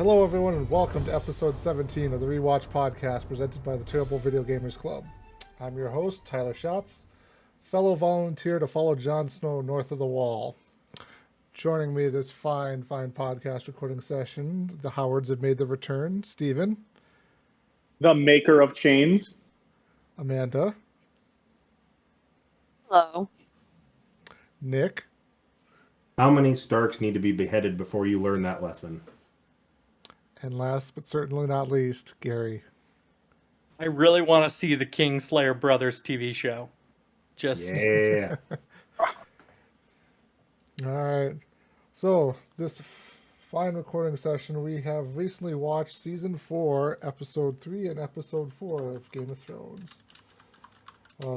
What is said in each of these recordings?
Hello, everyone, and welcome to episode 17 of the Rewatch podcast presented by the Terrible Video Gamers Club. I'm your host, Tyler Schatz, fellow volunteer to follow Jon Snow north of the Wall. Joining me this fine podcast recording session, the Howards have made the return. Steven. The maker of chains. Amanda. Hello. Nick. How many Starks need to be beheaded before you learn that lesson? And last but certainly not least, Gary. I really want to see the Kingslayer Brothers TV show. Yeah. All right. So, this fine recording session, we have recently watched Season 4, Episode 3, and Episode 4 of Game of Thrones.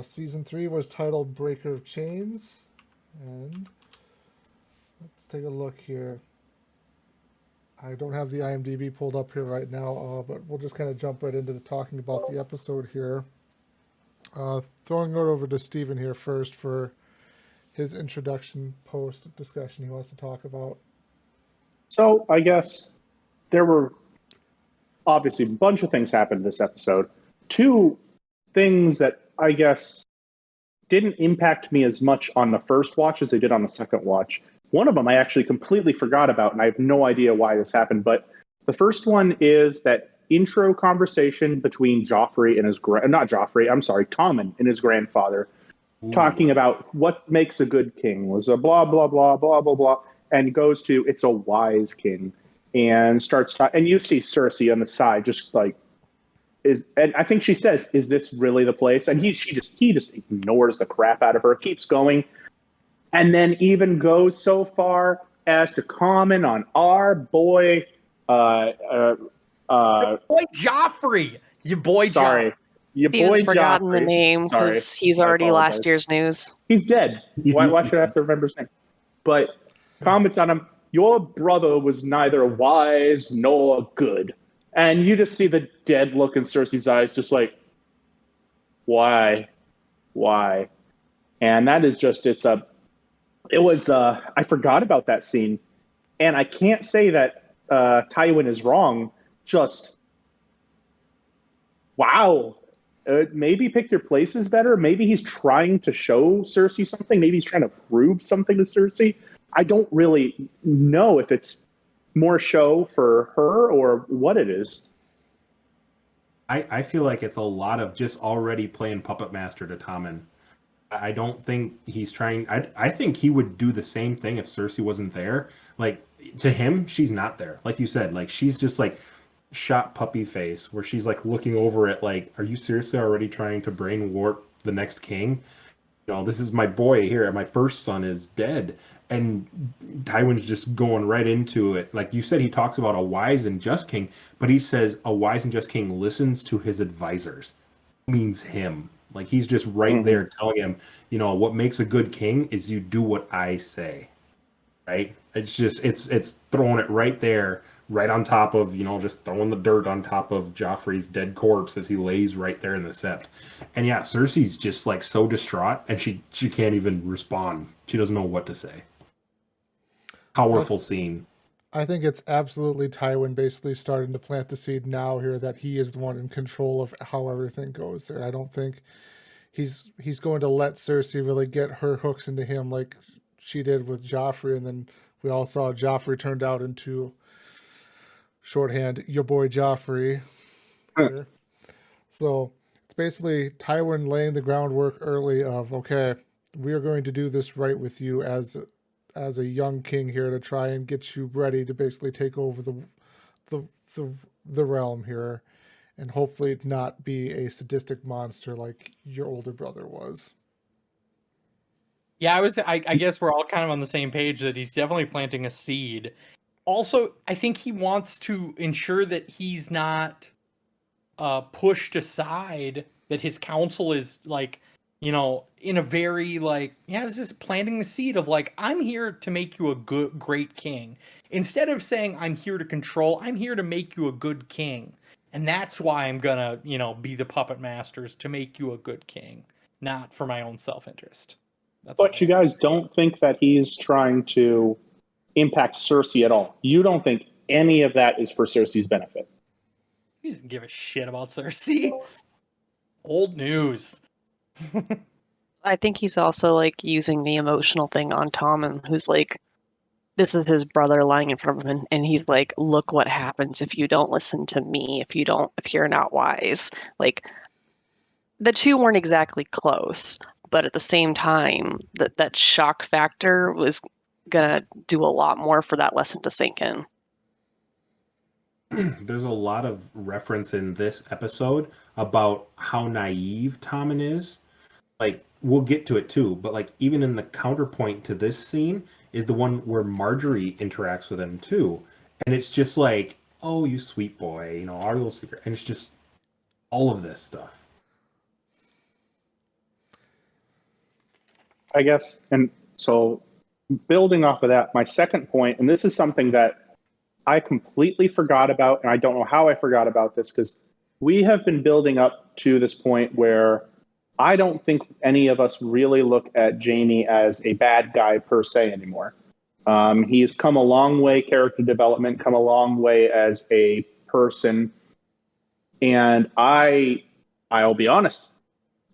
Season 3 was titled Breaker of Chains. And let's take a look here. I don't have the IMDb pulled up here right now, but we'll just kind of jump right into talking about the episode here. Throwing it over to Steven here first for his introduction post discussion he wants to talk about. So I guess there were obviously a bunch of things happened in this episode. Two things that I guess didn't impact me as much on the first watch as they did on the second watch. One of them I actually completely forgot about, and I have no idea why this happened. But the first one is that intro conversation between Tommen and his grandfather, talking about what makes a good king. Was a blah, blah, blah, blah, blah, blah. And goes to, it's a wise king. And starts talking. And you see Cersei on the side, just like, and I think she says, is this really the place? And he just ignores the crap out of her, keeps going. And then even goes so far as to comment on our boy, Your boy Joffrey. Your boy sorry, Joffrey. your Steven's boy forgotten Joffrey. the name because he's already last year's news. He's dead. Why should I have to remember his name? But comments on him, your brother was neither wise nor good. And you just see the dead look in Cersei's eyes, just like, why? And that is just, I forgot about that scene. And I can't say that Tywin is wrong, just, wow. Maybe pick your places better. Maybe he's trying to show Cersei something. Maybe he's trying to prove something to Cersei. I don't really know if it's more show for her or what it is. I feel like it's a lot of just already playing puppet master to Tommen. I don't think he's trying. I think he would do the same thing if Cersei wasn't there. Like, to him, she's not there. Like you said, like, she's just like shot puppy face where she's like looking over it like, are you seriously already trying to brain warp the next king? You know, this is my boy here. My first son is dead. And Tywin's just going right into it. Like you said, he talks about a wise and just king, but he says a wise and just king listens to his advisors. Means him. Like, he's just right there telling him, you know, what makes a good king is you do what I say. Right? It's just, it's throwing it right there, right on top of, you know, just throwing the dirt on top of Joffrey's dead corpse as he lays right there in the sept. And yeah, Cersei's just like so distraught, and she can't even respond. She doesn't know what to say. Powerful scene. I think it's absolutely Tywin basically starting to plant the seed now here that he is the one in control of how everything goes there. I don't think he's going to let Cersei really get her hooks into him like she did with Joffrey, and then we all saw Joffrey turned out into, shorthand, your boy Joffrey. So it's basically Tywin laying the groundwork early of, okay, we are going to do this right with you as a young king here to try and get you ready to basically take over the realm here, and hopefully not be a sadistic monster like your older brother was. Yeah, I guess we're all kind of on the same page that he's definitely planting a seed. Also, I think he wants to ensure that he's not pushed aside, that his counsel is like, you know, in a very like, yeah, this is planting the seed of like, I'm here to make you a great king. Instead of saying I'm here to control, I'm here to make you a good king. And that's why I'm gonna, you know, be the puppet masters to make you a good king, not for my own self-interest. But you guys don't think that he's trying to impact Cersei at all. You don't think any of that is for Cersei's benefit. He doesn't give a shit about Cersei. Old news. I think he's also like using the emotional thing on Tommen, who's like, this is his brother lying in front of him, and he's like, look what happens if you don't listen to me, if you're not wise. Like, the two weren't exactly close, but at the same time, that shock factor was gonna do a lot more for that lesson to sink in. There's a lot of reference in this episode about how naive Tommen is. Like, we'll get to it too, but like even in the counterpoint to this scene is the one where Marjorie interacts with him too. And it's just like, oh, you sweet boy, you know, our little secret. And it's just all of this stuff. I guess, and so building off of that, my second point, and this is something that I completely forgot about, and I don't know how I forgot about this, because we have been building up to this point where I don't think any of us really look at Jaime as a bad guy per se anymore. He's come a long way, character development, come a long way as a person. And I'll be honest,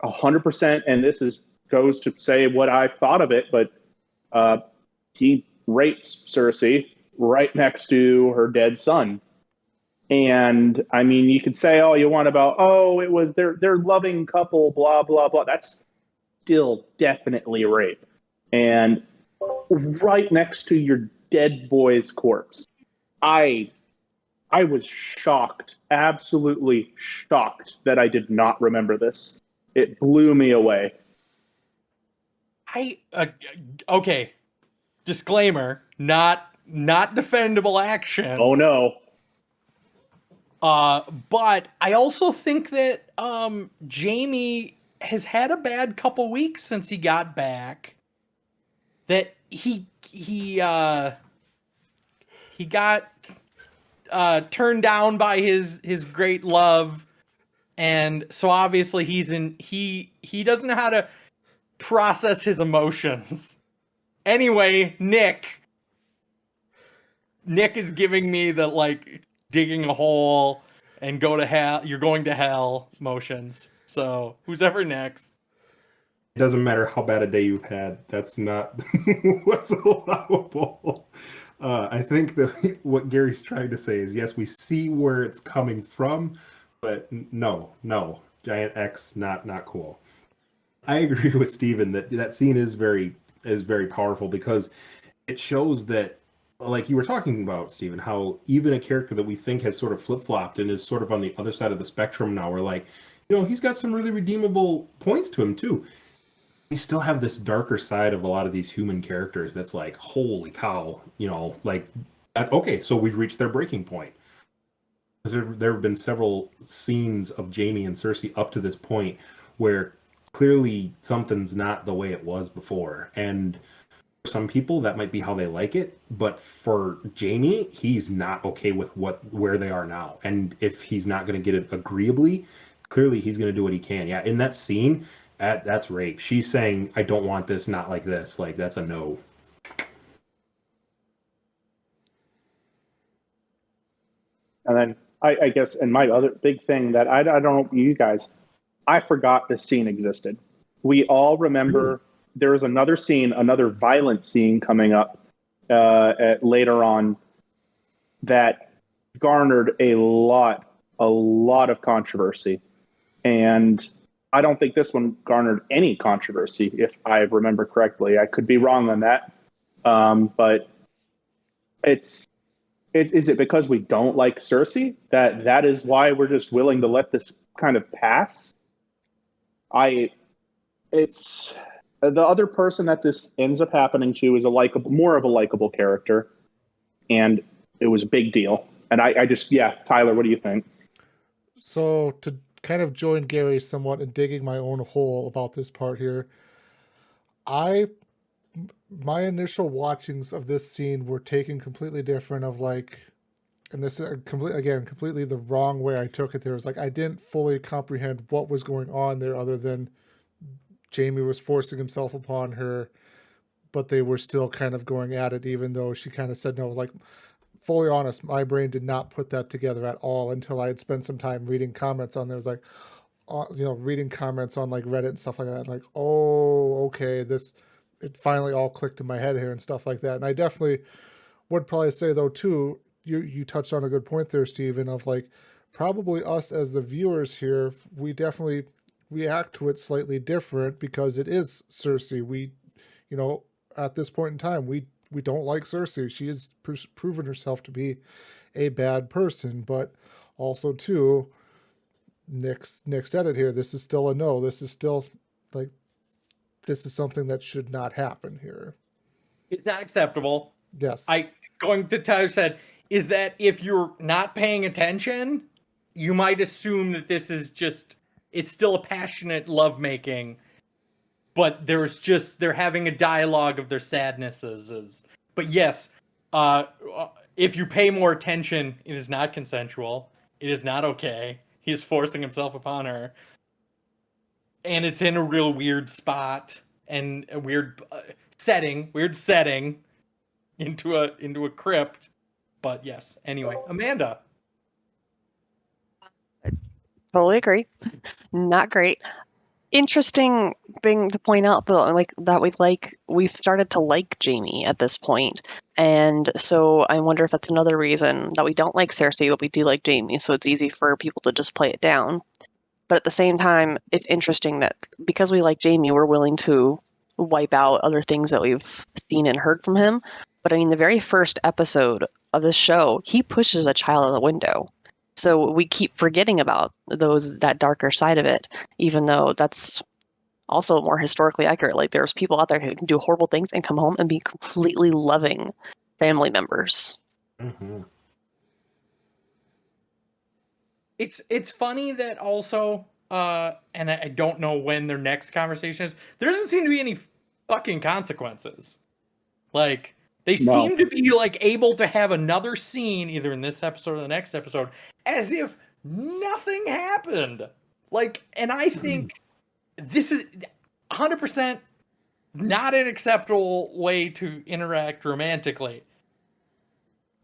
100%, and this goes to say what I thought of it, but he rapes Cersei right next to her dead son. And I mean, you could say all you want about, oh, it was their loving couple, blah, blah, blah. That's still definitely rape. And right next to your dead boy's corpse. I was shocked, absolutely shocked that I did not remember this. It blew me away. Okay. Disclaimer, not defendable action. Oh no. But I also think that Jaime has had a bad couple weeks since he got back. That he got turned down by his great love, and so obviously he doesn't know how to process his emotions. Anyway, Nick is giving me the like digging a hole and go to hell, you're going to hell motions. So who's ever next? It doesn't matter how bad a day you've had. That's not what's allowable. I think that what Gary's trying to say is, yes, we see where it's coming from, but no, Giant X, not cool. I agree with Steven that scene is very powerful because it shows that, like you were talking about, Steven, how even a character that we think has sort of flip-flopped and is sort of on the other side of the spectrum now, we're like, you know, he's got some really redeemable points to him too. We still have this darker side of a lot of these human characters that's like, holy cow, you know, like, okay, so we've reached their breaking point. There have been several scenes of Jaime and Cersei up to this point where clearly something's not the way it was before. And for some people, that might be how they like it. But for Jaime, he's not okay with where they are now. And if he's not going to get it agreeably, clearly he's going to do what he can. Yeah, in that scene, that's rape. She's saying, I don't want this, not like this. Like, that's a no. And then I guess, and my other big thing that I don't know you guys, I forgot this scene existed. We all remember there was another scene, another violent scene coming up later on that garnered a lot of controversy. And I don't think this one garnered any controversy, if I remember correctly. I could be wrong on that. But is it because we don't like Cersei that is why we're just willing to let this kind of pass? It's the other person that this ends up happening to is more of a likable character, and it was a big deal. And I just, Tyler, what do you think? So to kind of join Gary somewhat in digging my own hole about this part here, my initial watchings of this scene were taken completely different of like, and this is completely the wrong way I took it. There was like, I didn't fully comprehend what was going on there other than Jaime was forcing himself upon her, but they were still kind of going at it, even though she kind of said no. Like, fully honest, my brain did not put that together at all until I had spent some time reading comments on there. It was like, reading comments on like Reddit and stuff like that. Like, oh, okay, it finally all clicked in my head here and stuff like that. And I definitely would probably say though too, you touched on a good point there, Stephen, of like probably us as the viewers here, we definitely react to it slightly different because it is Cersei. We, at this point in time, we don't like Cersei. She has proven herself to be a bad person, but also too, Nick said it here. This is still a no. This is still like, this is something that should not happen here. It's not acceptable. Yes. Going to Tyler said, is that if you're not paying attention, you might assume that this is just, it's still a passionate lovemaking, but they're having a dialogue of their sadnesses. But yes, if you pay more attention, it is not consensual. It is not okay. He's forcing himself upon her. And it's in a real weird spot and a weird setting into a crypt. But yes, anyway, Amanda. Totally agree. Not great. Interesting thing to point out though, like that we've started to like Jaime at this point. And so I wonder if that's another reason that we don't like Cersei, but we do like Jaime. So it's easy for people to just play it down. But at the same time, it's interesting that because we like Jaime, we're willing to wipe out other things that we've seen and heard from him. But I mean, the very first episode of the show, he pushes a child out the window. So we keep forgetting about that darker side of it, even though that's also more historically accurate. Like there's people out there who can do horrible things and come home and be completely loving family members. Mm-hmm. It's funny that also, and I don't know when their next conversation is, there doesn't seem to be any fucking consequences. Like, they seem to be, like, able to have another scene, either in this episode or the next episode, as if nothing happened. Like, and I think this is 100% not an acceptable way to interact romantically.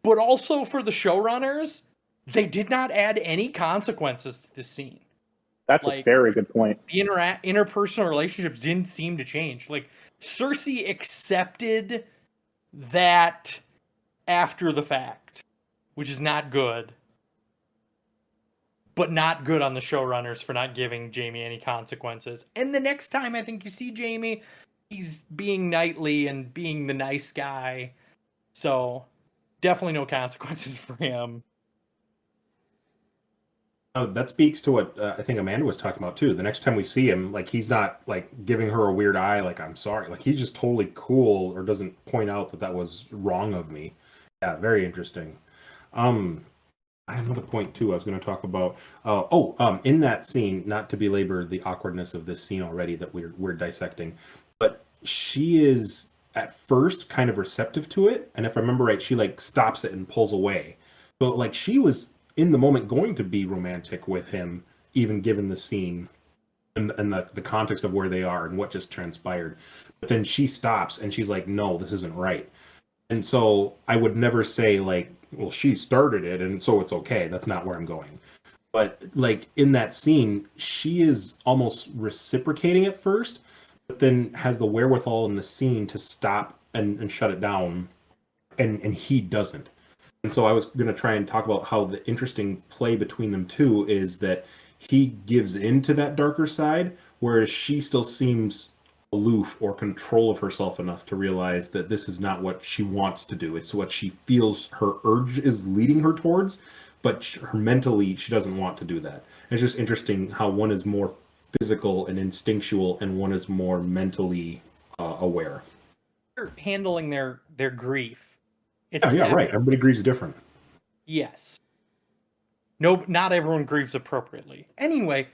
But also for the showrunners, they did not add any consequences to this scene. That's a very good point. The interpersonal relationships didn't seem to change. Like, Cersei accepted that after the fact, which is not good. But not good on the showrunners for not giving Jaime any consequences. And the next time I think you see Jaime, he's being knightly and being the nice guy. So, definitely no consequences for him. Oh, that speaks to what I think Amanda was talking about too. The next time we see him, like he's not like giving her a weird eye, like I'm sorry. Like he's just totally cool, or doesn't point out that was wrong of me. Yeah, very interesting. I have another point too. I was going to talk about. In that scene, not to belabor the awkwardness of this scene already that we're dissecting, but she is at first kind of receptive to it, and if I remember right, she like stops it and pulls away. So like she was in the moment going to be romantic with him, even given the scene and the context of where they are and what just transpired. But then she stops and she's like, no, this isn't right. And so I would never say like, well, she started it and so it's okay. That's not where I'm going. But like in that scene, she is almost reciprocating at first, but then has the wherewithal in the scene to stop and shut it down. And he doesn't. And so I was going to try and talk about how the interesting play between them two is that he gives into that darker side, whereas she still seems aloof or control of herself enough to realize that this is not what she wants to do. It's what she feels her urge is leading her towards, but her mentally, she doesn't want to do that. It's just interesting how one is more physical and instinctual and one is more mentally aware. They're handling their grief. Yeah, right. Everybody grieves different. Yes. No, not everyone grieves appropriately. Anyway,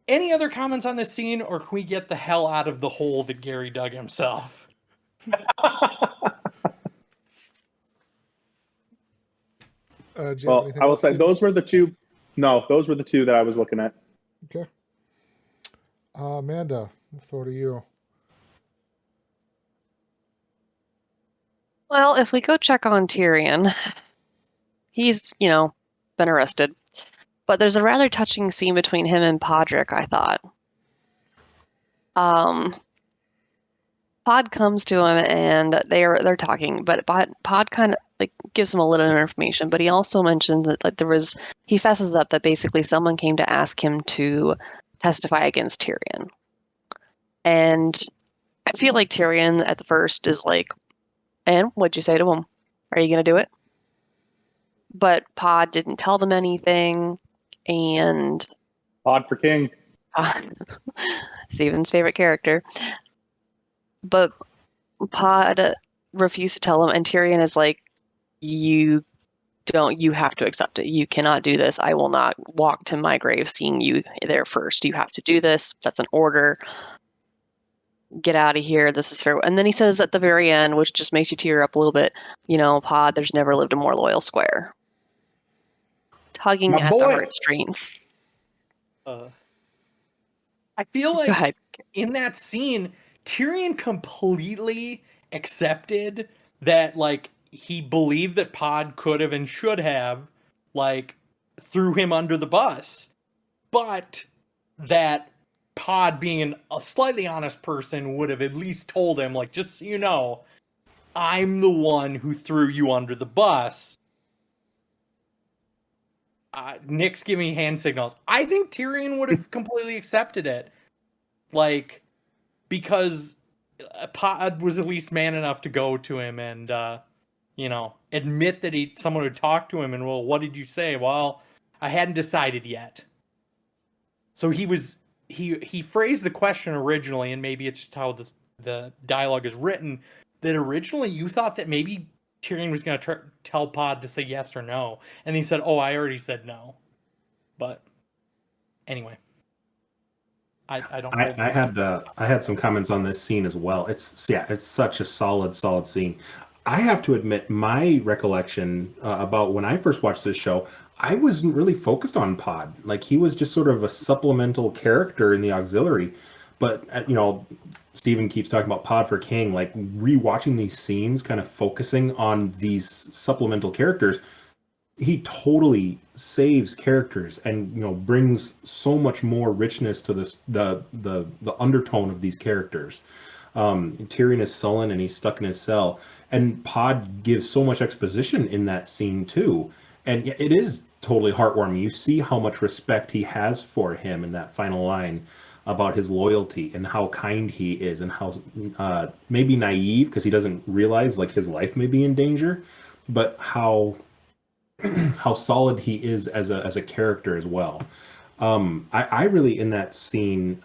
any other comments on this scene, or can we get the hell out of the hole that Gary dug himself? Well, I will say those were the two. No, those were the two that I was looking at. Okay. Amanda, I'll throw it to you. Well, if we go check on Tyrion, He's, been arrested. But there's a rather touching scene between him and Podrick, I thought. Pod comes to him and they're talking, but Pod kind of like gives him a little information, but he also mentions that like he fesses up that basically someone came to ask him to testify against Tyrion. And I feel like Tyrion at the first is like, and what'd you say to him? Are you gonna do it? But Pod didn't tell them anything, and Pod for king. Steven's favorite character. But Pod refused to tell him, and Tyrion is like, you have to accept it. You cannot do this. I will not walk to my grave seeing you there first. You have to do this. That's an order. Get out of here. This is fair. And then he says at the very end, which just makes you tear up a little bit, Pod, there's never lived a more loyal squire. Tugging My at boy. the heartstrings. I feel Go ahead. like in that scene, Tyrion completely accepted that, like, he believed that Pod could have and should have, like, threw him under the bus, but that Pod, being a slightly honest person, would have at least told him, like, just so you know, I'm the one who threw you under the bus. Nick's giving hand signals. I think Tyrion would have completely accepted it. Like, because Pod was at least man enough to go to him and, admit that someone would talk to him and, well, what did you say? Well, I hadn't decided yet. So he phrased the question originally, and maybe it's just how the dialogue is written, that originally you thought that maybe Tyrion was going to tell Pod to say yes or no. And he said, oh, I already said no. But anyway. I don't know. I had some comments on this scene as well. It's such a solid scene. I have to admit, my recollection about when I first watched this show, I wasn't really focused on Pod. Like, he was just sort of a supplemental character in the auxiliary. But Steven keeps talking about Pod for King, like rewatching these scenes, kind of focusing on these supplemental characters. He totally saves characters and brings so much more richness to this the undertone of these characters. Tyrion is sullen and he's stuck in his cell, and Pod gives so much exposition in that scene too, and it is totally heartwarming. You see how much respect he has for him in that final line about his loyalty and how kind he is, and how maybe naive because he doesn't realize like his life may be in danger, but how solid he is as a character as well. I really in that scene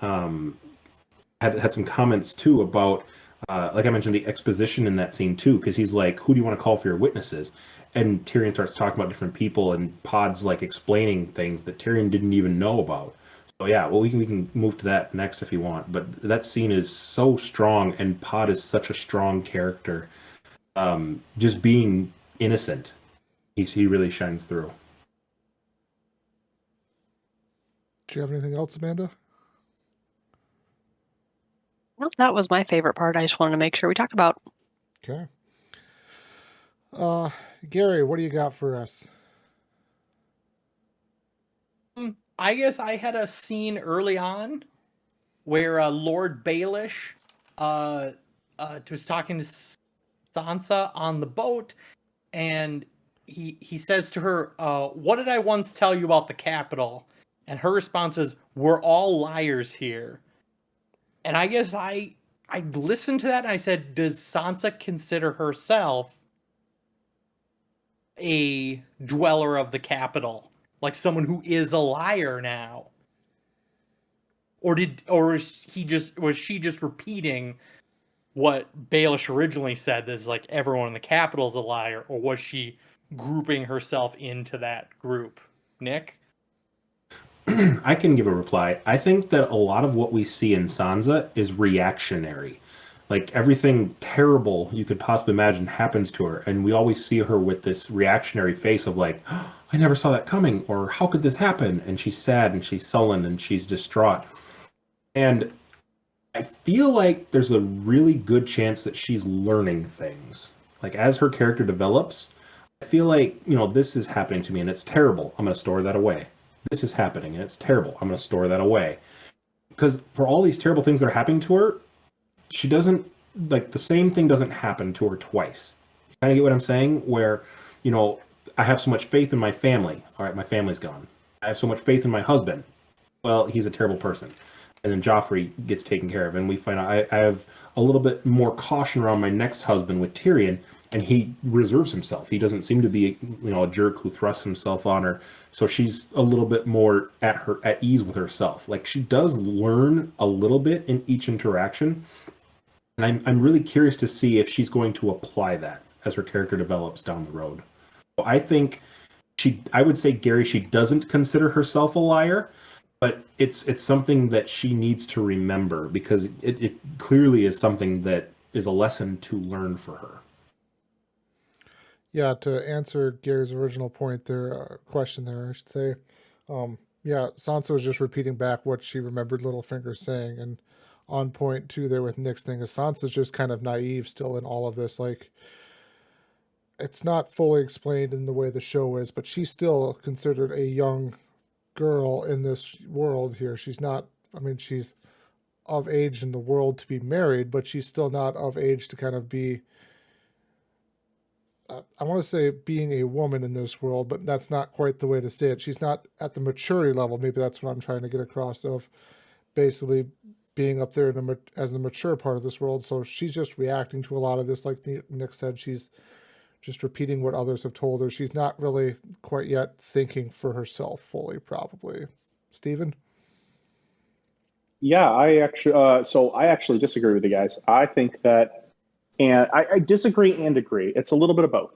had some comments too about like I mentioned, the exposition in that scene too, because he's like, who do you want to call for your witnesses? And Tyrion starts talking about different people, and Pod's like explaining things that Tyrion didn't even know about. So yeah, well, we can move to that next if you want, but that scene is so strong, and Pod is such a strong character. Just being innocent, he really shines through. Do you have anything else, Amanda? Well, that was my favorite part. I just wanted to make sure we talked about. Okay. Gary, what do you got for us? I guess I had a scene early on where Lord Baelish was talking to Sansa on the boat, and he says to her, what did I once tell you about the capital? And her response is, we're all liars here. And I guess I listened to that and I said, does Sansa consider herself a dweller of the capital? Like someone who is a liar now? Or was she just repeating what Baelish originally said, that is like everyone in the capital is a liar? Or was she grouping herself into that group? Nick? I can give a reply. I think that a lot of what we see in Sansa is reactionary. Like, everything terrible you could possibly imagine happens to her, and we always see her with this reactionary face of like, oh, I never saw that coming, or how could this happen? And she's sad and she's sullen and she's distraught. And I feel like there's a really good chance that she's learning things. Like, as her character develops, I feel like, this is happening to me and it's terrible. I'm going to store that away. This is happening and it's terrible. I'm going to store that away. Because for all these terrible things that are happening to her, she doesn't, like, the same thing doesn't happen to her twice. You kind of get what I'm saying? Where, I have so much faith in my family. All right, my family's gone. I have so much faith in my husband. Well, he's a terrible person. And then Joffrey gets taken care of. And we find out I have a little bit more caution around my next husband with Tyrion, and he reserves himself. He doesn't seem to be, a jerk who thrusts himself on her. So she's a little bit more at ease with herself. Like, she does learn a little bit in each interaction. And I'm really curious to see if she's going to apply that as her character develops down the road. So I think I would say, Gary, she doesn't consider herself a liar, but it's something that she needs to remember, because it clearly is something that is a lesson to learn for her. Yeah, to answer Gary's original point there, question there, I should say. Sansa was just repeating back what she remembered Littlefinger saying, and on point too there with Nick's thing is Sansa's just kind of naive still in all of this. Like, it's not fully explained in the way the show is, but she's still considered a young girl in this world here. She's not, she's of age in the world to be married, but she's still not of age to kind of be, I want to say being a woman in this world, but that's not quite the way to say it. She's not at the maturity level. Maybe that's what I'm trying to get across, of basically being up there as the mature part of this world. So she's just reacting to a lot of this. Like Nick said, she's just repeating what others have told her. She's not really quite yet thinking for herself fully, probably. Steven? Yeah, I actually disagree with you guys. I think that, and I disagree and agree. It's a little bit of both.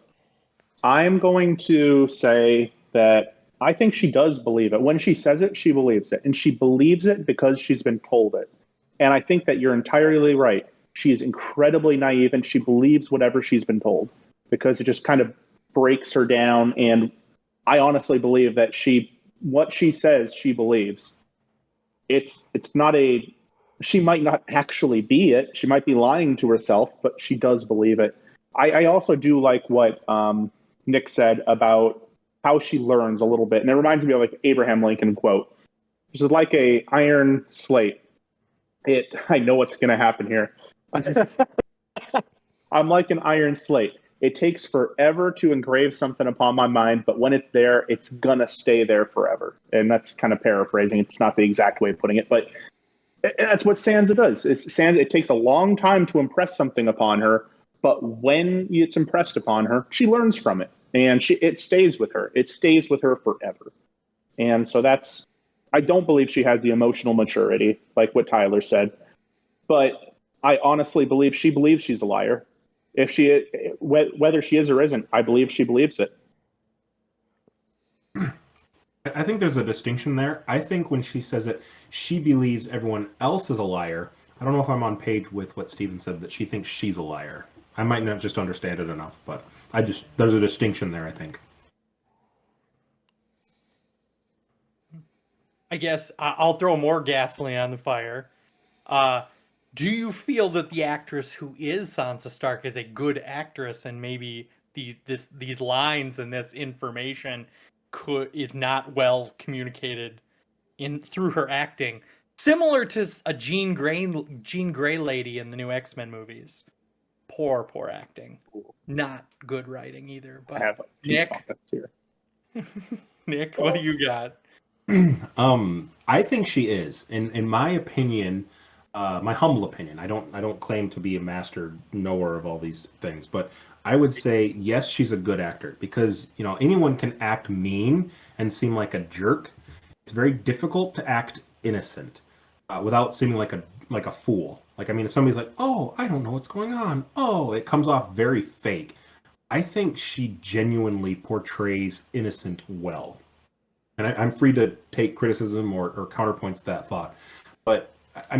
I'm going to say that I think she does believe it. When she says it, she believes it. And she believes it because she's been told it. And I think that you're entirely right. She is incredibly naive, and she believes whatever she's been told, because it just kind of breaks her down. And I honestly believe that what she says, she believes. It's not she might not actually be it. She might be lying to herself, but she does believe it. I also do like what Nick said about how she learns a little bit. And it reminds me of like Abraham Lincoln quote. This is like a iron slate. I know what's going to happen here. I'm like an iron slate. It takes forever to engrave something upon my mind, but when it's there, it's going to stay there forever. And that's kind of paraphrasing. It's not the exact way of putting it, but that's what Sansa does. It takes a long time to impress something upon her, but when it's impressed upon her, she learns from it, and it stays with her. It stays with her forever. And so I don't believe she has the emotional maturity, like what Tyler said, but I honestly believe she believes she's a liar. Whether she is or isn't, I believe she believes it. I think there's a distinction there. I think when she says it, she believes everyone else is a liar. I don't know if I'm on page with what Steven said, that she thinks she's a liar. I might not just understand it enough, but there's a distinction there, I think. I guess I'll throw more gasoline on the fire. Do you feel that the actress who is Sansa Stark is a good actress, and maybe these lines and this information is not well communicated through her acting, similar to a Jean Grey lady in the new X-Men movies? Poor acting, not good writing either. But I have Nick here. Nick, what do you got? I think she is, in my opinion. My humble opinion. I don't claim to be a master knower of all these things, but I would say yes, she's a good actor, because anyone can act mean and seem like a jerk. It's very difficult to act innocent without seeming like a fool. Like, if somebody's like, "Oh, I don't know what's going on," it comes off very fake. I think she genuinely portrays innocent well, and I'm free to take criticism or counterpoints to that thought, but I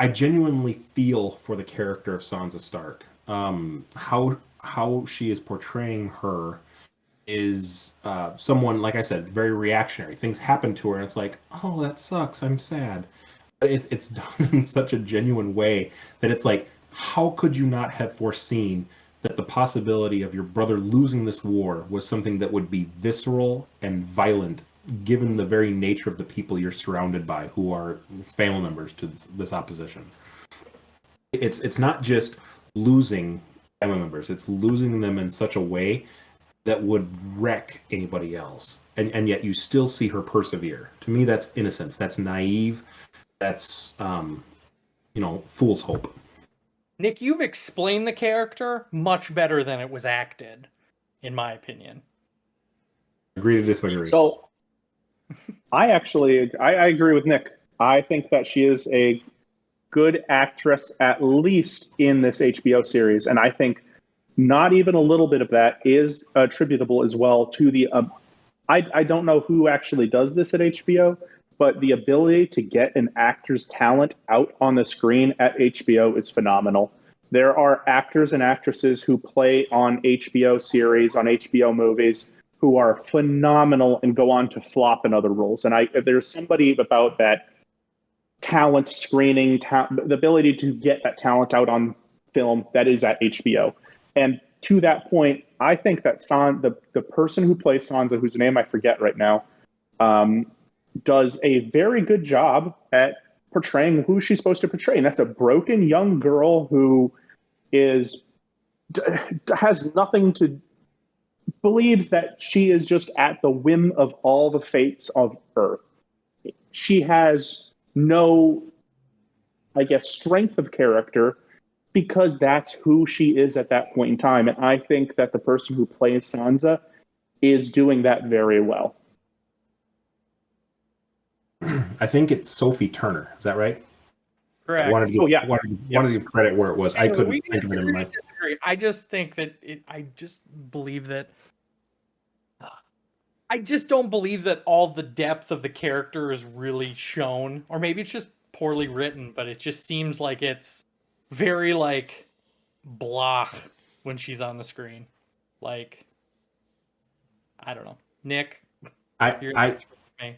genuinely feel for the character of Sansa Stark. How she is portraying her is someone, like I said, very reactionary. Things happen to her, and it's like, "Oh, that sucks. I'm sad." But it's done in such a genuine way that it's like, how could you not have foreseen that the possibility of your brother losing this war was something that would be visceral and violent, given the very nature of the people you're surrounded by, who are family members to this opposition. It's not just losing family members; it's losing them in such a way that would wreck anybody else, and yet you still see her persevere. To me, that's innocence. That's naive. That's fool's hope. Nick, you've explained the character much better than it was acted, in my opinion. Agree to disagree. So, I agree with Nick. I think that she is a good actress, at least in this HBO series, and I think not even a little bit of that is attributable as well to the. I don't know who actually does this at HBO, but the ability to get an actor's talent out on the screen at HBO is phenomenal. There are actors and actresses who play on HBO series, on HBO movies, who are phenomenal and go on to flop in other roles. And there's somebody about that talent screening, the ability to get that talent out on film that is at HBO. And to that point, I think that the person who plays Sansa, whose name I forget right now, does a very good job at portraying who she's supposed to portray. And that's a broken young girl who has nothing to, believes that she is just at the whim of all the fates of Earth. She has no, I guess, strength of character because that's who she is at that point in time. And I think that the person who plays Sansa is doing that very well. I think it's Sophie Turner. Is that right? Correct. I wanted to give credit where it was. I couldn't think of it in my. Disagree. I just think that I just believe that. I just don't believe that all the depth of the character is really shown, or maybe it's just poorly written. But it just seems like it's very blah when she's on the screen. I don't know, Nick.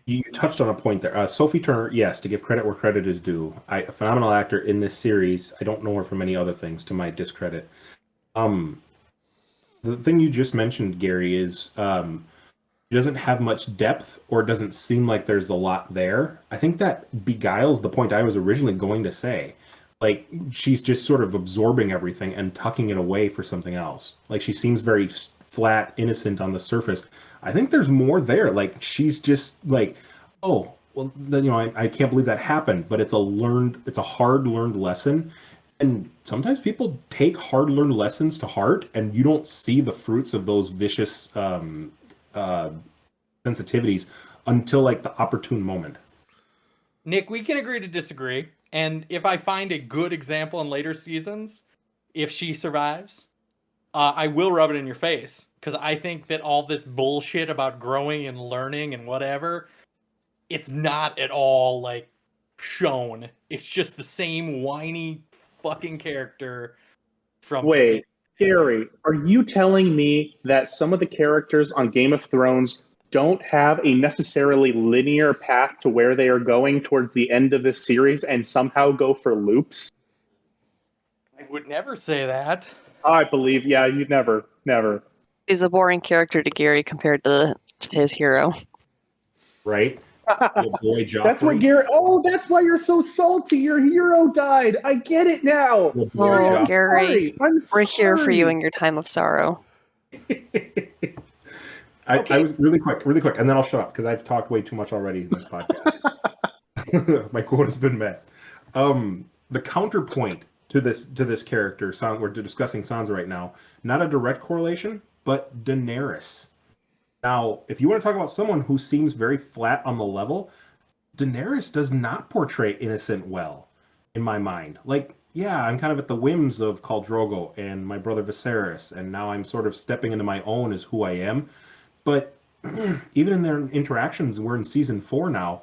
You touched on a point there. Sophie Turner, yes, to give credit where credit is due. A phenomenal actor in this series. I don't know her from any other things, to my discredit. The thing you just mentioned, Gary, is she doesn't have much depth, or doesn't seem like there's a lot there. I think that beguiles the point I was originally going to say. She's just sort of absorbing everything and tucking it away for something else. She seems very flat, innocent on the surface. I think there's more there. She's just oh, well, I can't believe that happened, but it's a hard learned lesson. And sometimes people take hard learned lessons to heart, and you don't see the fruits of those vicious sensitivities until the opportune moment. Nick, we can agree to disagree. And if I find a good example in later seasons, if she survives, I will rub it in your face. Because I think that all this bullshit about growing and learning and whatever, it's not at all shown. It's just the same whiny fucking character from. Wait, Gary, are you telling me that some of the characters on Game of Thrones don't have a necessarily linear path to where they are going towards the end of this series and somehow go for loops? I would never say that. I believe, yeah, you'd never. He's a boring character to Gary compared to his hero. Right? Boy, that's what Gary. Oh, that's why you're so salty. Your hero died. I get it now. Oh, Gary, I'm we're here for you in your time of sorrow. I was really quick, and then I'll shut up because I've talked way too much already in this podcast. My quote has been met. The counterpoint to this character, we're discussing Sansa right now. Not a direct correlation, but Daenerys. Now, if you want to talk about someone who seems very flat on the level, Daenerys does not portray innocent well, in my mind. Yeah, I'm kind of at the whims of Khal Drogo and my brother Viserys, and now I'm sort of stepping into my own as who I am. But even in their interactions, we're in season 4 now,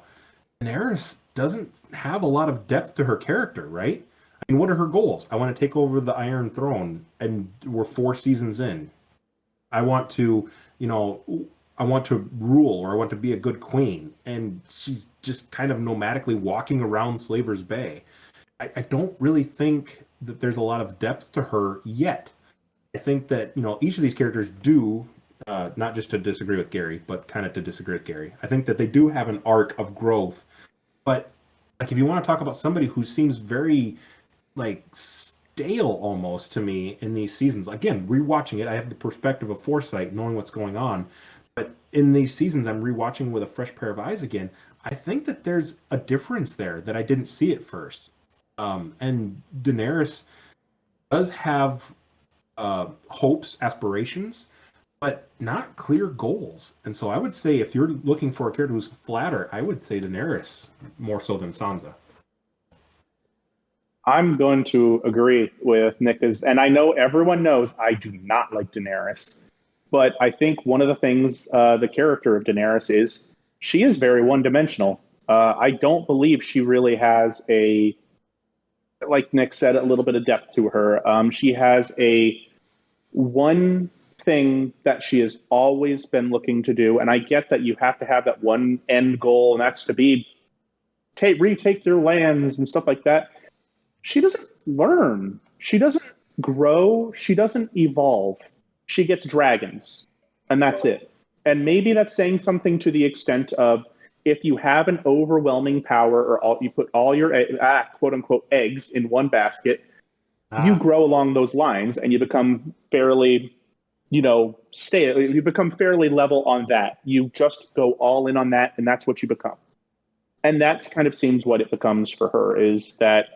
Daenerys doesn't have a lot of depth to her character, right? I mean, what are her goals? I want to take over the Iron Throne, and we're 4 seasons in. I want to rule, or I want to be a good queen. And she's just kind of nomadically walking around Slaver's Bay. I don't really think that there's a lot of depth to her yet. I think that, each of these characters do, not just to disagree with Gary, but kind of to disagree with Gary. I think that they do have an arc of growth. But like, if you want to talk about somebody who seems very like stale almost to me in these seasons, again, rewatching it, I have the perspective of foresight, knowing what's going on. But in these seasons, I'm rewatching with a fresh pair of eyes again. I think that there's a difference there that I didn't see at first. And Daenerys does have hopes, aspirations, but not clear goals. And so I would say if you're looking for a character who's flatter, I would say Daenerys more so than Sansa. I'm going to agree with Nick, and I know everyone knows I do not like Daenerys, but I think one of the things the character of Daenerys is she is very one-dimensional. I don't believe she really has like Nick said, a little bit of depth to her. She has one thing that she has always been looking to do, and I get that you have to have that one end goal, and that's to retake your lands and stuff like that. She doesn't learn. She doesn't grow. She doesn't evolve. She gets dragons, and that's it. And maybe that's saying something to the extent of if you have an overwhelming power, or you put all your quote unquote eggs in one basket, you grow along those lines, and you become fairly, you become fairly level on that. You just go all in on that, and that's what you become. And that's kind of seems what it becomes for her, is that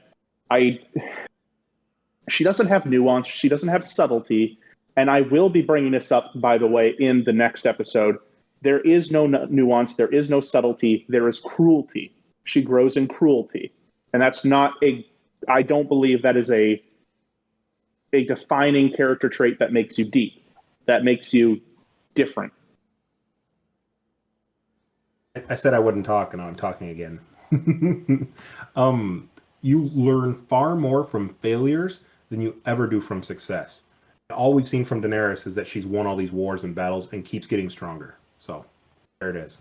she doesn't have nuance, she doesn't have subtlety, and I will be bringing this up, by the way, in the next episode. There is no nuance, there is no subtlety, there is cruelty. She grows in cruelty, and that's not I don't believe that is a defining character trait that makes you deep, that makes you different. I said I wouldn't talk, and I'm talking again. You learn far more from failures than you ever do from success. All we've seen from Daenerys is that she's won all these wars and battles and keeps getting stronger. So there it is.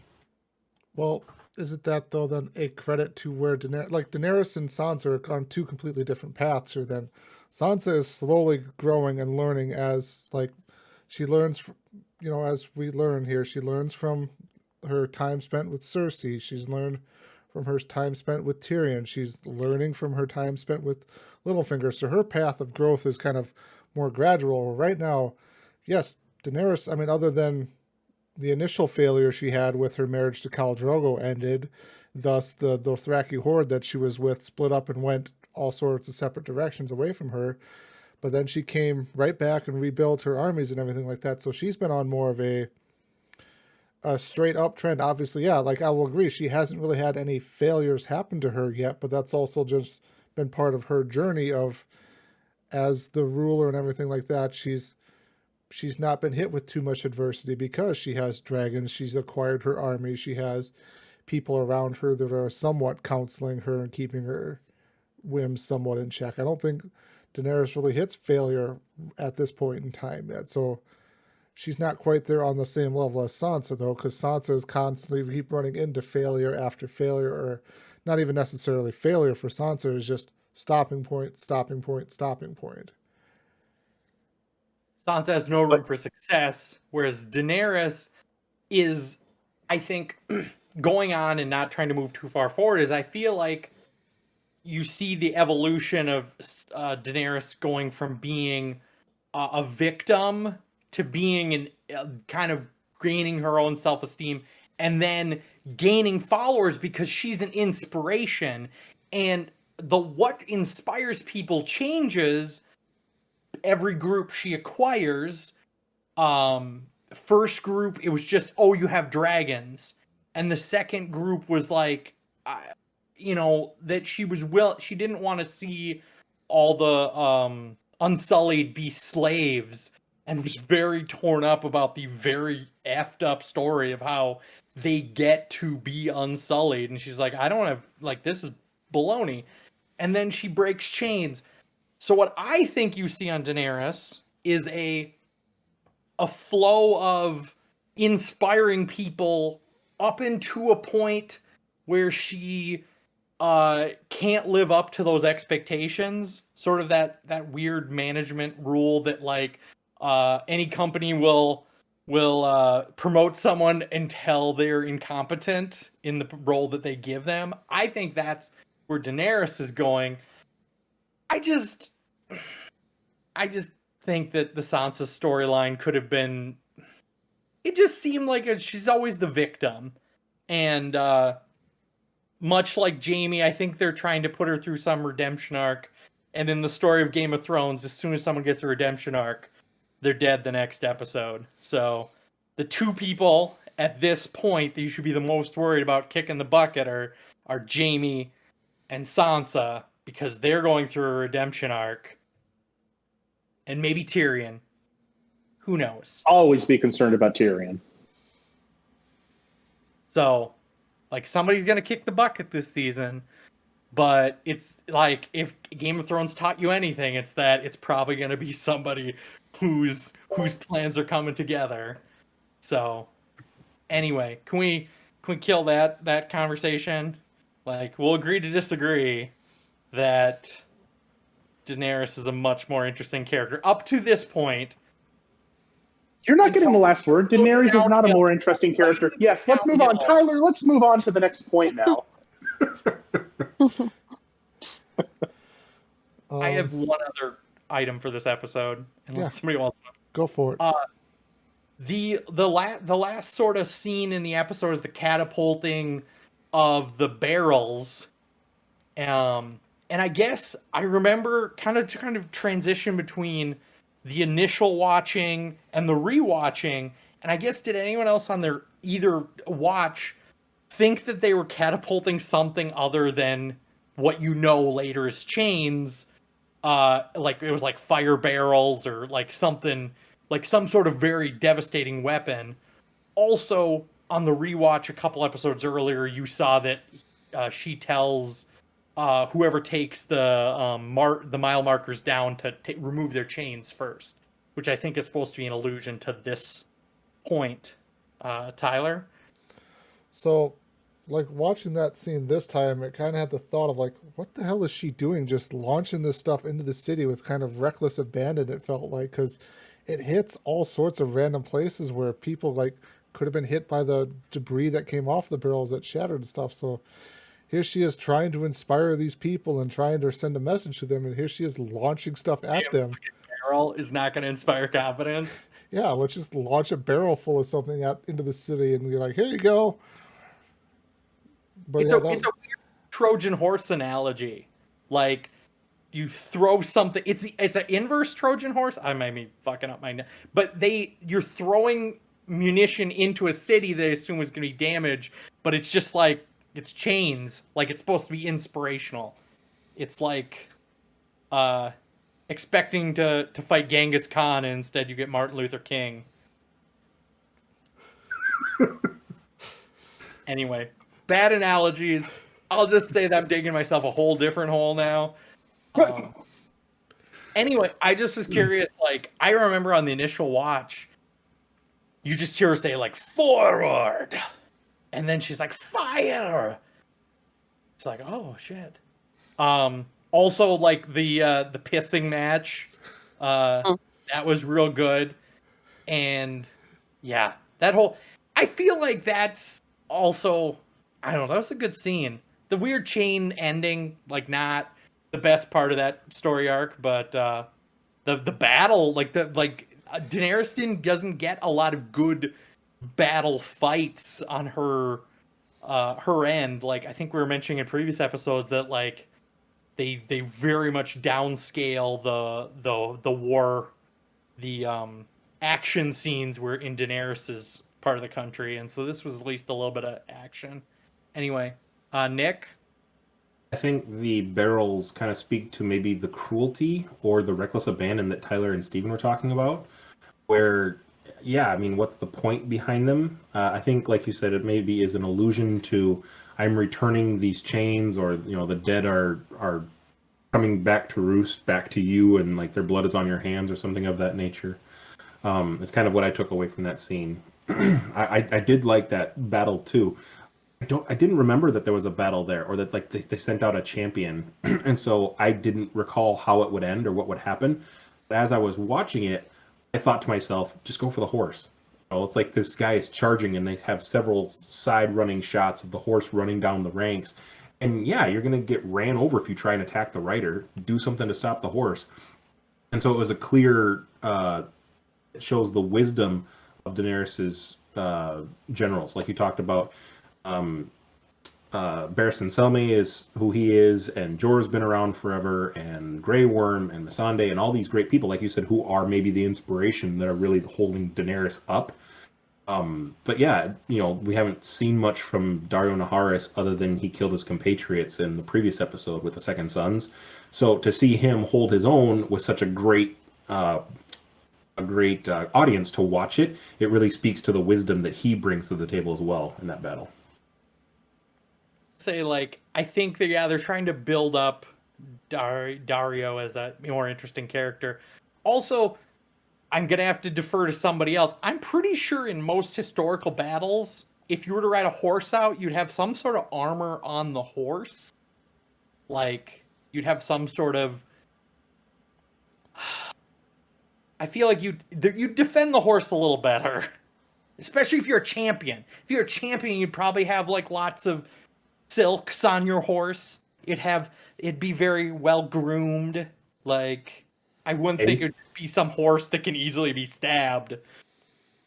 Well, isn't that though then a credit to where Daenerys and Sansa are on two completely different paths here? Then Sansa is slowly growing and learning as she learns, as we learn here. She learns from her time spent with Cersei. She's learned from her time spent with Tyrion. She's learning from her time spent with Littlefinger. So her path of growth is kind of more gradual. Right now, yes, Daenerys, other than the initial failure she had with her marriage to Khal Drogo ended, thus the Dothraki horde that she was with split up and went all sorts of separate directions away from her. But then she came right back and rebuilt her armies and everything like that. So she's been on more of a straight up trend. Obviously, yeah, I will agree, she hasn't really had any failures happen to her yet, but that's also just been part of her journey of, as the ruler and everything like that, she's not been hit with too much adversity because she has dragons, she's acquired her army, she has people around her that are somewhat counseling her and keeping her whims somewhat in check. I don't think Daenerys really hits failure at this point in time yet, so she's not quite there on the same level as Sansa, though, because Sansa is constantly keep running into failure after failure, or not even necessarily failure for Sansa, is just stopping point, stopping point, stopping point. Sansa has no room for success, whereas Daenerys is, I think, going on and not trying to move too far forward, is I feel like you see the evolution of Daenerys going from being a victim to being kind of gaining her own self-esteem, and then gaining followers because she's an inspiration. And what inspires people changes every group she acquires. First group, it was just, oh, you have dragons. And the second group was that she didn't want to see all the Unsullied be slaves, and was very torn up about the very effed up story of how they get to be Unsullied. And she's like, I don't have, this is baloney. And then she breaks chains. So what I think you see on Daenerys is a flow of inspiring people up into a point where she can't live up to those expectations. Sort of that weird management rule that any company will promote someone until they're incompetent in the role that they give them. I think that's where Daenerys is going. I just think that the Sansa storyline could have been. It just seemed like she's always the victim, and much like Jaime, I think they're trying to put her through some redemption arc. And in the story of Game of Thrones, as soon as someone gets a redemption arc, they're dead the next episode. So the two people at this point that you should be the most worried about kicking the bucket are Jaime and Sansa, because they're going through a redemption arc. And maybe Tyrion. Who knows? Always be concerned about Tyrion. So, like, somebody's going to kick the bucket this season. But it's like, if Game of Thrones taught you anything, it's that it's probably going to be somebody whose plans are coming together. So, anyway, can we kill that conversation? Like, we'll agree to disagree that Daenerys is a much more interesting character up to this point. You're not getting the last word. Daenerys is not a more interesting character. Yes, let's move on. Tyler, let's move on to the next point now. I have one other item for this episode, unless somebody wants to. Go for it. The last sort of scene in the episode is the catapulting of the barrels, and I guess I remember kind of transition between the initial watching and the rewatching, and I guess did anyone else on their either watch think that they were catapulting something other than what you know later is chains? Like it was like fire barrels or like something, like some sort of very devastating weapon. Also, on the rewatch a couple episodes earlier, you saw that she tells whoever takes the mile markers down to remove their chains first, which I think is supposed to be an allusion to this point. Tyler? So, like, watching that scene this time, it kind of had the thought of, like, what the hell is she doing just launching this stuff into the city with kind of reckless abandon, it felt like, because it hits all sorts of random places where people, like, could have been hit by the debris that came off the barrels that shattered and stuff. So here she is trying to inspire these people and trying to send a message to them, and here she is launching stuff at them. Barrel is not going to inspire confidence. Yeah, let's just launch a barrel full of something out into the city and be like, here you go. But it's a weird Trojan horse analogy. Like, you throw something. It's an inverse Trojan horse. I might be fucking up my. But you're throwing munition into a city they assume is going to be damaged, but it's just like it's chains. Like it's supposed to be inspirational. It's like expecting to fight Genghis Khan and instead you get Martin Luther King. Anyway, bad analogies. I'll just say that I'm digging myself a whole different hole now. Anyway, I just was curious. Like, I remember on the initial watch, you just hear her say, like, forward. And then she's like, fire. It's like, oh, shit. Also, like, the pissing match. That was real good. And, yeah, that whole... I feel like that's also... I don't know, that was a good scene. The weird chain ending, like, not the best part of that story arc, but the battle, Daenerys doesn't get a lot of good battle fights on her end. Like, I think we were mentioning in previous episodes that, like, they very much downscale the war, the action scenes were in Daenerys's part of the country, and so this was at least a little bit of action. Anyway, Nick? I think the barrels kind of speak to maybe the cruelty or the reckless abandon that Tyler and Steven were talking about, where, yeah, I mean, what's the point behind them? I think, like you said, it maybe is an allusion to I'm returning these chains, or, you know, the dead are coming back to roost, back to you, and, like, their blood is on your hands or something of that nature. It's kind of what I took away from that scene. I did like that battle, too. I didn't remember that there was a battle there, or that like they sent out a champion, and so I didn't recall how it would end or what would happen. But as I was watching it, I thought to myself, just go for the horse. It's like this guy is charging, and they have several side running shots of the horse running down the ranks. And yeah, you're going to get ran over if you try and attack the rider. Do something to stop the horse. And so it was a clear, it shows the wisdom of Daenerys's generals. Like you talked about, Barristan Selmy is who he is, and Jorah's been around forever, and Grey Worm and Missandei, and all these great people, like you said, who are maybe the inspiration that are really holding Daenerys up. But yeah, we haven't seen much from Daario Naharis other than he killed his compatriots in the previous episode with the Second Sons. So to see him hold his own with such a great audience to watch it, it really speaks to the wisdom that he brings to the table as well in that battle. Say, like, I think that, yeah, they're trying to build up Daario as a more interesting character. Also, I'm going to have to defer to somebody else. I'm pretty sure in most historical battles, if you were to ride a horse out, you'd have some sort of armor on the horse. Like, you'd have some sort of... I feel like you'd defend the horse a little better. Especially if you're a champion. If you're a champion, you'd probably have, like, lots of silks on your horse. It'd be very well groomed. Like, I wouldn't think it'd be some horse that can easily be stabbed.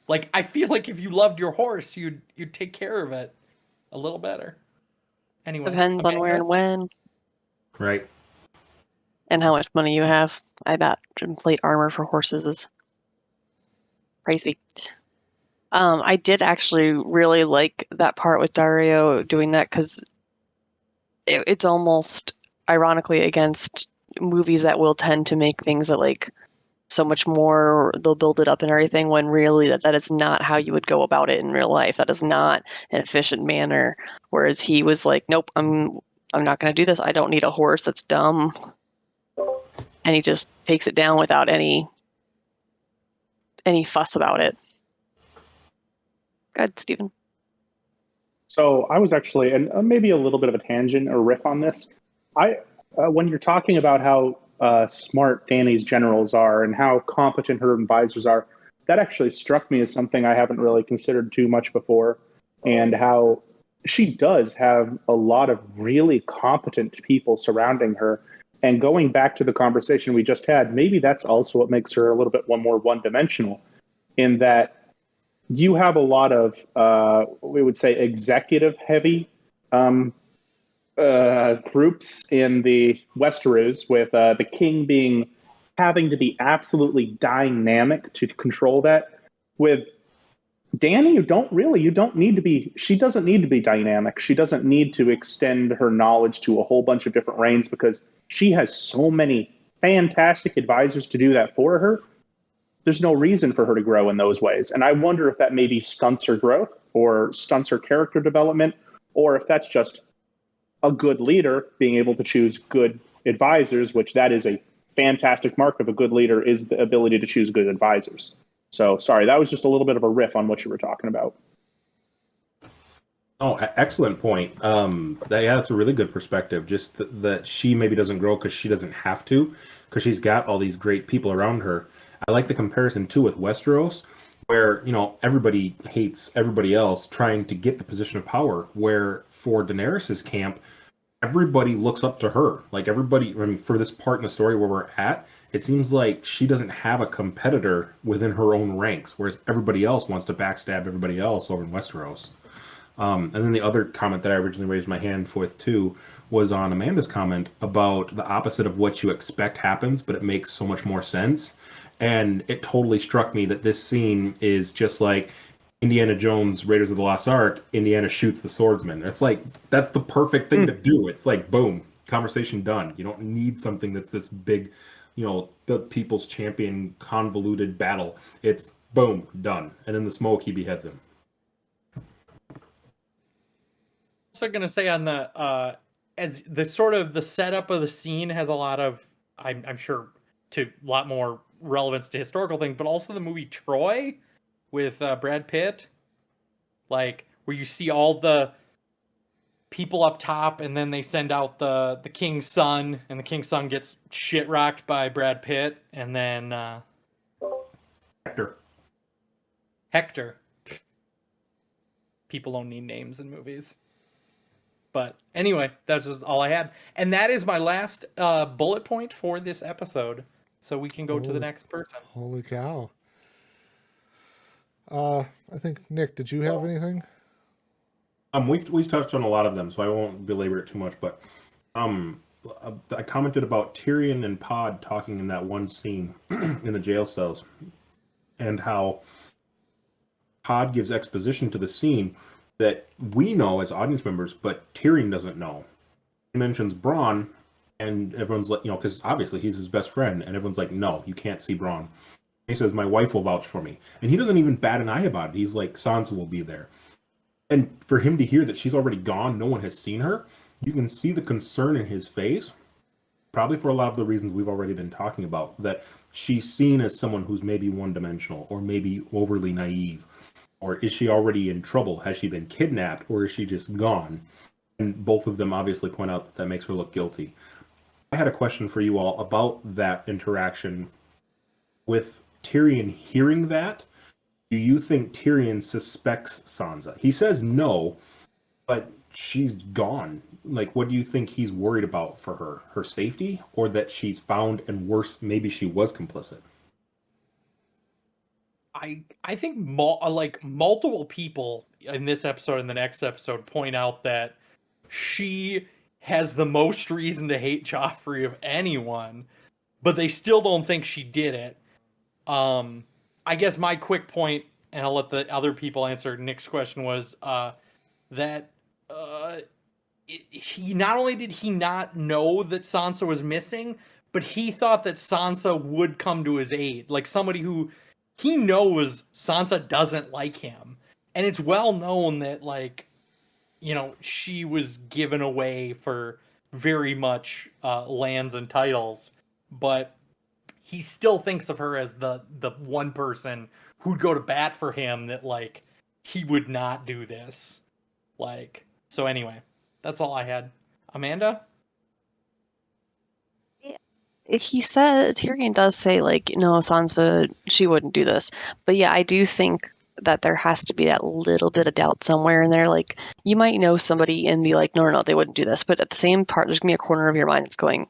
Like, I feel like if you loved your horse, you'd take care of it a little better. Anyway, Depends on where and when. Right. And how much money you have. I bet plate armor for horses is crazy. I did actually really like that part with Daario doing that, because it's almost ironically against movies that will tend to make things that, like, so much more, they'll build it up and everything, when really that is not how you would go about it in real life. That is not an efficient manner. Whereas he was like, nope, I'm not going to do this. I don't need a horse. That's dumb. And he just takes it down without any fuss about it. Go ahead, Stephen. So I was actually, and maybe a little bit of a tangent or riff on this. When you're talking about how smart Dany's generals are and how competent her advisors are, that actually struck me as something I haven't really considered too much before, and how she does have a lot of really competent people surrounding her. And going back to the conversation we just had, maybe that's also what makes her a little bit more one-dimensional, in that you have a lot of, we would say, executive-heavy groups in the Westeros, with the king having to be absolutely dynamic to control that. With Dany, she doesn't need to be dynamic. She doesn't need to extend her knowledge to a whole bunch of different reigns, because she has so many fantastic advisors to do that for her. There's no reason for her to grow in those ways. And I wonder if that maybe stunts her growth or stunts her character development, or if that's just a good leader being able to choose good advisors, which that is a fantastic mark of a good leader, is the ability to choose good advisors. So, sorry, that was just a little bit of a riff on what you were talking about. Oh, excellent point. That's a really good perspective. Just that she maybe doesn't grow because she doesn't have to, because she's got all these great people around her. I like the comparison too with Westeros, where everybody hates everybody else trying to get the position of power. Where for Daenerys's camp, everybody looks up to her. Like everybody, for this part in the story where we're at, it seems like she doesn't have a competitor within her own ranks, whereas everybody else wants to backstab everybody else over in Westeros. And then the other comment that I originally raised my hand with too was on Amanda's comment about the opposite of what you expect happens, but it makes so much more sense. And it totally struck me that this scene is just like Indiana Jones, Raiders of the Lost Ark. Indiana shoots the swordsman. It's like, that's the perfect thing to do. It's like, boom, conversation done. You don't need something that's this big, the people's champion convoluted battle. It's boom, done. And in the smoke, he beheads him. Also going to say on the as the sort of the setup of the scene has a lot of, I'm sure, to a lot more relevance to historical things, but also the movie Troy with Brad Pitt, like where you see all the people up top, and then they send out the king's son, and the king's son gets shit rocked by Brad Pitt, and then Hector. People don't need names in movies. But anyway, that's just all I had. And that is my last bullet point for this episode. So we can go to the next person. Holy cow. I think, Nick, did you have anything? We've touched on a lot of them, so I won't belabor it too much. But I commented about Tyrion and Pod talking in that one scene in the jail cells, and how Pod gives exposition to the scene that we know as audience members, but Tyrion doesn't know. He mentions Bronn, and everyone's like, because obviously he's his best friend, and everyone's like, no, you can't see Bronn. He says, my wife will vouch for me. And he doesn't even bat an eye about it. He's like, Sansa will be there. And for him to hear that she's already gone, no one has seen her, you can see the concern in his face, probably for a lot of the reasons we've already been talking about, that she's seen as someone who's maybe one-dimensional or maybe overly naive. Or is she already in trouble? Has she been kidnapped, or is she just gone? And both of them obviously point out that that makes her look guilty. I had a question for you all about that interaction with Tyrion hearing that. Do you think Tyrion suspects Sansa? He says no, but she's gone. Like, what do you think he's worried about for her? Her safety, or that she's found, and worse, maybe she was complicit? I think multiple people in this episode and the next episode point out that she has the most reason to hate Joffrey of anyone, but they still don't think she did it. I guess my quick point, and I'll let the other people answer Nick's question, was that he not only did he not know that Sansa was missing, but he thought that Sansa would come to his aid, like somebody who he knows Sansa doesn't like him. And it's well known that, like, she was given away for very much lands and titles, but he still thinks of her as the one person who'd go to bat for him, that, like, he would not do this. Like, so anyway, that's all I had. Amanda? Tyrion does say, like, no, Sansa, she wouldn't do this. But yeah, I do think that there has to be that little bit of doubt somewhere in there. Like, you might know somebody and be like, no, they wouldn't do this. But at the same part, there's going to be a corner of your mind that's going,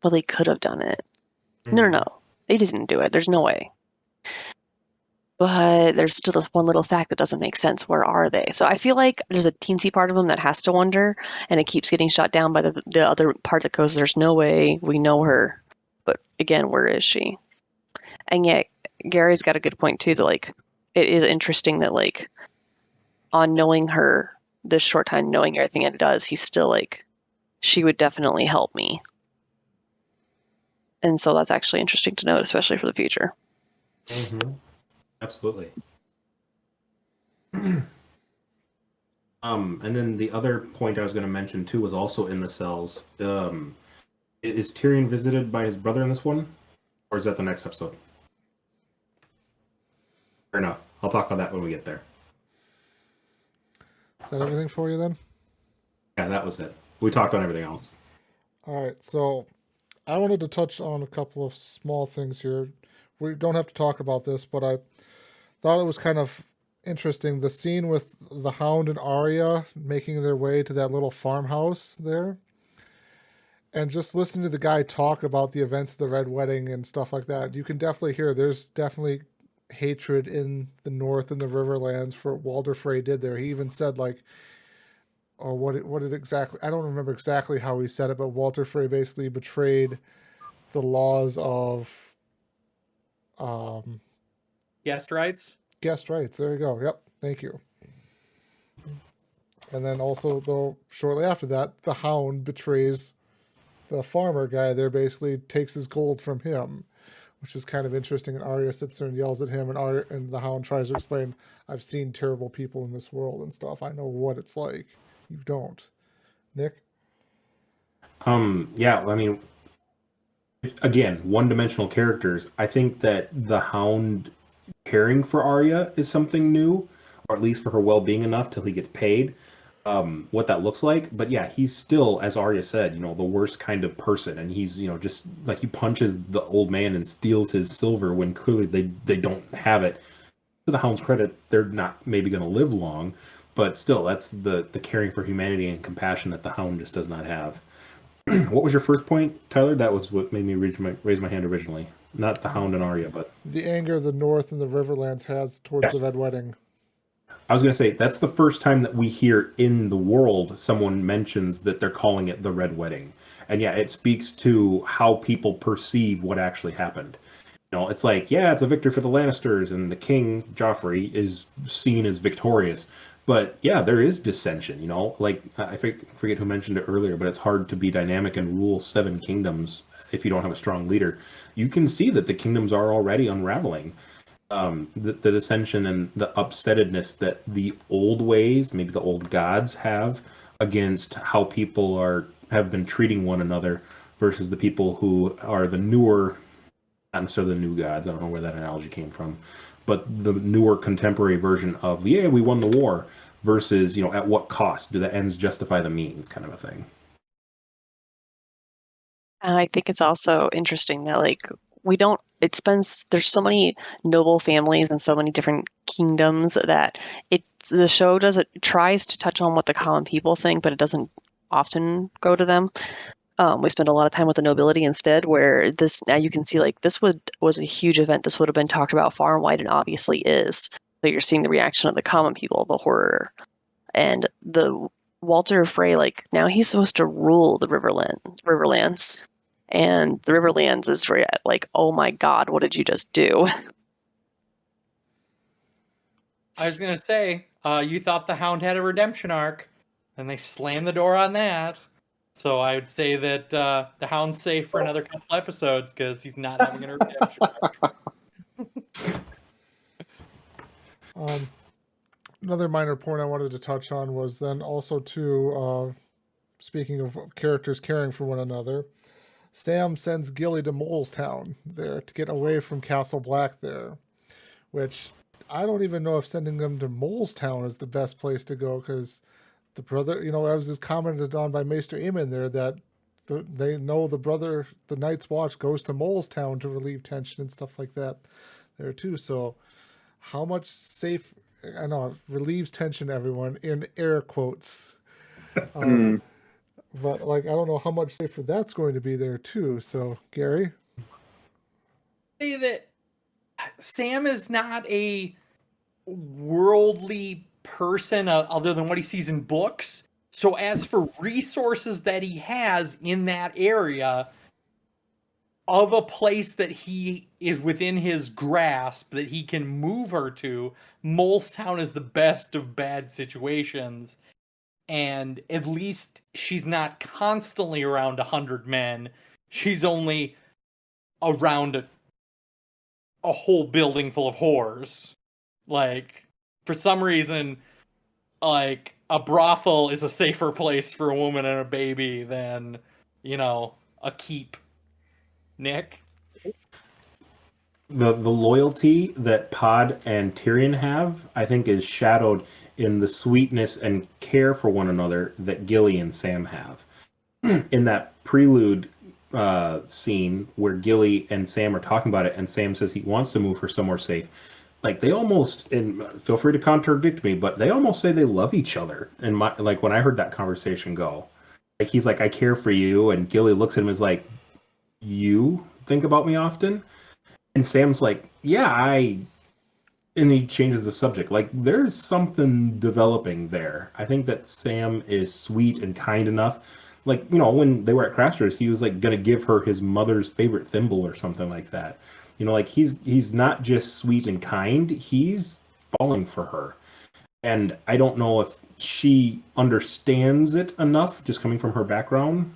well, they could have done it. Mm-hmm. No, they didn't do it. There's no way. But there's still this one little fact that doesn't make sense. Where are they? So I feel like there's a teensy part of them that has to wonder, and it keeps getting shot down by the other part that goes, there's no way, we know her. But again, where is she? And yet, Gary's got a good point too, that, like, it is interesting that, like, on knowing her, this short time, knowing everything it does, he's still like, she would definitely help me. And so that's actually interesting to note, especially for the future. Mm-hmm. Absolutely. And then the other point I was going to mention too was also in the cells. Is Tyrion visited by his brother in this one, or is that the next episode? Fair enough. I'll talk about that when we get there. Is that everything for you then? Yeah, that was it. We talked on everything else. All right, so I wanted to touch on a couple of small things here. We don't have to talk about this, but I thought it was kind of interesting. The scene with the Hound and Arya making their way to that little farmhouse there. And just listening to the guy talk about the events of the Red Wedding and stuff like that, you can definitely hear there's definitely hatred in the North and the Riverlands for what Walder Frey did there. He even said, like, or what did exactly, I don't remember exactly how he said it, but Walder Frey basically betrayed the laws of Guest rights? guest rights. There you go. Yep. Thank you. And then also, though, shortly after that, the Hound betrays the farmer guy there, basically takes his gold from him, which is kind of interesting. And Arya sits there and yells at him, and the Hound tries to explain, I've seen terrible people in this world and stuff. I know what it's like. You don't. Nick? Yeah, I mean, again, one-dimensional characters. I think that the Hound caring for Arya is something new, or at least for her well-being enough till he gets paid. what that looks like. But yeah, he's still, as Arya said, the worst kind of person, and he's just like he punches the old man and steals his silver when clearly they don't have it. To the Hound's credit, they're not maybe going to live long, but still, that's the caring for humanity and compassion that the Hound just does not have. What was your first point, Tyler? That was what made me raise my hand originally. Not the Hound and Arya, but The anger the North and the Riverlands has towards yes. the Red Wedding. I was going to say, that's the first time that we hear in the world someone mentions that they're calling it the Red Wedding. And yeah, it speaks to how people perceive what actually happened. It's like, yeah, it's a victory for the Lannisters, and the king, Joffrey, is seen as victorious. But yeah, there is dissension, Like, I forget who mentioned it earlier, but it's hard to be dynamic and rule 7 kingdoms if you don't have a strong leader. You can see that the kingdoms are already unraveling. The dissension and the upsettedness that the old ways, maybe the old gods have against how people have been treating one another versus the people who are the newer, not necessarily the new gods. I don't know where that analogy came from, but the newer contemporary version of, yeah, we won the war versus, at what cost? Do the ends justify the means kind of a thing? And I think it's also interesting that there's so many noble families and so many different kingdoms that the show tries to touch on what the common people think, but it doesn't often go to them. We spend a lot of time with the nobility instead, where now you can see this was a huge event. This would have been talked about far and wide, and obviously is. So you're seeing the reaction of the common people, the horror, and the Walter Frey. Now he's supposed to rule the Riverlands, and the Riverlands is very oh my God, what did you just do? I was gonna say, you thought the Hound had a redemption arc, and they slammed the door on that. So I would say that the Hound's safe for another couple episodes because he's not having a redemption arc. Another minor point I wanted to touch on was then also too, speaking of characters caring for one another, Sam sends Gilly to Molestown there to get away from Castle Black there, which I don't even know if sending them to Molestown is the best place to go, because the brother, I was just commented on by Maester Aemon there that they know the Night's Watch goes to Molestown to relieve tension and stuff like that there too. So how much safe, I know, relieves tension, everyone, in air quotes. But I don't know how much safer that's going to be there too. So Gary? Say that Sam is not a worldly person other than what he sees in books. So as for resources that he has in that area of a place that he is within his grasp that he can move her to, Molestown is the best of bad situations. And at least she's not constantly around 100 men. She's only around a whole building full of whores. For some reason, a brothel is a safer place for a woman and a baby than, a keep. Nick? The loyalty that Pod and Tyrion have, I think, is shadowed in the sweetness and care for one another that Gilly and Sam have. In that prelude scene where Gilly and Sam are talking about it, and Sam says he wants to move her somewhere safe, they almost, and feel free to contradict me, but they almost say they love each other. And when I heard that conversation go, he's like, I care for you, and Gilly looks at him as like, you think about me often? And Sam's like, yeah, and he changes the subject. There's something developing there. I think that Sam is sweet and kind enough. When they were at Craster's, he was gonna give her his mother's favorite thimble or something like that. He's not just sweet and kind, he's falling for her. And I don't know if she understands it enough, just coming from her background,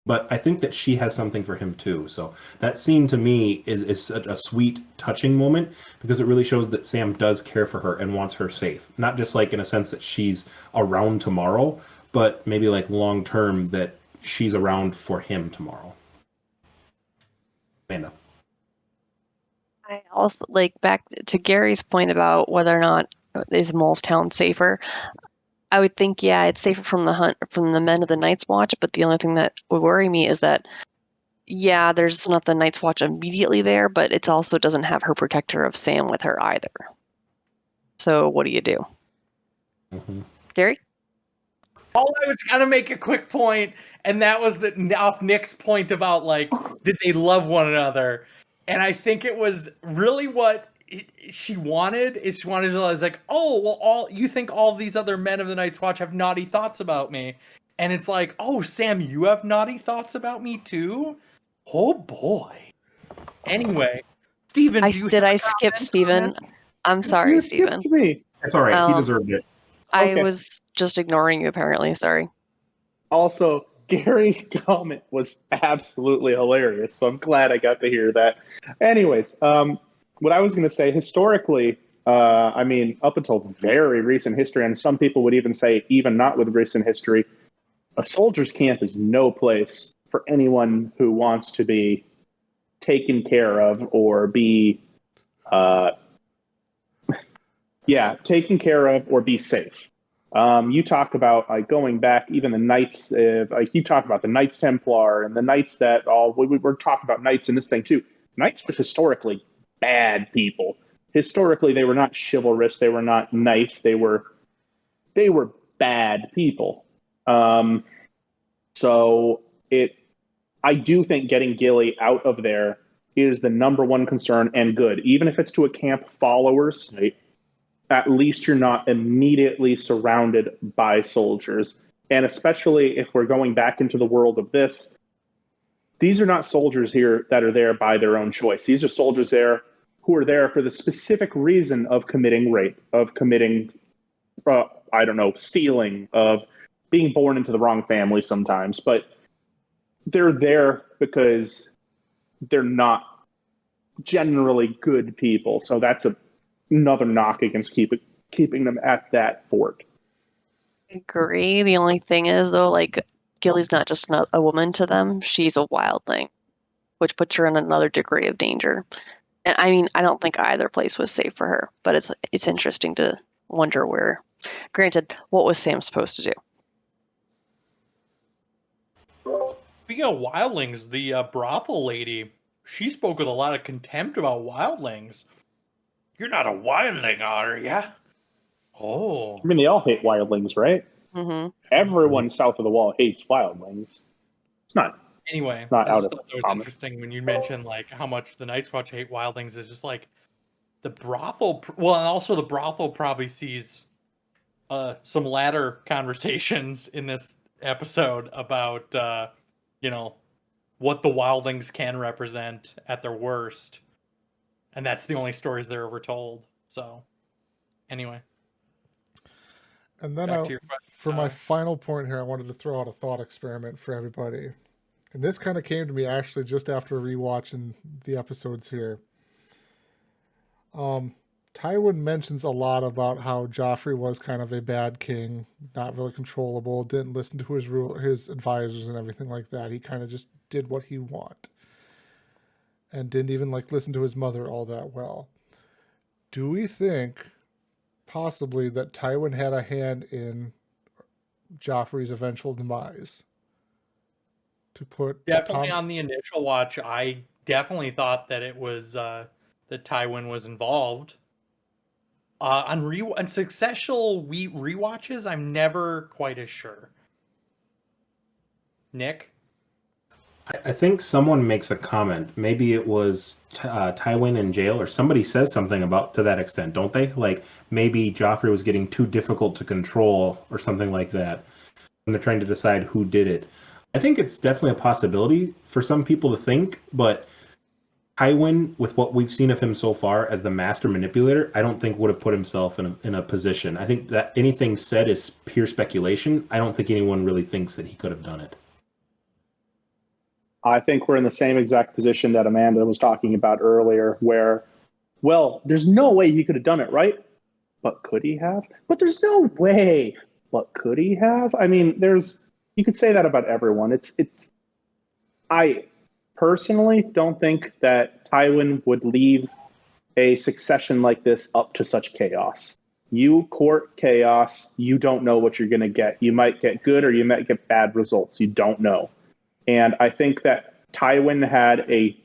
but I think that she has something for him too. So that scene to me is such a sweet, touching moment because it really shows that Sam does care for her and wants her safe. Not just in a sense that she's around tomorrow, but maybe long term that she's around for him tomorrow. Amanda. I also back to Gary's point about whether or not is Molestown safer. I would think, yeah, it's safer from the men of the Night's Watch, but the only thing that would worry me is that, yeah, there's not the Night's Watch immediately there, but it also doesn't have her protector of Sam with her either. So what do you do? Gary? All I was gonna make a quick point, and that was off Nick's point about like, did they love one another? And I think it was really what she wanted. Is she wanted to realize like, oh well, you think all these other men of the Night's Watch have naughty thoughts about me, and it's like, oh Sam, you have naughty thoughts about me too. Oh boy. Anyway, Steven, Did I skip Steven? I'm sorry, You Steven. skipped me. That's all right. He deserved it. I Okay. was just ignoring you, apparently. Sorry. Also, Gary's comment was absolutely hilarious, so I'm glad I got to hear that. Anyways, what I was going to say, historically, I mean, up until very recent history, and some people would even say even not with recent history, a soldier's camp is no place for anyone who wants to be taken care of or be, taken care of or be safe. You talk about like going back, even the Knights. Like you talk about the Knights Templar and the Knights that we're talking about Knights in this thing too. Knights were historically bad people. Historically, they were not chivalrous. They were not nice. They were bad people. I do think getting Gilly out of there is the number one concern and good, even if it's to a camp followers. Right? At least you're not immediately surrounded by soldiers. And especially if we're going back into the world of this, these are not soldiers here that are there by their own choice. These are soldiers there who are there for the specific reason of committing rape, of committing, stealing, of being born into the wrong family sometimes. But they're there because they're not generally good people. So that's another knock against keeping them at that fort. I agree. The only thing is, though, like, Gilly's not just a woman to them. She's a wildling, which puts her in another degree of danger. And I mean, I don't think either place was safe for her, but it's interesting to wonder where. Granted, what was Sam supposed to do? Speaking of wildlings, the brothel lady, she spoke with a lot of contempt about wildlings. You're not a wildling, are ya? Oh. I mean, they all hate wildlings, right? Mm-hmm. Everyone south of the wall hates wildlings. It's not. Anyway, Not I out just of thought it was common. interesting when you mentioned like how much the Night's Watch hate wildlings. Is just like the brothel. Well, and also the brothel probably sees some latter conversations in this episode about what the wildlings can represent at their worst, and that's the only stories they're ever told. So, anyway. And then for my final point here, I wanted to throw out a thought experiment for everybody. And this kind of came to me actually just after rewatching the episodes here. Tywin mentions a lot about how Joffrey was kind of a bad king, not really controllable, didn't listen to his advisors and everything like that. He kind of just did what he wanted. And didn't even listen to his mother all that well. Do we think possibly that Tywin had a hand in Joffrey's eventual demise? To put definitely on the initial watch, I definitely thought that it was that Tywin was involved. On successful rewatches, I'm never quite as sure. Nick? I think someone makes a comment. Maybe it was Tywin in jail, or somebody says something to that extent, don't they? Like maybe Joffrey was getting too difficult to control, or something like that. And they're trying to decide who did it. I think it's definitely a possibility for some people to think, but Tywin, with what we've seen of him so far as the master manipulator, I don't think would have put himself in a position. I think that anything said is pure speculation. I don't think anyone really thinks that he could have done it. I think we're in the same exact position that Amanda was talking about earlier, where, well, there's no way he could have done it, right? But could he have? But there's no way. But could he have? I mean, you could say that about everyone. I personally don't think that Tywin would leave a succession like this up to such chaos. You court chaos, you don't know what you're going to get. You might get good or you might get bad results. You don't know. And I think that Tywin had a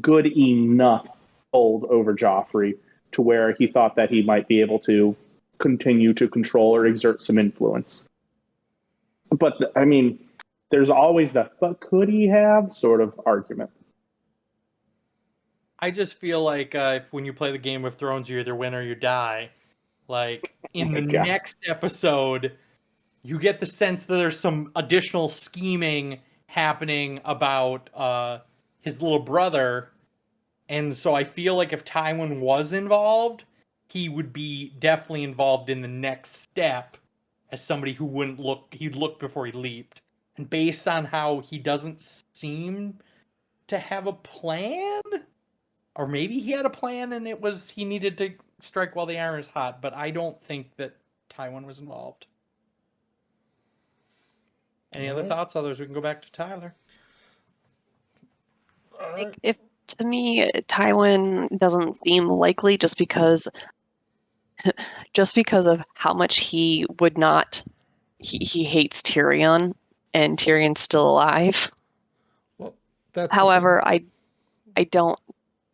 good enough hold over Joffrey to where he thought that he might be able to continue to control or exert some influence. But, I mean, there's always the, but could he have sort of argument. I just feel like if when you play the Game of Thrones, you either win or you die. Like, in the next episode, you get the sense that there's some additional scheming happening about his little brother. And so I feel like if Tywin was involved, he would be definitely involved in the next step as somebody who wouldn't look, he'd look before he leaped. And based on how he doesn't seem to have a plan, or maybe he had a plan and it was he needed to strike while the iron is hot, but I don't think that Tywin was involved. Any other thoughts? Others, we can go back to Tyler. Like, if to me, Tywin doesn't seem likely just because of how much he would not. He hates Tyrion, and Tyrion's still alive. Well, that's However, I don't.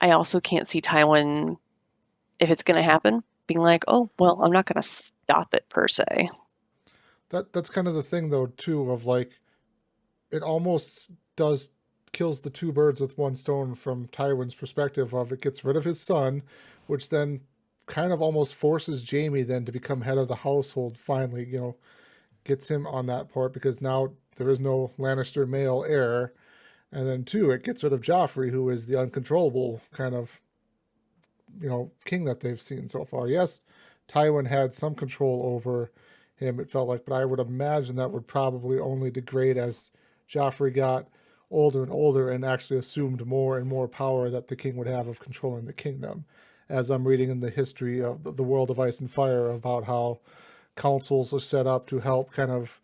I also can't see Tywin, if it's going to happen, being like, oh, well, I'm not going to stop it per se. That's kind of the thing, though, too, of like, it almost kills the two birds with one stone from Tywin's perspective of it gets rid of his son, which then kind of almost forces Jaime then to become head of the household finally, gets him on that part because now there is no Lannister male heir. And then two, it gets rid of Joffrey, who is the uncontrollable kind of, king that they've seen so far. Yes, Tywin had some control over him, it felt like, but I would imagine that would probably only degrade as Joffrey got older and older and actually assumed more and more power that the king would have of controlling the kingdom. As I'm reading in the history of the World of Ice and Fire about how councils are set up to help kind of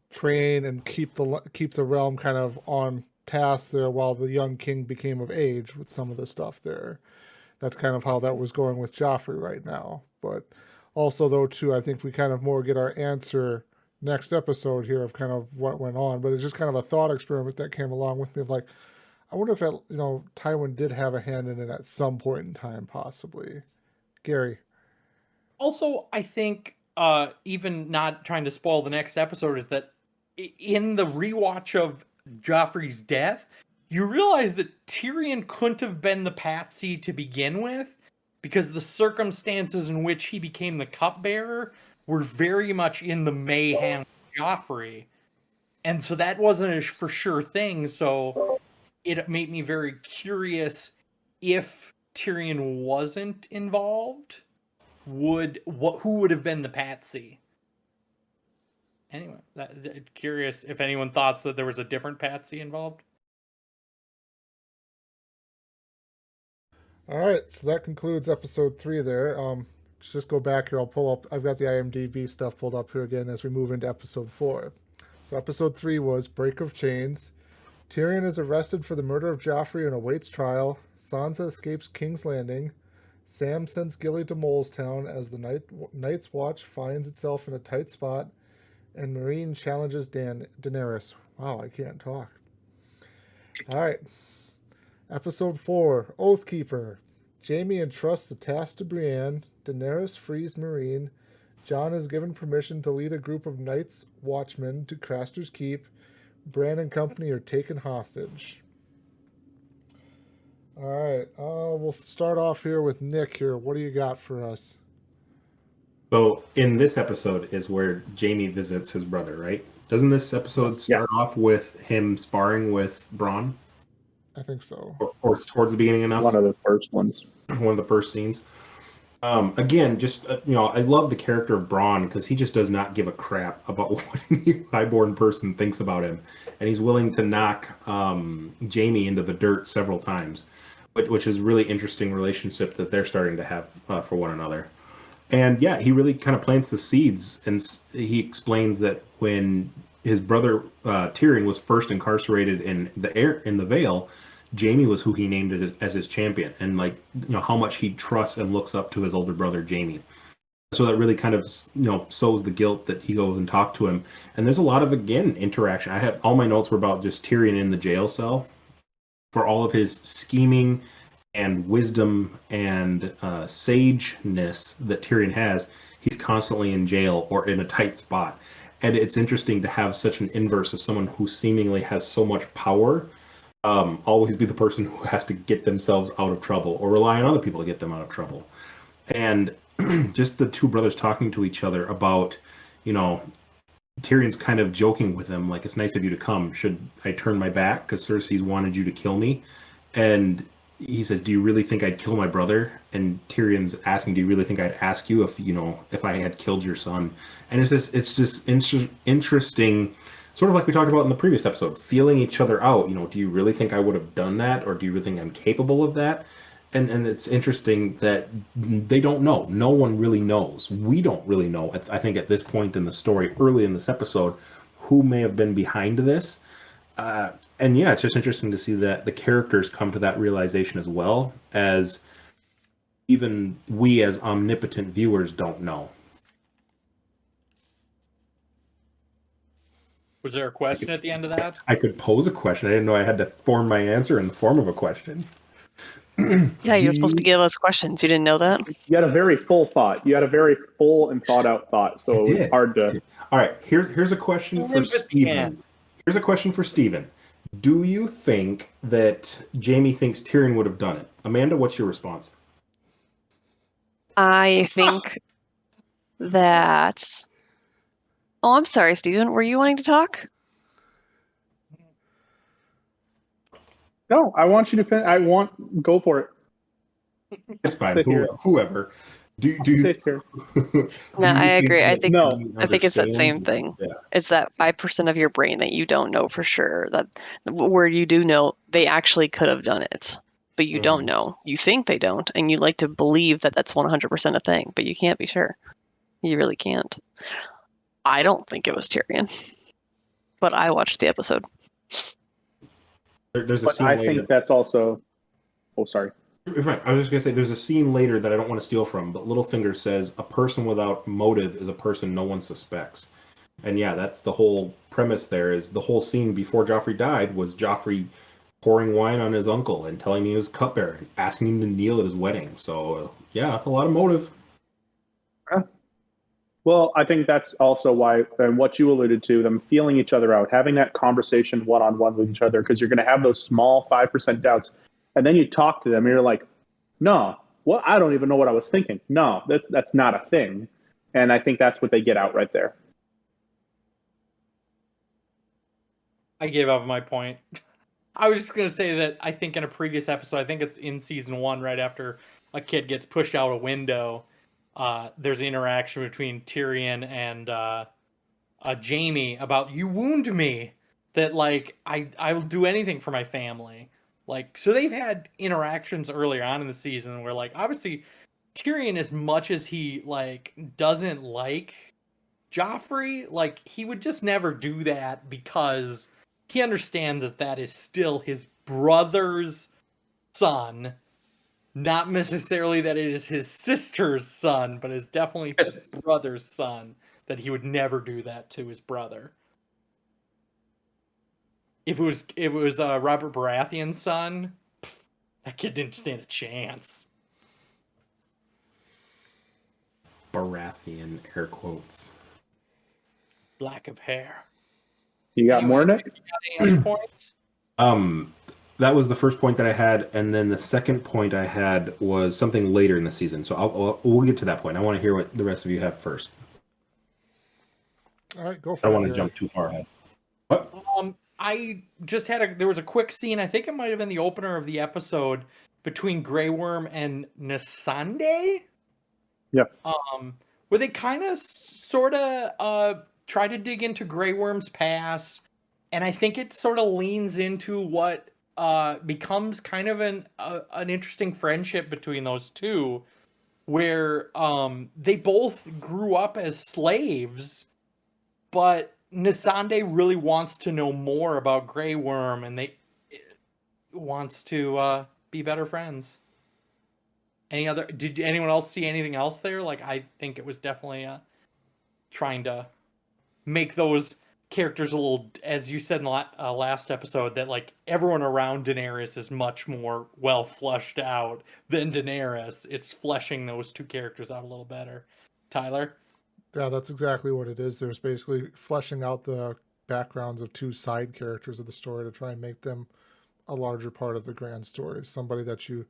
train and keep the realm kind of on task there while the young king became of age with some of the stuff there. That's kind of how that was going with Joffrey right now. But also, though, too, I think we kind of more get our answer next episode here of kind of what went on. But it's just kind of a thought experiment that came along with me of like, I wonder if Tywin did have a hand in it at some point in time, possibly. Gary. Also, I think even not trying to spoil the next episode is that in the rewatch of Joffrey's death, you realize that Tyrion couldn't have been the patsy to begin with because the circumstances in which he became the cupbearer were very much in the mayhem of Joffrey. And so that wasn't a for sure thing. So it made me very curious if Tyrion wasn't involved, who would have been the patsy? Anyway, curious if anyone thought that there was a different patsy involved. All right, so that concludes episode 3 there. Just go back here. I'll pull up. I've got the IMDb stuff pulled up here again as we move into episode 4. So episode 3 was Break of Chains. Tyrion is arrested for the murder of Joffrey and awaits trial. Sansa escapes King's Landing. Sam sends Gilly to Molestown as the Night's Watch finds itself in a tight spot. And Meereen challenges Daenerys. Wow, I can't talk. All right. Episode 4, Oathkeeper. Jaime entrusts the task to Brienne. Daenerys frees Meereen. Jon is given permission to lead a group of Night's Watchmen to Craster's Keep. Bran and company are taken hostage. All right. We'll start off here with Nick here. What do you got for us? So in this episode is where Jaime visits his brother, right? Doesn't this episode start off with him sparring with Bronn? I think so. Or towards the beginning enough? One of the first ones. One of the first scenes. Again, just, I love the character of Bronn because he just does not give a crap about what any highborn person thinks about him. And he's willing to knock Jaime into the dirt several times, which is a really interesting relationship that they're starting to have for one another. And yeah, he really kind of plants the seeds, and he explains that when his brother Tyrion was first incarcerated in the Vale, Jaime was who he named as his champion, and like, you know, how much he trusts and looks up to his older brother Jaime. So that really kind of, you know, sows the guilt that he goes and talk to him. And there's a lot of, again, interaction. I had all my notes were about just Tyrion in the jail cell for all of his scheming and wisdom and sageness that Tyrion has. He's constantly in jail or in a tight spot. And it's interesting to have such an inverse of someone who seemingly has so much power, always be the person who has to get themselves out of trouble or rely on other people to get them out of trouble. And just the two brothers talking to each other about, you know, Tyrion's kind of joking with them, like, it's nice of you to come. Should I turn my back because Cersei's wanted you to kill me? And he says, do you really think I'd kill my brother? And Tyrion's asking, do you really think I'd ask you if, you know, if I had killed your son? And it's just interesting, sort of like we talked about in the previous episode, feeling each other out. You know, do you really think I would have done that? Or do you really think I'm capable of that? And it's interesting that they don't know. No one really knows. We don't really know, I think, at this point in the story, early in this episode, who may have been behind this. And yeah, it's just interesting to see that the characters come to that realization as well, as even we as omnipotent viewers don't know. Was there a question at the end of that? I could pose a question. I didn't know I had to form my answer in the form of a question. Yeah, you're supposed to give us questions. You didn't know that? You had a very full thought. You had a very full and thought out thought, so it was hard to. All right, here's a question for Steven. Here's a question for Steven. Do you think that Jaime thinks Tyrion would have done it? Amanda, what's your response? I think that. Oh, I'm sorry, Steven. Were you wanting to talk? No, I want you to finish. Go for it. It's fine. Sit here. Whoever. Do you Sit here. No, I agree. I think No. I think it's that same thing. Yeah. It's that 5% of your brain that you don't know for sure. That where you do know they actually could have done it, but you don't know. You think they don't, and you like to believe that that's 100% a thing, but you can't be sure. You really can't. I don't think it was Tyrion, but I watched the episode. There's a But scene I later. think that's also. Oh, sorry. Right. I was just gonna say there's a scene later that I don't want to steal from, but Littlefinger says a person without motive is a person no one suspects. And yeah, that's the whole premise there. Is the whole scene before Joffrey died was Joffrey pouring wine on his uncle and telling me he was cupbearer and asking him to kneel at his wedding. So yeah, that's a lot of motive. Well, I think that's also why, and what you alluded to, them feeling each other out, having that conversation one-on-one with each other, because you're going to have those small 5% doubts. And then you talk to them and you're like, no, well, I don't even know what I was thinking. No, that's not a thing. And I think that's what they get out right there. I gave up my point. I was just going to say that I think in a previous episode, I think it's in season 1, right after a kid gets pushed out a window, there's an interaction between Tyrion and Jaime about, you wound me, that like I will do anything for my family. Like, so they've had interactions earlier on in the season where, like, obviously Tyrion, as much as he like doesn't like Joffrey, like, he would just never do that because he understands that that is still his brother's son. Not necessarily that it is his sister's son, but it's definitely his brother's son, that he would never do that to his brother. If it was Robert Baratheon's son, that kid didn't stand a chance. Baratheon, air quotes. Black of hair. You got more, Nick? You got any other points? That was the first point that I had, and then the second point I had was something later in the season. So we'll get to that point. I want to hear what the rest of you have first. All right, go for I it. don't want to jump too far ahead. What? I just there was a quick scene, I think it might have been the opener of the episode, between Grey Worm and Nisande. Yeah. Where they kind of sort of try to dig into Grey Worm's past, and I think it sort of leans into what becomes kind of an interesting friendship between those two, where they both grew up as slaves, but Nisande really wants to know more about Grey Worm, and wants to be better friends. Did anyone else see anything else there? Like, I think it was definitely trying to make those characters a little, as you said in the last episode, that like everyone around Daenerys is much more well fleshed out than Daenerys. It's fleshing those two characters out a little better. Tyler? Yeah, that's exactly what it is. There's basically fleshing out the backgrounds of two side characters of the story to try and make them a larger part of the grand story. Somebody that you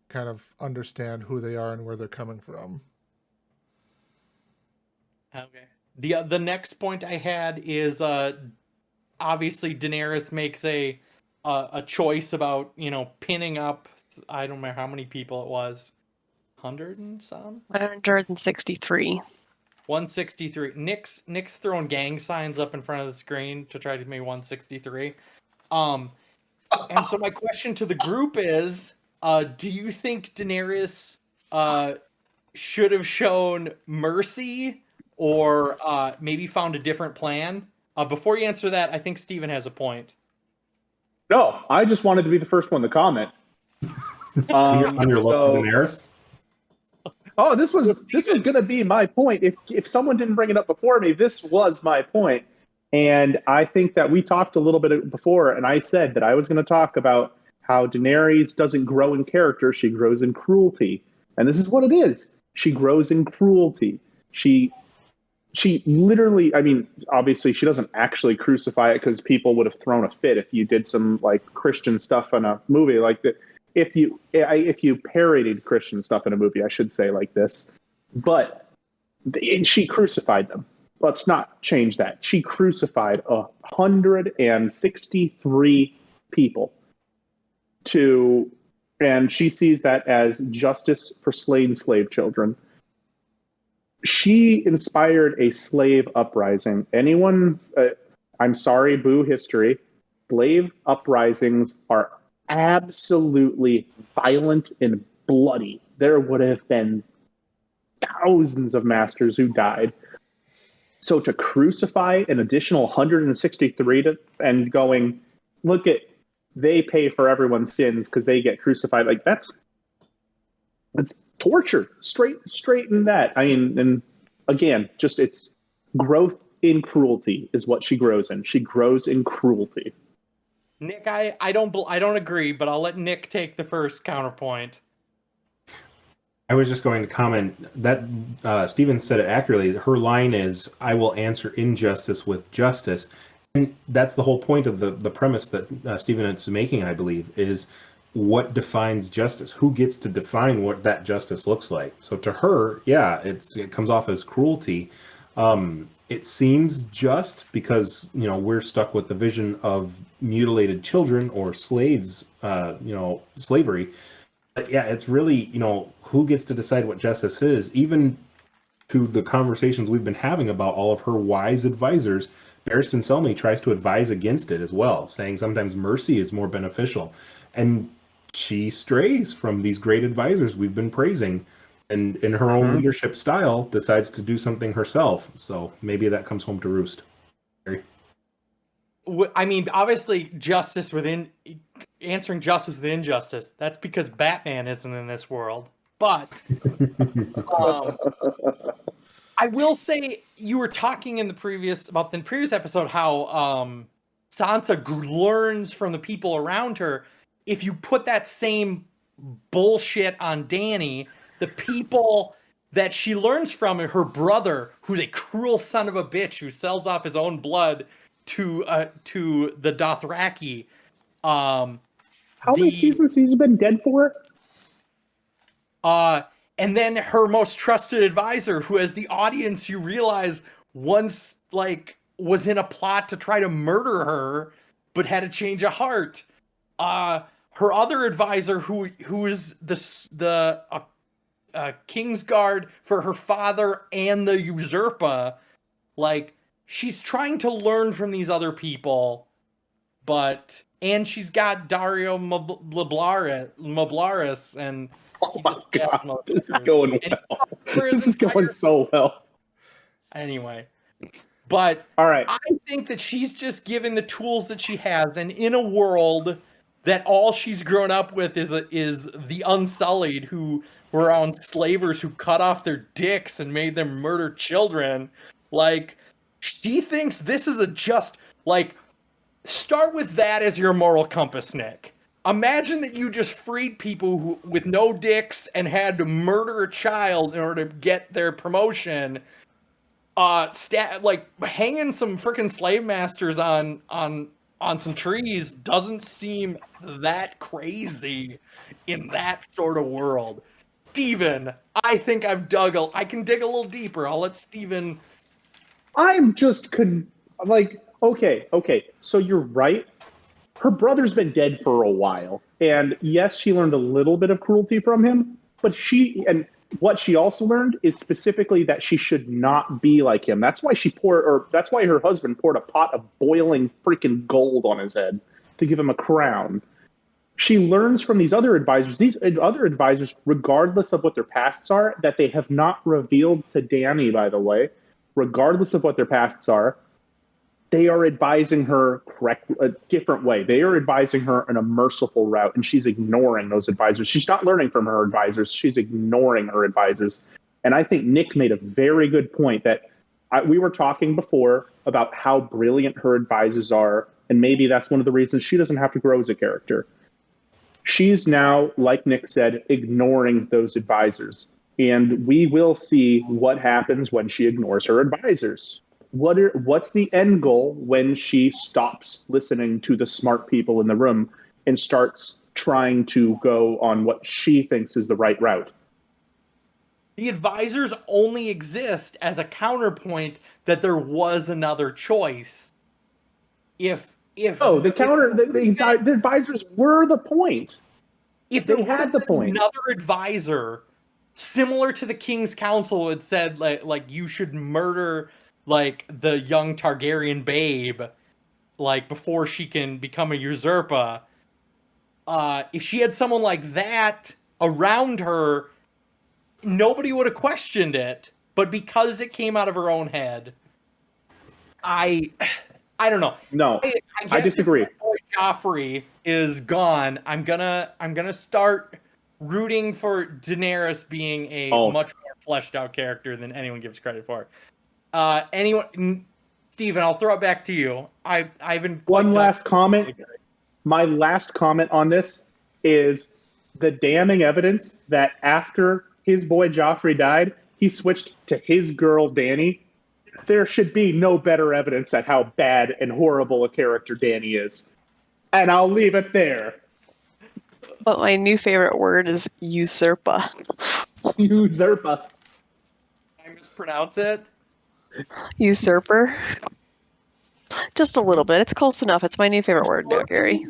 kind of understand who they are and where they're coming from. Okay. The next point I had is obviously Daenerys makes a choice about, you know, pinning up, I don't remember how many people it was, 100 and some? 163. 163. Nick's throwing gang signs up in front of the screen to try to make 163. And so my question to the group is, do you think Daenerys should have shown mercy or maybe found a different plan? Before you answer that, I think Steven has a point. No, I just wanted to be the first one to comment. On your love for Daenerys? Oh, this was going to be my point. If someone didn't bring it up before me, this was my point. And I think that we talked a little bit before, and I said that I was going to talk about how Daenerys doesn't grow in character, she grows in cruelty. And this is what it is. She grows in cruelty. She literally, I mean, obviously she doesn't actually crucify it because people would have thrown a fit if you did some like Christian stuff in a movie like that. If you parodied Christian stuff in a movie, I should say like this, but she crucified them. Let's not change that. She crucified 163 people and she sees that as justice for slain slave children. She inspired a slave uprising. Anyone, I'm sorry, boo history. Slave uprisings are absolutely violent and bloody. There would have been thousands of masters who died. So to crucify an additional 163 and going, look at, they pay for everyone's sins because they get crucified. Like that's torture, straight in that. I mean, and again, just it's growth in cruelty is what she grows in. She grows in cruelty. Nick, I don't agree, but I'll let Nick take the first counterpoint. I was just going to comment that Steven said it accurately. Her line is, "I will answer injustice with justice." And that's the whole point of the premise that Steven is making, I believe, is what defines justice? Who gets to define what that justice looks like? So to her, yeah, it comes off as cruelty. It seems just because, you know, we're stuck with the vision of mutilated children or slaves, slavery. But yeah, it's really, you know, who gets to decide what justice is? Even to the conversations we've been having about all of her wise advisors, Barristan Selmy tries to advise against it as well, saying sometimes mercy is more beneficial. And she strays from these great advisors we've been praising, and in her own leadership style decides to do something herself. So maybe that comes home to roost. I mean, obviously, answering justice with injustice. That's because Batman isn't in this world. But I will say, you were talking in the previous episode how Sansa learns from the people around her. If you put that same bullshit on Dany, the people that she learns from are her brother, who's a cruel son of a bitch who sells off his own blood to the Dothraki. How many seasons he's been dead for? And then her most trusted advisor, who as the audience you realize once like was in a plot to try to murder her, but had a change of heart. Her other advisor, who is the Kingsguard for her father and the Usurpa, like she's trying to learn from these other people, and she's got Dario Moblaris and. Oh my God, this is going well. This is going so well. Anyway, but all right, I think that she's just given the tools that she has, and in a world that all she's grown up with is the Unsullied, who were around slavers who cut off their dicks and made them murder children. Like, she thinks this is a just, like, start with that as your moral compass, Nick. Imagine that you just freed people with no dicks and had to murder a child in order to get their promotion. Like hanging some freaking slave masters on some trees doesn't seem that crazy in that sort of world. Steven, I think I can dig a little deeper. I'll let Steven. I'm just okay. So you're right. Her brother's been dead for a while, and yes, she learned a little bit of cruelty from him. But what she also learned is specifically that she should not be like him. That's why that's why her husband poured a pot of boiling freaking gold on his head to give him a crown. She learns from these other advisors. These other advisors, regardless of what their pasts are, that they have not revealed to Dany, by the way, regardless of what their pasts are, they are advising her a different way. They are advising her in a merciful route, and she's ignoring those advisors. She's not learning from her advisors. She's ignoring her advisors. And I think Nick made a very good point that we were talking before about how brilliant her advisors are, and maybe that's one of the reasons she doesn't have to grow as a character. She's now, like Nick said, ignoring those advisors. And we will see what happens when she ignores her advisors. What's the end goal when she stops listening to the smart people in the room and starts trying to go on what she thinks is the right route? The advisors only exist as a counterpoint that there was another choice. The advisors were the point. If they had the point, another advisor similar to the King's Council had said like you should murder like the young Targaryen babe, like before she can become a usurper. If she had someone like that around her, nobody would have questioned it. But because it came out of her own head, I don't know. No, I disagree. If boy Joffrey is gone, I'm gonna start rooting for Daenerys being a much more fleshed out character than anyone gives credit for. Steven, I'll throw it back to you. I've been one last comment. My last comment on this is the damning evidence that after his boy Joffrey died, he switched to his girl Dany. There should be no better evidence at how bad and horrible a character Dany is. And I'll leave it there. But my new favorite word is usurpa. Usurpa. I mispronounce it? Usurper. Just a little bit. It's close enough. It's my new favorite word, now, Gary.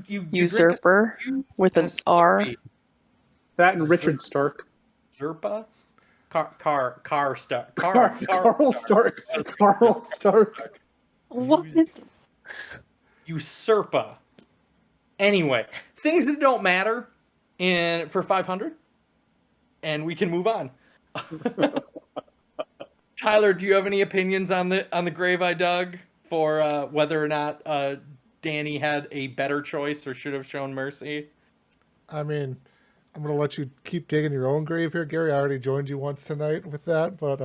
Usurper with an R. That and Richard Stark. Usurpa? Carl Stark. Carl Stark. What? Usurpa. Anyway, things that don't matter for 500, and we can move on. Tyler, do you have any opinions on the grave I dug for whether or not Dany had a better choice or should have shown mercy? I mean, I'm going to let you keep digging your own grave here, Gary. I already joined you once tonight with that, but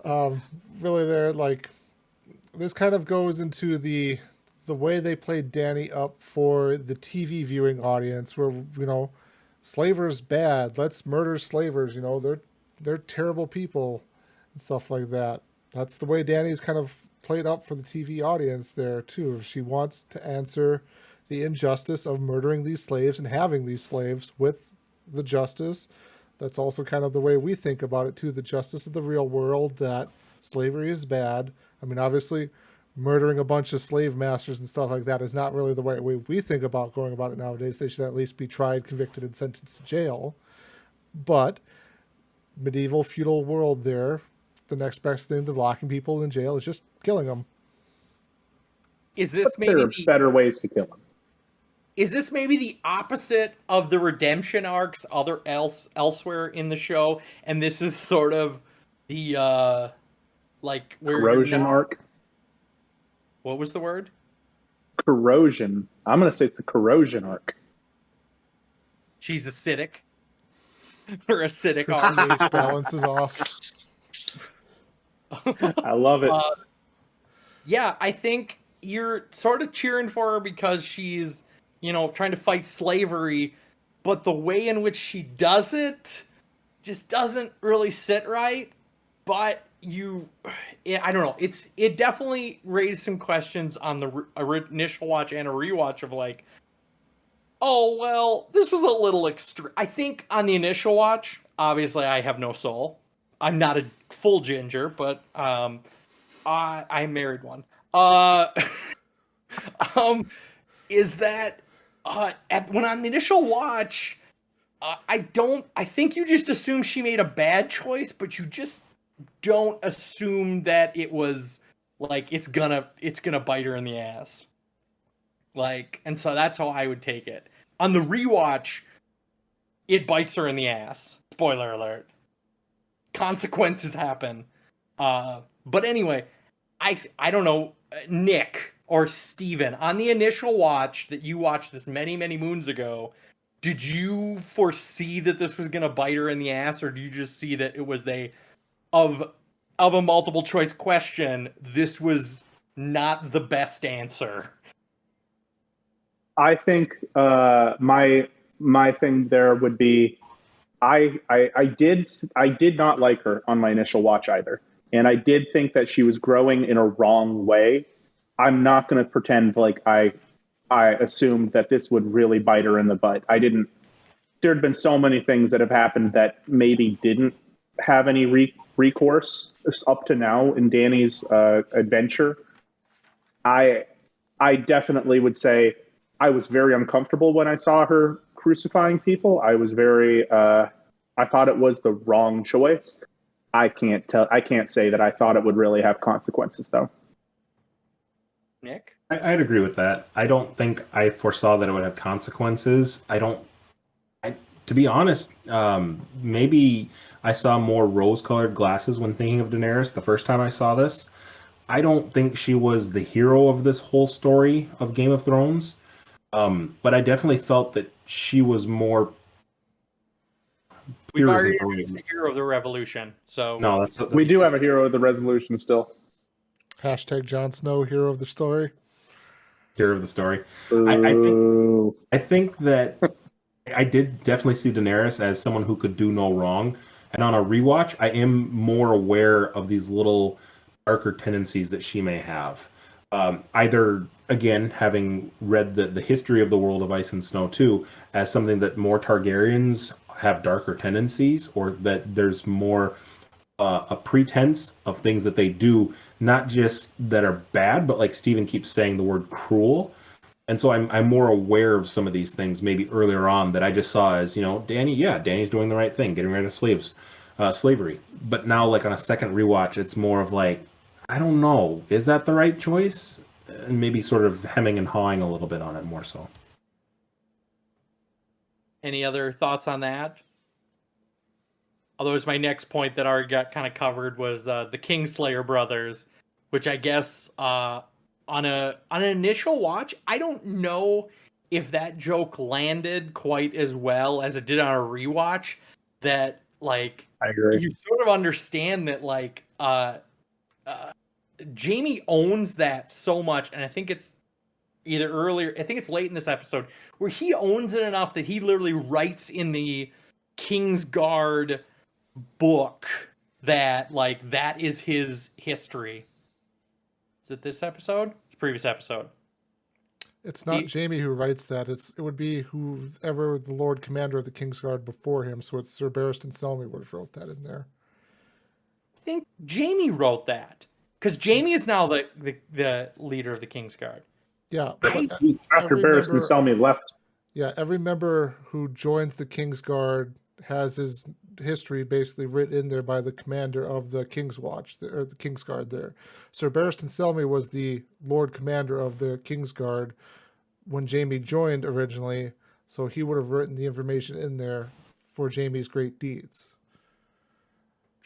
really there, like, this kind of goes into the way they played Dany up for the TV viewing audience where, you know, slavers bad, let's murder slavers, you know, they're terrible people and stuff like that. That's the way Dany's kind of played up for the TV audience there too. She wants to answer the injustice of murdering these slaves and having these slaves with the justice. That's also kind of the way we think about it too, the justice of the real world, that slavery is bad. I mean, obviously, murdering a bunch of slave masters and stuff like that is not really the way we think about going about it nowadays. They should at least be tried, convicted, and sentenced to jail. But medieval feudal world there, the next best thing to locking people in jail is just killing them. Is this maybe there are better ways to kill them? Is this maybe the opposite of the redemption arcs elsewhere in the show, and this is sort of the like where corrosion arc? What was the word? corrosion. I'm going to say it's the corrosion arc. She's acidic. Her acidic Her arm. pH balance is off. I love it. Yeah, I think you're sort of cheering for her because she's, trying to fight slavery, but the way in which she does it just doesn't really sit right. But I don't know. It definitely raised some questions on the initial watch and a rewatch of like, oh, well, this was a little extreme. I think on the initial watch, obviously I have no soul. I'm not a full ginger, but I married one. Is that when on the initial watch, I think you just assume she made a bad choice, but you just don't assume that it was like it's gonna bite her in the ass. Like, and so that's how I would take it. On the rewatch, it bites her in the ass. Spoiler alert. Consequences happen. But anyway, I don't know, Nick or Steven, on the initial watch that you watched this many, many moons ago, did you foresee that this was going to bite her in the ass, or do you just see that it was of a multiple choice question, this was not the best answer? I think my thing there would be I did not like her on my initial watch either. And I did think that she was growing in a wrong way. I'm not going to pretend like I assumed that this would really bite her in the butt. I didn't. There had been so many things that have happened that maybe didn't have any recourse up to now in Dany's adventure. I definitely would say I was very uncomfortable when I saw her crucifying people. I was very. I thought it was the wrong choice. I can't say that I thought it would really have consequences, though. Nick? I'd agree with that. I don't think I foresaw that it would have consequences. To be honest, maybe I saw more rose-colored glasses when thinking of Daenerys the first time I saw this. I don't think she was the hero of this whole story of Game of Thrones, but I definitely felt that she was more. We've already the hero of the revolution, so no, that's we do have a hero of the resolution still. Hashtag Jon Snow, hero of the story. Hero of the story. Ooh. I think that I did definitely see Daenerys as someone who could do no wrong. And on a rewatch, I am more aware of these little darker tendencies that she may have. Either, again, having read the history of the world of Ice and Snow too, as something that more Targaryens have darker tendencies, or that there's more a pretense of things that they do, not just that are bad, but like Steven keeps saying the word cruel. And so I'm more aware of some of these things maybe earlier on that I just saw as, Dany's doing the right thing, getting rid of slavery. But now, like on a second rewatch, it's more of like, I don't know, is that the right choice? And maybe sort of hemming and hawing a little bit on it more so. Any other thoughts on that? Otherwise, my next point that I already got kind of covered was the Kingslayer brothers, which I guess on an initial watch, I don't know if that joke landed quite as well as it did on a rewatch. That like I agree. you sort of understand that like Jaime owns that so much, and I think it's either earlier, I think it's late in this episode, where he owns it enough that he literally writes in the Kingsguard book that like that is his history. Is it this episode? It's the previous episode. It's not Jaime who writes that. It would be whoever the Lord Commander of the Kingsguard before him. So it's Sir Barristan Selmy would have wrote that in there. I think Jaime wrote that because Jaime is now the leader of the Kingsguard. Yeah, after Barristan Selmy left. Yeah, every member who joins the Kingsguard has his history basically written in there by the commander of the King's Watch, or the Kingsguard there. Sir Barristan Selmy was the Lord Commander of the Kingsguard when Jaime joined originally, so he would have written the information in there for Jaime's great deeds.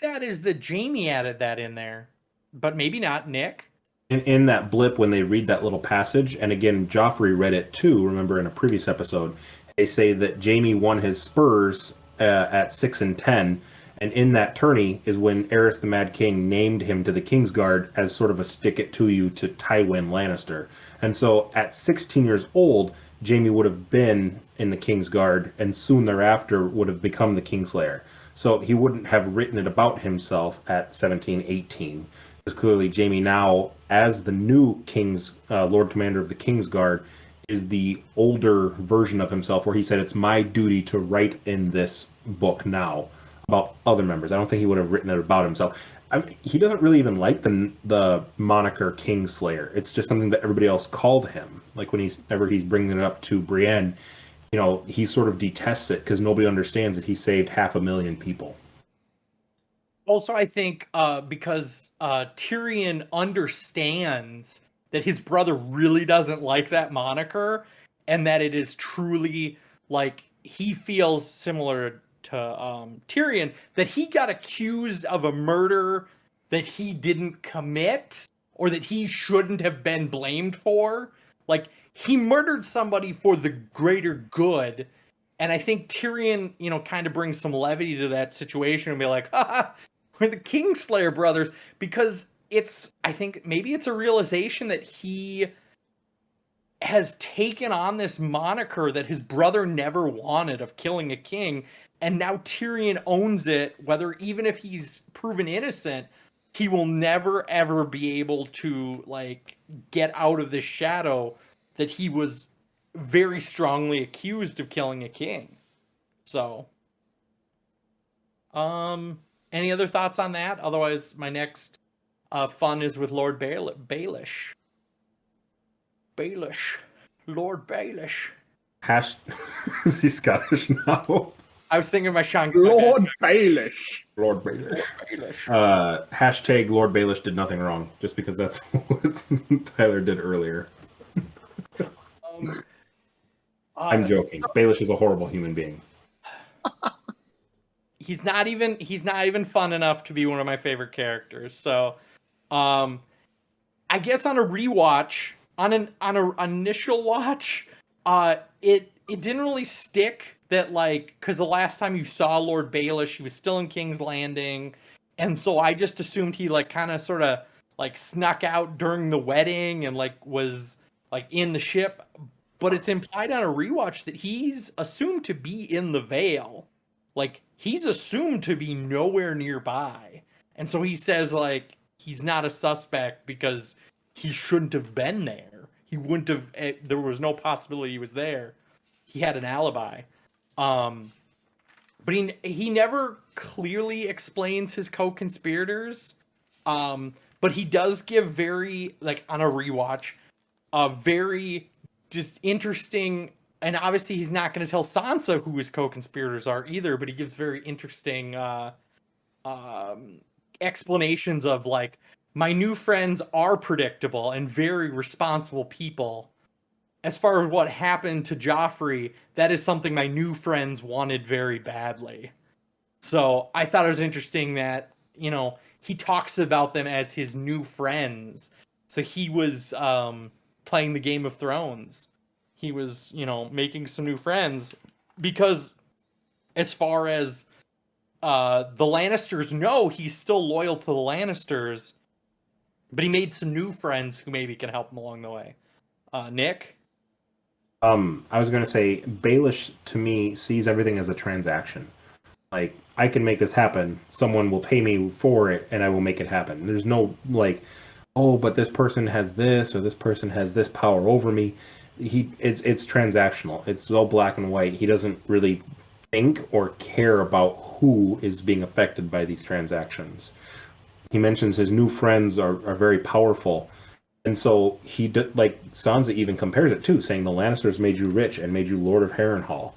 That is that Jaime added that in there, but maybe not Nick. In that blip when they read that little passage, and again, Joffrey read it too, remember in a previous episode, they say that Jaime won his spurs at 6 and 10, and in that tourney is when Aerys the Mad King named him to the Kingsguard as sort of a stick it to you to Tywin Lannister. And so at 16 years old, Jaime would have been in the Kingsguard and soon thereafter would have become the Kingslayer. So he wouldn't have written it about himself at 17, 18. Because clearly Jaime now, as the new King's Lord Commander of the Kingsguard, is the older version of himself where he said, it's my duty to write in this book now about other members. I don't think he would have written it about himself. I mean, he doesn't really even like the moniker Kingslayer. It's just something that everybody else called him. Like whenever he's bringing it up to Brienne, he sort of detests it because nobody understands that he saved 500,000 people. Also, I think because Tyrion understands that his brother really doesn't like that moniker, and that it is truly like he feels similar to Tyrion, that he got accused of a murder that he didn't commit or that he shouldn't have been blamed for. Like, he murdered somebody for the greater good. And I think Tyrion, kind of brings some levity to that situation and be like, haha, we're the Kingslayer brothers, because I think maybe it's a realization that he has taken on this moniker that his brother never wanted of killing a king, and now Tyrion owns it, even if he's proven innocent, he will never ever be able to get out of this shadow that he was very strongly accused of killing a king. So, any other thoughts on that? Otherwise, my next fun is with Lord Baelish. Lord Baelish. Is he Scottish now? I was thinking of my Sean. Lord Baelish. Lord Baelish. Hashtag Lord Baelish did nothing wrong, just because that's what Tyler did earlier. I'm joking. Baelish is a horrible human being. He's not even fun enough to be one of my favorite characters. So, I guess on a rewatch, on an initial watch, it didn't really stick that because the last time you saw Lord Baelish, he was still in King's Landing, and so I just assumed he kind of sort of snuck out during the wedding and was in the ship. But it's implied on a rewatch that he's assumed to be in the Vale. He's assumed to be nowhere nearby. And so he says, he's not a suspect because he shouldn't have been there. He wouldn't have, there was no possibility he was there. He had an alibi. But he never clearly explains his co-conspirators. But he does give very, on a rewatch, very just interesting, and obviously he's not going to tell Sansa who his co-conspirators are either, but he gives very interesting explanations of my new friends are predictable and very responsible people. As far as what happened to Joffrey, that is something my new friends wanted very badly. So I thought it was interesting that, he talks about them as his new friends. So he was playing the Game of Thrones. He was, making some new friends, because as far as the Lannisters know, he's still loyal to the Lannisters, but he made some new friends who maybe can help him along the way. Nick? I was going to say, Baelish, to me, sees everything as a transaction. I can make this happen. Someone will pay me for it, and I will make it happen. There's no, oh, but this person has this, or this person has this power over me. It's transactional. It's all black and white. He doesn't really think or care about who is being affected by these transactions. He mentions his new friends are very powerful. And so Sansa even compares it too, saying the Lannisters made you rich and made you Lord of Harrenhal.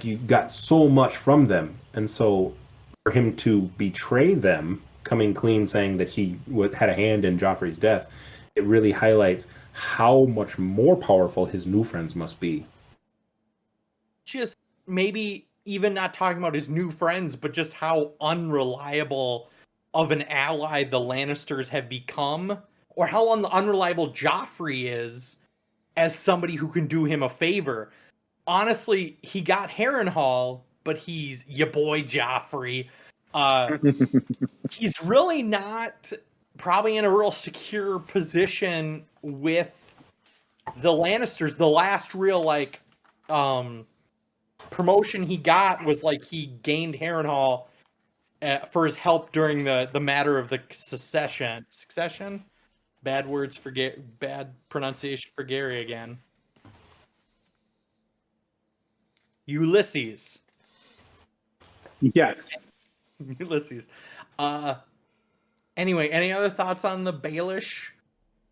You got so much from them. And so for him to betray them, coming clean, saying that he had a hand in Joffrey's death, it really highlights how much more powerful his new friends must be. Just maybe even not talking about his new friends, but just how unreliable of an ally the Lannisters have become or how unreliable Joffrey is as somebody who can do him a favor. Honestly, he got Harrenhal, but he's your boy Joffrey. He's really not probably in a real secure position with the Lannisters. The last real promotion he got was like he gained Harrenhal for his help during the matter of the succession. Bad words for bad pronunciation for Gary again. Ulysses. Yes. Ulysses. Anyway, any other thoughts on the Baelish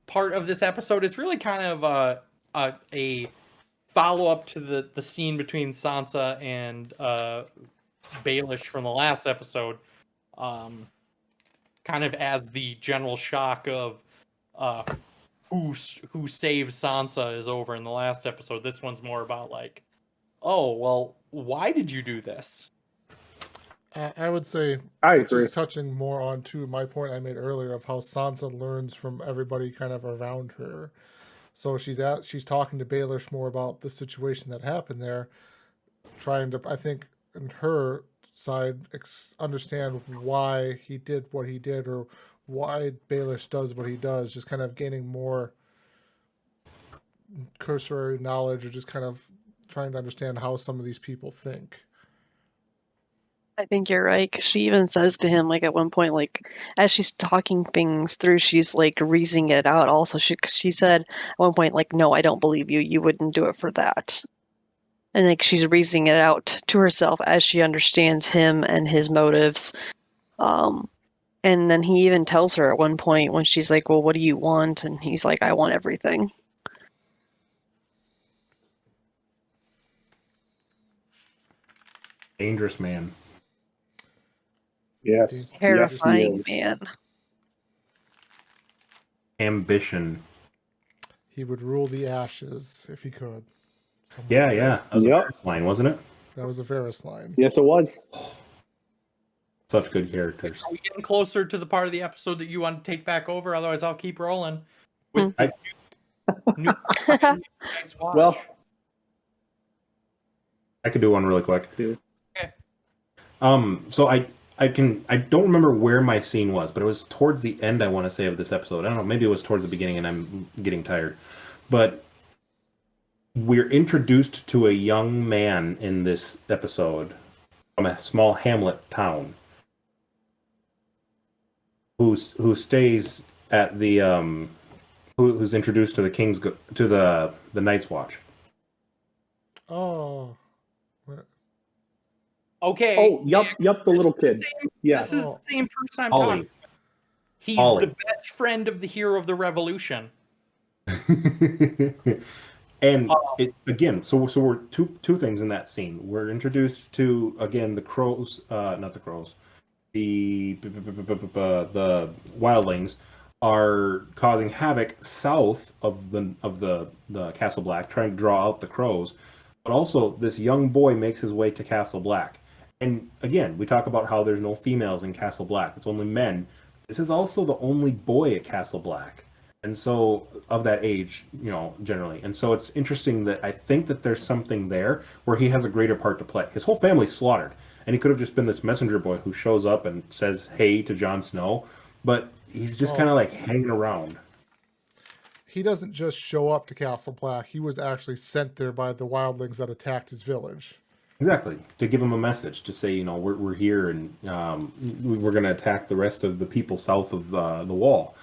part of this episode? It's really kind of a follow-up to the scene between Sansa and Baelish from the last episode. Kind of as the general shock of who saved Sansa is over in the last episode. This one's more about like, oh, well, why did you do this? I would say, I agree. just touching more on to my point I made earlier of how Sansa learns from everybody kind of around her. So she's talking to Baelish more about the situation that happened there, trying to, I think, in her side, understand why he did what he did, or why Baelish does what he does, just kind of gaining more cursory knowledge, or just kind of trying to understand how some of these people think. I think you're right, 'cause she even says to him, like, at one point, like, as she's talking things through, she's, like, reasoning it out also. She said at one point, like, no, I don't believe you. You wouldn't do it for that. And, like, she's reasoning it out to herself as she understands him and his motives. And then he even tells her at one point when she's like, well, what do you want? And he's like, I want everything. Dangerous man. Yes. Terrifying yes, he is. man. Ambition. He would rule the ashes if he could. Someone Yeah, said. yeah. That was Yep. a Varys line, wasn't it? That was a Varys line. Yes, it was. Such good characters. Are we getting closer to the part of the episode that you want to take back over? Otherwise, I'll keep rolling. With the new Night's Watch. Well, I could do one really quick. Yeah. Okay. So I don't remember where my scene was, but it was towards the end, I want to say, of this episode. I don't know, maybe it was towards the beginning and I'm getting tired. But we're introduced to a young man in this episode from a small hamlet town who stays at the who's introduced to the Night's Watch. Oh. Okay. oh, yep, the little kid. Yeah. This is the same person I'm Ollie. talking about. He's Ollie. the best friend of the hero of the revolution. And again, so we're two things in that scene. We're introduced to, again, the crows, not the crows, the wildlings are causing havoc south of the Castle Black, trying to draw out the crows. But also, this young boy makes his way to Castle Black. And again, we talk about how there's no females in Castle Black; it's only men. This is also the only boy at Castle Black. And so, of that age, generally. And so it's interesting that I think that there's something there where he has a greater part to play. His whole family's slaughtered. And he could have just been this messenger boy who shows up and says hey to Jon Snow. But he's just kind of like hanging around. He doesn't just show up to Castle Black. He was actually sent there by the wildlings that attacked his village. Exactly. To give him a message, to say, we're here and we're going to attack the rest of the people south of the wall.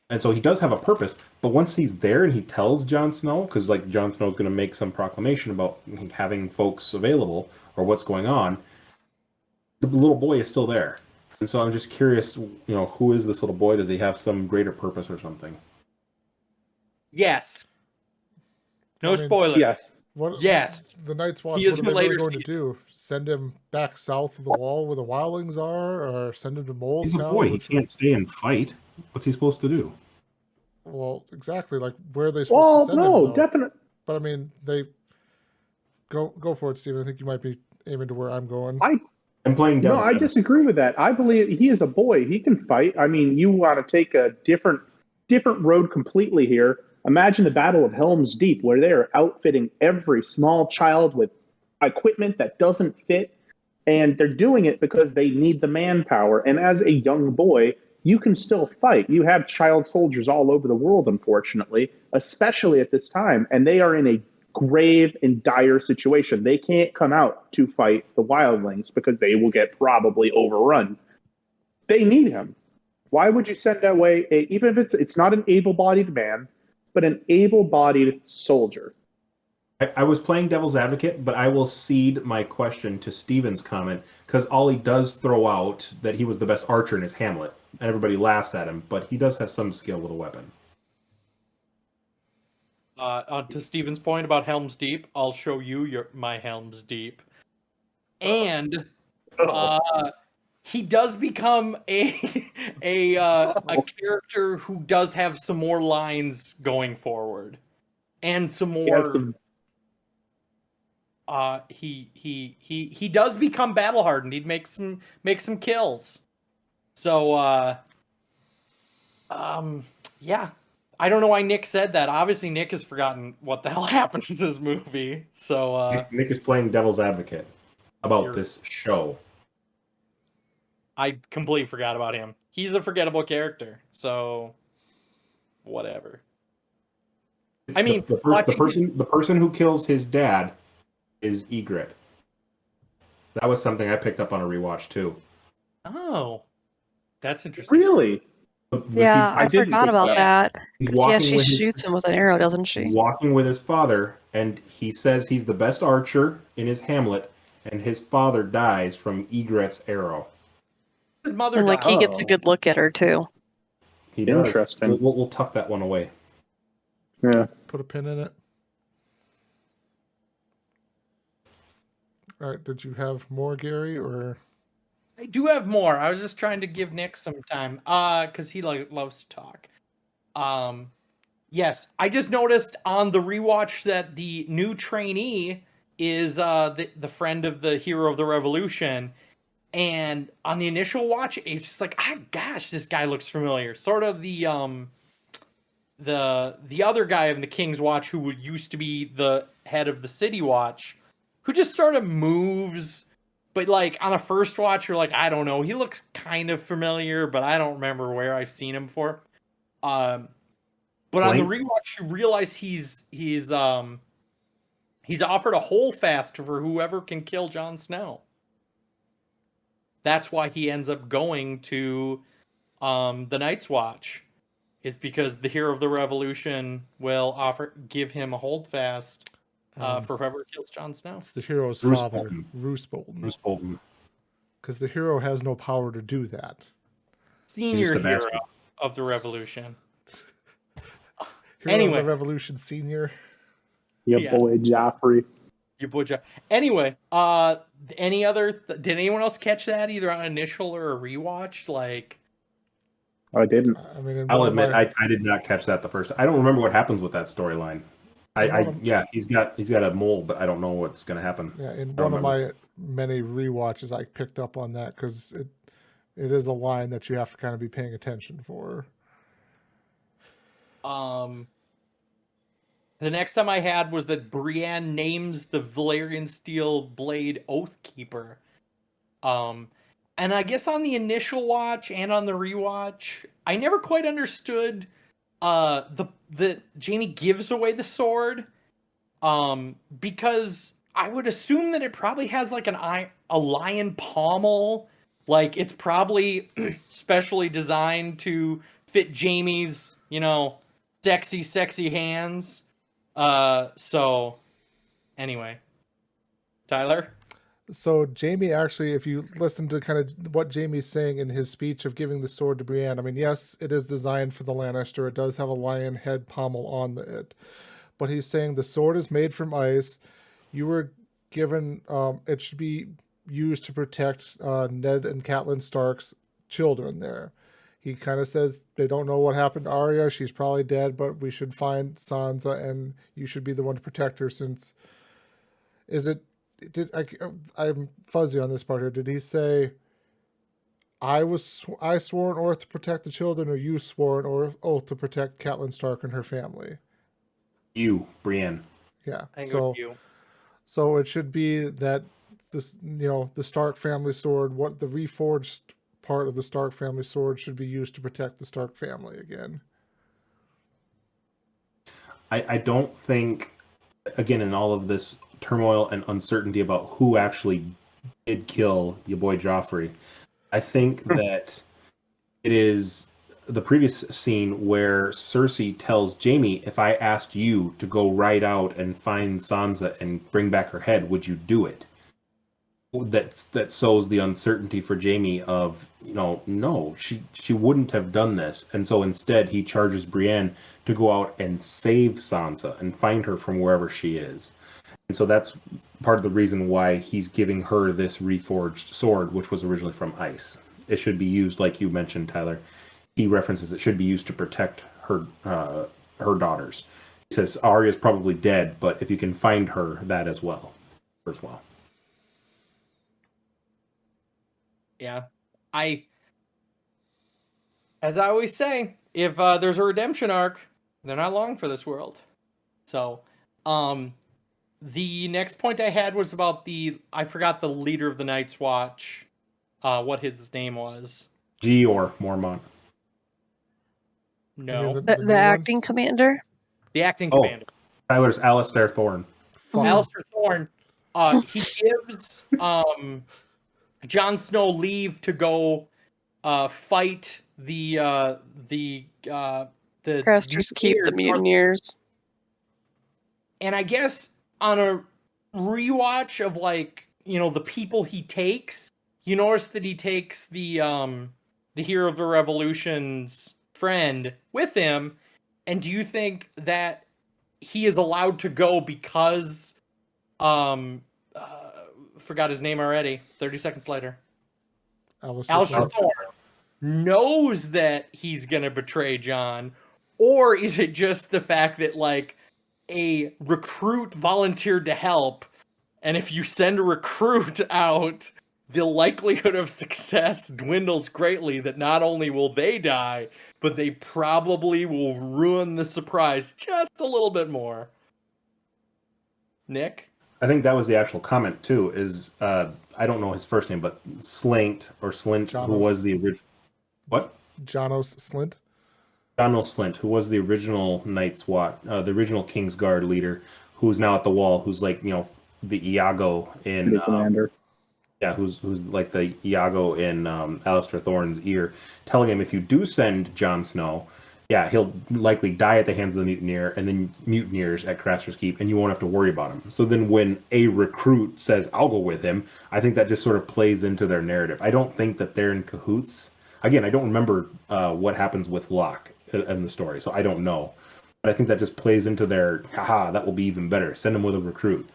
And so he does have a purpose, but once he's there and he tells Jon Snow, because like Jon Snow's going to make some proclamation about having folks available or what's going on, the little boy is still there. And so I'm just curious, who is this little boy? Does he have some greater purpose or something? Yes. No I mean, spoilers. Yes. Yes. The Night's Watch, He what is are in they really later going to season. do? Send him back south of the wall where the wildlings are? Or send him to Mole's He's a Town? boy. He can't stay and fight. What's he supposed to do? Well, exactly. Like, where are they supposed to send him? no, though? definitely. But I mean, they... Go for it, Steven. I think you might be aiming to where I'm going. I'm playing No, down. I disagree with that. I believe he is a boy. He can fight. I mean, you want to take a different different road completely here. Imagine the Battle of Helm's Deep, where they are outfitting every small child with equipment that doesn't fit, and they're doing it because they need the manpower. And as a young boy, you can still fight. You have child soldiers all over the world, unfortunately, especially at this time, and they are in a grave and dire situation. They can't come out to fight the wildlings because they will get probably overrun. They need him. Why would you send away, even if it's not an able-bodied man, but an able-bodied soldier? I was playing devil's advocate, but I will cede my question to Steven's comment, because Ollie does throw out that he was the best archer in his Hamlet, and everybody laughs at him, but he does have some skill with a weapon. To Steven's point about Helm's Deep, I'll show you my Helm's Deep. And he does become a character who does have some more lines going forward, and some more. He does become battle hardened. He'd make some kills. So yeah. I don't know why Nick said that. Obviously, Nick has forgotten what the hell happens in this movie. So Nick is playing devil's advocate about this show. I completely forgot about him. He's a forgettable character. So whatever. I mean, the person who kills his dad is Ygritte. That was something I picked up on a rewatch too. Oh, that's interesting. Really? Yeah, I forgot about that. Because she shoots him with an arrow, doesn't she? Walking with his father, and he says he's the best archer in his Hamlet, and his father dies from Ygritte's arrow. His mother and he gets a good look at her too. He does. Interesting. We'll tuck that one away. Yeah. Put a pin in it. All right. Did you have more, Gary, or? I do have more. I was just trying to give Nick some time, because he loves to talk. Yes, I just noticed on the rewatch that the new trainee is the friend of the hero of the revolution, and on the initial watch, it's just like, gosh, this guy looks familiar. Sort of the other guy in the King's Watch who used to be the head of the City Watch, who just sort of moves. But like on a first watch, you're like, I don't know. He looks kind of familiar, but I don't remember where I've seen him before. But on the rewatch, you realize he's offered a holdfast for whoever can kill Jon Snow. That's why he ends up going to the Night's Watch, is because the hero of the revolution will give him a holdfast. For whoever kills Jon Snow. It's the hero's Roose father, Bolton. Roose Bolton. Roose Bolton. Because the hero has no power to do that. Senior hero of the revolution. Hero of the Revolution Senior. Boy Joffrey. Your boy Joffrey. Anyway, any other? Did anyone else catch that either on initial or a rewatch? Like, I didn't. I mean, I'll admit, I did not catch that the first. I don't remember what happens with that storyline. He's got a mole, but I don't know what's going to happen. Yeah, in one of my many rewatches, I picked up on that because it is a line that you have to kind of be paying attention for. The next time I had was that Brienne names the Valyrian steel blade Oathkeeper. And I guess on the initial watch and on the rewatch, I never quite understood the Jaime gives away the sword, because I would assume that it probably has like a lion pommel, like it's probably specially designed to fit Jaime's, sexy hands. So anyway, Tyler. So Jaime actually, if you listen to kind of what Jaime's saying in his speech of giving the sword to Brienne, I mean, yes, it is designed for the Lannister. It does have a lion head pommel on it. But he's saying the sword is made from ice. You were given, it should be used to protect Ned and Catelyn Stark's children there. He kind of says they don't know what happened to Arya. She's probably dead, but we should find Sansa and you should be the one to protect her since... I'm fuzzy on this part here. Did he say I swore an oath to protect the children, or you swore an oath to protect Catelyn Stark and her family. You, Brienne. Yeah. I think it was you. So it should be that this, the Stark family sword, what the reforged part of the Stark family sword should be used to protect the Stark family again. I don't think, again, in all of this turmoil and uncertainty about who actually did kill your boy Joffrey, I think that it is the previous scene where Cersei tells Jaime, if I asked you to go right out and find Sansa and bring back her head, would you do it? That sows the uncertainty for Jaime of, no, she wouldn't have done this. And so instead he charges Brienne to go out and save Sansa and find her from wherever she is. And so that's part of the reason why he's giving her this reforged sword, which was originally from ice. It should be used, like you mentioned, Tyler. He references it should be used to protect her daughters. He says Arya's probably dead, but if you can find her, that as well. Yeah. As I always say, if there's a redemption arc, they're not long for this world. So, the next point I had was about I forgot the leader of the Night's Watch, what his name was. Or Mormont. No. The acting commander? The acting commander. Tyler's Alistair Thorne. Alistair Thorne. He gives Jon Snow leave to go fight the Craster's Keep, the mutineers. And I guess on a rewatch of the people he takes, you notice that he takes the Hero of the Revolution's friend with him. And do you think that he is allowed to go because forgot his name already. 30 seconds later. Alistair Thorne knows that he's gonna betray Jon, or is it just the fact that a recruit volunteered to help, and if you send a recruit out, the likelihood of success dwindles greatly, that not only will they die, but they probably will ruin the surprise just a little bit more. Nick? I think that was the actual comment too. Is I don't know his first name, but Slint, Janos. who was the original. What? Janos Slint. Janos Slint, who was the original Night's Watch, the original King's Guard leader, who's now at the Wall, who's the Iago in the commander. Who's like the Iago in Alistair Thorne's ear, telling him if you do send Jon Snow, he'll likely die at the hands of the mutineers at Craster's Keep, and you won't have to worry about him. So then when a recruit says, I'll go with him, I think that just sort of plays into their narrative. I don't think that they're in cahoots. Again, I don't remember what happens with Locke in the story, so I don't know. But I think that just plays into their, that will be even better. Send him with a recruit.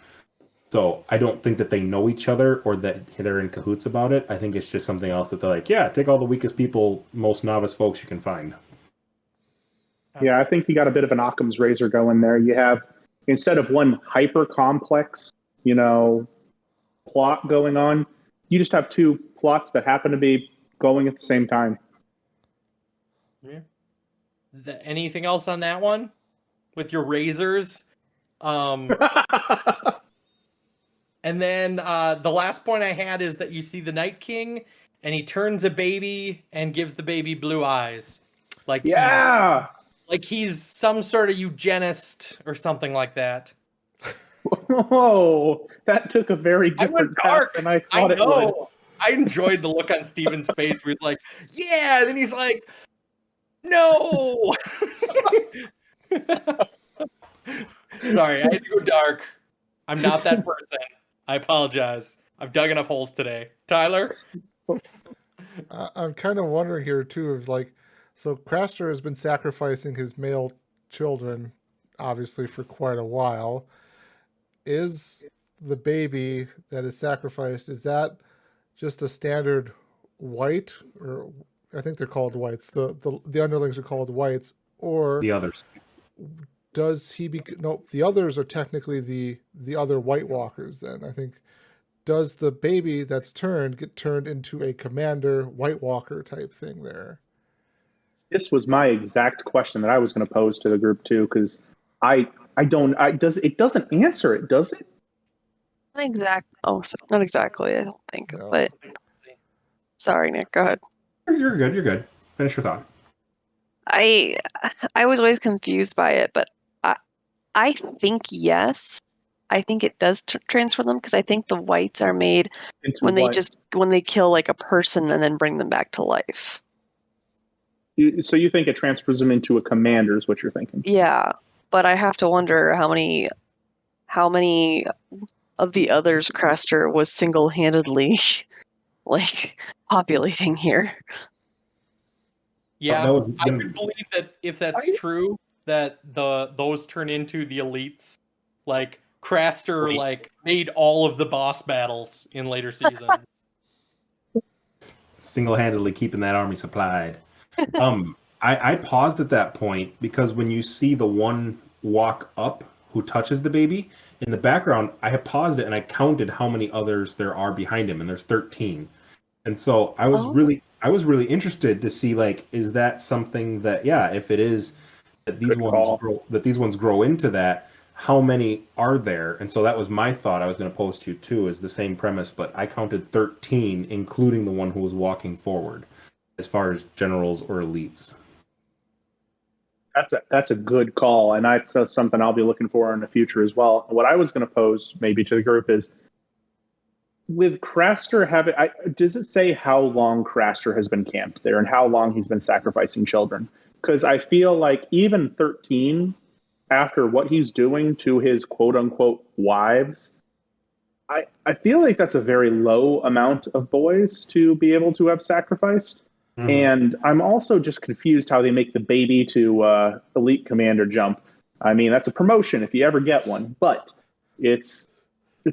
So I don't think that they know each other or that they're in cahoots about it. I think it's just something else that they're like, take all the weakest people, most novice folks you can find. Yeah, I think you got a bit of an Occam's razor going there. You have, instead of one hyper complex, plot going on, you just have two plots that happen to be going at the same time. Yeah. Anything else on that one with your razors? And then the last point I had is that you see the Night King and he turns a baby and gives the baby blue eyes. Like he's some sort of eugenist or something like that. Whoa, that took a very different path than I thought it would. I enjoyed the look on Steven's face where he's like, yeah, and then he's like, no. Sorry, I had to go dark. I'm not that person. I apologize. I've dug enough holes today. Tyler? I'm kind of wondering here, too, of so Craster has been sacrificing his male children, obviously, for quite a while. Is the baby that is sacrificed, is that just a standard white? Or I think they're called whites. The underlings are called whites. Or the others. Does he no, the others are technically the other White Walkers then. I think does the baby that's turned get turned into a commander White Walker type thing there? This was my exact question that I was going to pose to the group too, because it doesn't answer it, does it? Not exactly, I don't think. No. But sorry, Nick, go ahead. You're good. You're good. Finish your thought. I was always confused by it, but I think yes. I think it does transfer them because I think the whites are made Into when what? when they kill like a person and then bring them back to life. So you think it transfers them into a commander is what you're thinking? Yeah, but I have to wonder how many of the others Craster was single-handedly like populating here. Yeah, that was I would believe that if that's true, that those turn into the elites. Like Craster, Wait. like made all of the boss battles in later seasons. Single-handedly keeping that army supplied. I paused at that point because when you see the one walk up who touches the baby in the background, I had paused it and I counted how many others there are behind him, and there's 13. And so I was really interested to see, like, is that something that, yeah, if it is that these ones grow into that, how many are there? And so that was my thought I was going to pose to you too, is the same premise, but I counted 13, including the one who was walking forward, as far as generals or elites. That's a good call, and that's something I'll be looking for in the future as well. What I was going to pose maybe to the group is, with Craster does it say how long Craster has been camped there and how long he's been sacrificing children? Because I feel like even 13, after what he's doing to his quote unquote wives, I feel like that's a very low amount of boys to be able to have sacrificed. Mm-hmm. And I'm also just confused how they make the baby to elite commander jump. I mean, that's a promotion if you ever get one, but it's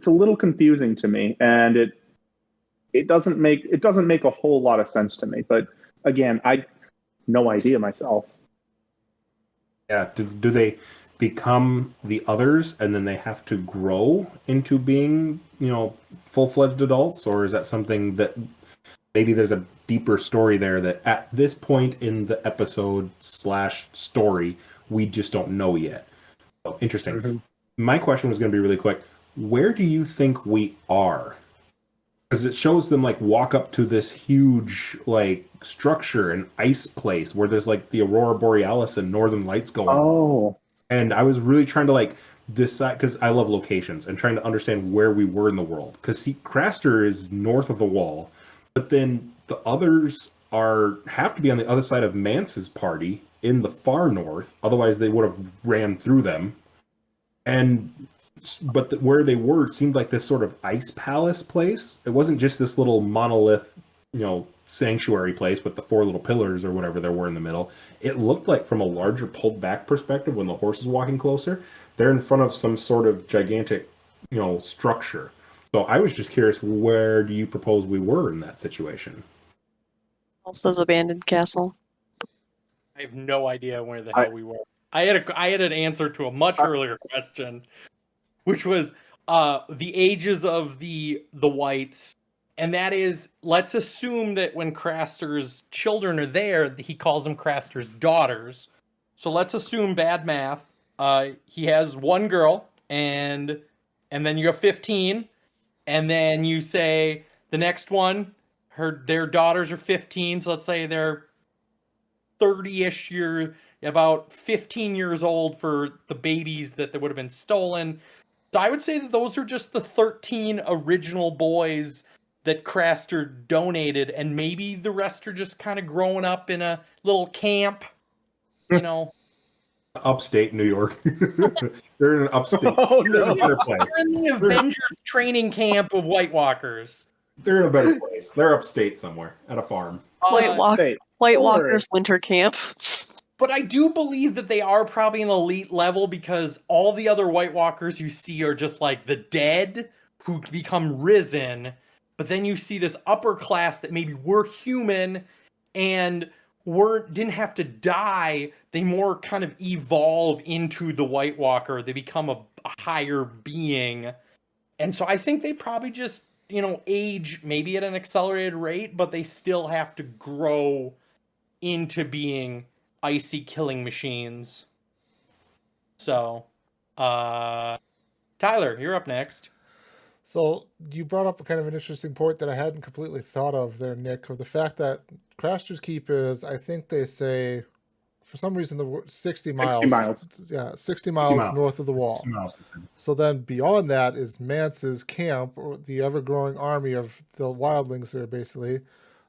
a little confusing to me, and it doesn't make a whole lot of sense to me. But again, I no idea myself. Yeah, do they become the others and then they have to grow into being, full-fledged adults, or is that something that maybe there's a deeper story there that at this point in the episode / story we just don't know yet? So interesting. Mm-hmm. My question was going to be really quick. Where do you think we are? Because it shows them like walk up to this huge like structure and ice place where there's like the Aurora Borealis and Northern Lights going on. And I was really trying to like decide, because I love locations, and trying to understand where we were in the world. Because Craster is north of the wall, but then the others have to be on the other side of Mance's party in the far north. Otherwise, they would have ran through them. But where they were seemed like this sort of ice palace place. It wasn't just this little monolith, sanctuary place with the 4 little pillars or whatever there were in the middle. It looked like, from a larger pulled back perspective, when the horse is walking closer, they're in front of some sort of gigantic, structure. So I was just curious, where do you propose we were in that situation? Elsa's abandoned castle. I have no idea where the hell we were. I had an answer to a much earlier question, which was the ages of the whites. And that is, let's assume that when Craster's children are there, he calls them Craster's daughters. So let's assume, bad math, he has one girl, and then you have 15, and then you say the next one, their daughters are 15, so let's say they're 30-ish about 15 years old for the babies that would have been stolen. So I would say that those are just the 13 original boys that Craster donated, and maybe the rest are just kind of growing up in a little camp, Upstate New York. They're in an upstate. Oh, no. They're in the Avengers training camp of White Walkers. They're in a better place. They're upstate somewhere at a farm. White Walkers winter camp. But I do believe that they are probably an elite level, because all the other White Walkers you see are just like the dead who become risen. But then you see this upper class that maybe were human and didn't have to die. They more kind of evolve into the White Walker. They become a higher being. And so I think they probably just age maybe at an accelerated rate, but they still have to grow into being icy killing machines. So, Tyler, you're up next. So you brought up a kind of an interesting point that I hadn't completely thought of there, Nick, of the fact that Craster's Keep is, I think they say, for some reason, 60 miles. 60 miles. Yeah, 60 miles north of the wall. 60 miles. So then beyond that is Mance's camp, or the ever-growing army of the wildlings there, basically.